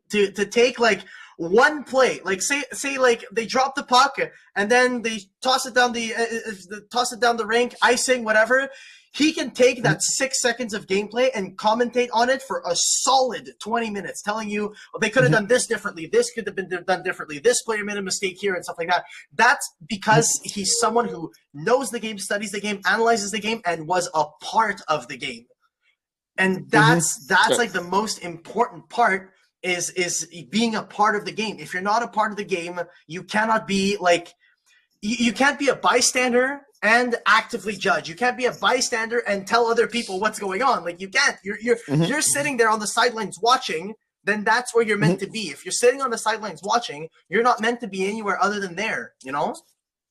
take like one play, like say like they drop the puck and then they toss it down the rink, icing, whatever. He can take that 6 seconds of gameplay and commentate on it for a solid 20 minutes, telling you they could have done this differently, this could have been done differently, this player made a mistake here and stuff like that. That's because he's someone who knows the game, studies the game, analyzes the game, and was a part of the game. And that's like the most important part is being a part of the game. If you're not a part of the game, you cannot be like, you can't be a bystander and actively judge. You can't be a bystander and tell other people what's going on. Like you can't. You're sitting there on the sidelines watching. Then that's where you're meant to be. If you're sitting on the sidelines watching, you're not meant to be anywhere other than there. You know.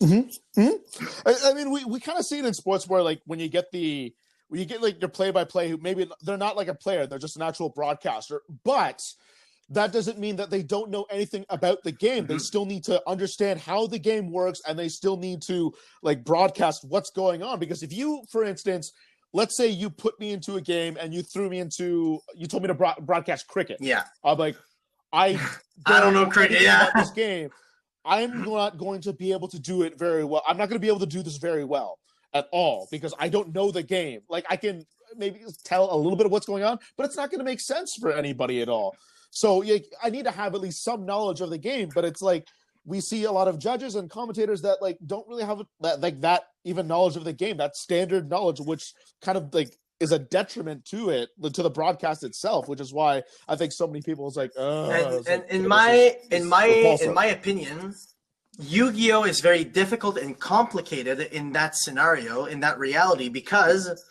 I mean, we kind of see it in sports where like when you get like your play-by-play who maybe they're not like a player, they're just an actual broadcaster, but that doesn't mean that they don't know anything about the game. They still need to understand how the game works, and they still need to like broadcast what's going on. Because if you, for instance, let's say you put me into a game and you told me to broadcast cricket. Yeah. I'm like, I don't know cricket. Yeah. About this game. I'm not going to be able to do it very well. I'm not going to be able to do this very well at all because I don't know the game. Like I can maybe tell a little bit of what's going on, but it's not going to make sense for anybody at all. So I need to have at least some knowledge of the game, but it's like we see a lot of judges and commentators that like don't really have that even knowledge of the game, that standard knowledge, which kind of like is a detriment to the broadcast itself, which is why I think so many people is like, in my opinion, Yu-Gi-Oh is very difficult and complicated in that scenario, in that reality, because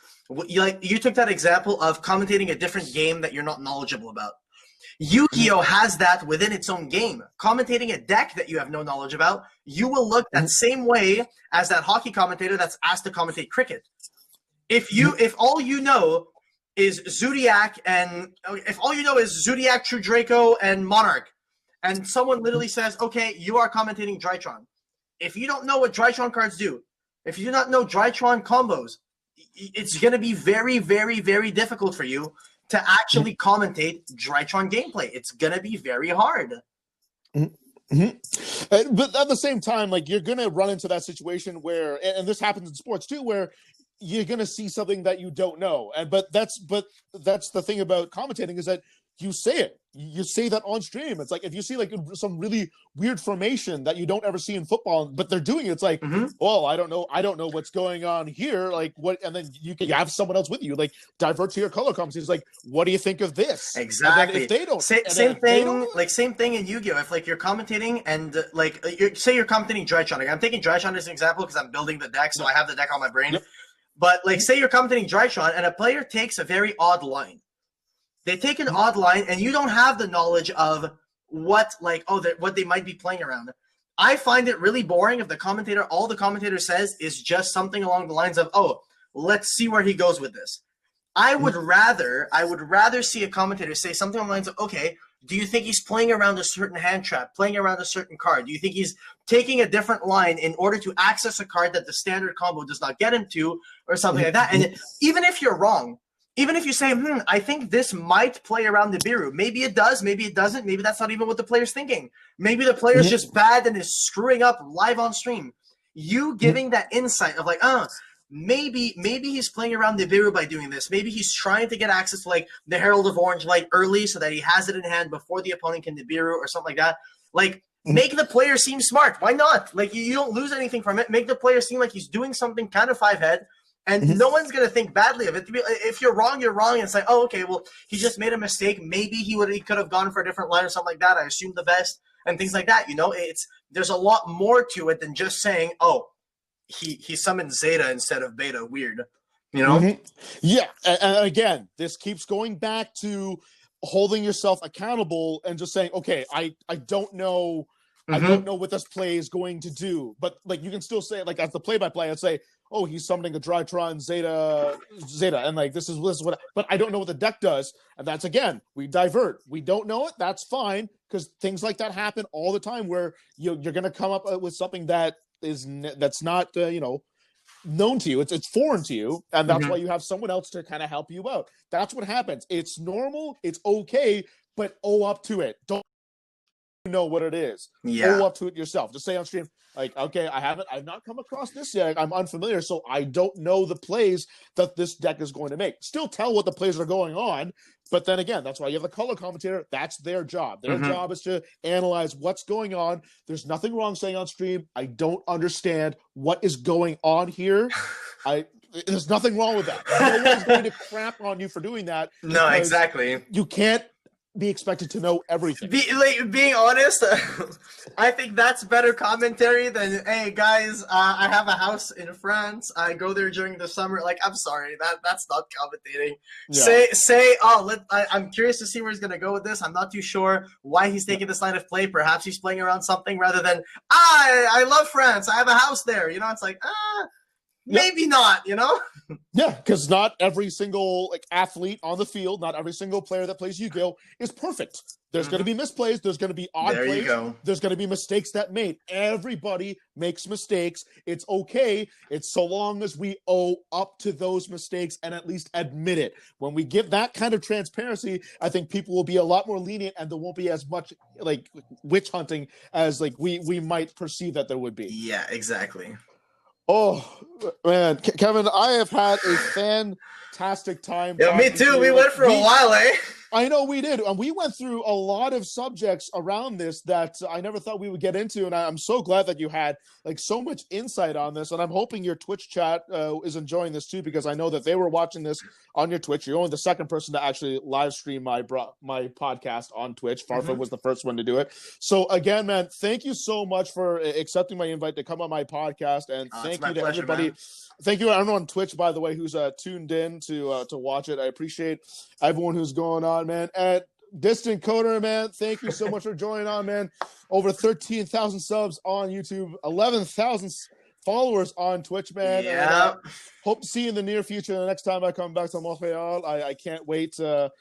you took that example of commentating a different game that you're not knowledgeable about. Yu-Gi-Oh has that within its own game. Commentating a deck that you have no knowledge about, you will look that same way as that hockey commentator that's asked to commentate cricket. If all you know is Zodiac, True Draco, and Monarch, and someone literally says, okay, you are commentating Drytron. If you don't know what Drytron cards do, if you do not know Drytron combos, it's going to be very, very, very difficult for you to actually commentate Drytron gameplay. It's going to be very hard. Mm-hmm. But at the same time, like, you're going to run into that situation where, and this happens in sports too, where you're going to see something that you don't know. But that's the thing about commentating, is that you say it. You say that on stream. It's like if you see like some really weird formation that you don't ever see in football, but they're doing it, it's like, oh, I don't know what's going on here. Like what? And then you have someone else with you, like divert to your color commentaries. Like, what do you think of this? Exactly. If they don't, same thing in Yu-Gi-Oh. If like you're commentating and say you're commentating Drytron. Like, I'm taking Drytron as an example because I'm building the deck, so I have the deck on my brain. Yep. But like, say you're commentating Drytron and a player takes a very odd line. They take an odd line, and you don't have the knowledge of what they might be playing around. I find it really boring if all the commentator says is just something along the lines of, oh, let's see where he goes with this. I would rather see a commentator say something along the lines of, okay, do you think he's playing around a certain hand trap, playing around a certain card? Do you think he's taking a different line in order to access a card that the standard combo does not get him to, or something like that? And even if you're wrong, even if you say, I think this might play around Nibiru. Maybe it does, maybe it doesn't. Maybe that's not even what the player's thinking. Maybe the player's just bad and is screwing up live on stream. You giving that insight of like, maybe he's playing around Nibiru by doing this. Maybe he's trying to get access to like the Herald of Orange Light early so that he has it in hand before the opponent can Nibiru or something like that. Like, make the player seem smart. Why not? Like, you don't lose anything from it. Make the player seem like he's doing something kind of five-head. And no one's going to think badly of it. If you're wrong, you're wrong. And it's like, oh, okay, well, he just made a mistake. Maybe he could have gone for a different line or something like that. I assume the best and things like that. You know, there's a lot more to it than just saying, oh, he summoned Zeta instead of Beta. Weird, you know? Yeah. And again, this keeps going back to holding yourself accountable and just saying, okay, I don't know. I don't know what this play is going to do. But like, you can still say, like, as the play-by-play, I'd say, oh, he's summoning a Drytron Zeta, and like this is what. But I don't know what the deck does, and that's again, we divert. We don't know it. That's fine, because things like that happen all the time, where you're going to come up with something that's not known to you. It's foreign to you, and that's why you have someone else to kind of help you out. That's what happens. It's normal. It's okay, but owe up to it. Don't know what it is. Owe up to it yourself. Just say on stream, like, okay, I've not come across this yet. I'm unfamiliar, so I don't know the plays that this deck is going to make. Still tell what the plays are going on, but then again, that's why you have the color commentator. That's their job. Their job is to analyze what's going on. There's nothing wrong saying on stream, I don't understand what is going on here. There's nothing wrong with that. No one's going to crap on you for doing that. No, exactly. You can't be expected to know everything. Being honest, I think that's better commentary than, hey guys, I have a house in France. I go there during the summer. Like, I'm sorry, that's not commentating. Yeah. Say, I'm curious to see where he's gonna go with this. I'm not too sure why he's taking this line of play. Perhaps he's playing around something, rather than I love France. I have a house there. You know, it's like maybe not. You know. Yeah, because not every single athlete on the field, not every single player that plays Yu-Gi-Oh is perfect. There's going to be misplays. There's going to be odd plays. You go. There's going to be mistakes that made. Everybody makes mistakes. It's okay. It's so long as we owe up to those mistakes and at least admit it. When we give that kind of transparency, I think people will be a lot more lenient, and there won't be as much like witch hunting as like we might perceive that there would be. Yeah, exactly. Oh, man. Kevin, I have had a fantastic time. Yeah, me too. We went for a while, eh? I know we did. And we went through a lot of subjects around this that I never thought we would get into. And I'm so glad that you had like so much insight on this. And I'm hoping your Twitch chat is enjoying this too, because I know that they were watching this on your Twitch. You're only the second person to actually live stream my podcast on Twitch. Farfa was the first one to do it. So again, man, thank you so much for accepting my invite to come on my podcast. And thank you to everybody. Man. Thank you to everyone on Twitch, by the way, who's tuned in to watch it. I appreciate everyone who's going on, man. And DistantCoder, man, thank you so much for joining on, man. Over 13,000 subs on YouTube, 11,000 followers on Twitch, man. Yeah. And, hope to see you in the near future. The next time I come back to Montreal, I can't wait to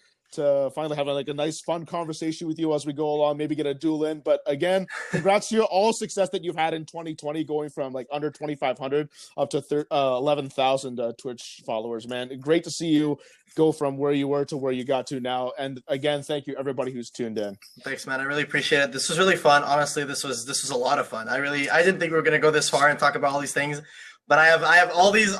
finally have a nice, fun conversation with you as we go along, maybe get a duel in. But again, congrats to you, all success that you've had in 2020, going from like under 2,500 up to 11,000 Twitch followers, man. Great to see you go from where you were to where you got to now. And again, thank you everybody who's tuned in. Thanks, man. I really appreciate it. This was really fun. Honestly, this was a lot of fun. I didn't think we were going to go this far and talk about all these things. But I have all these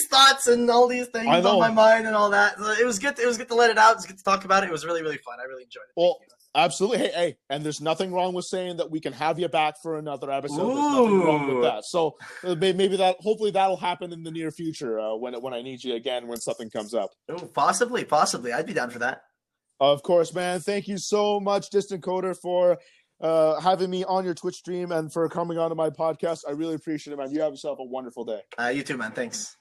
thoughts and all these things on my mind and all that. It was good. It was good to let it out. It was good to talk about it. It was really, really fun. I really enjoyed it. Well, absolutely. Hey, and there's nothing wrong with saying that we can have you back for another episode. There's nothing wrong with that. So maybe hopefully that'll happen in the near future when I need you again, when something comes up. Oh, possibly. I'd be down for that. Of course, man. Thank you so much, DistantCoder, for having me on your Twitch stream and for coming on to my podcast. I really appreciate it, man. You have yourself a wonderful day. You too, man. Thanks.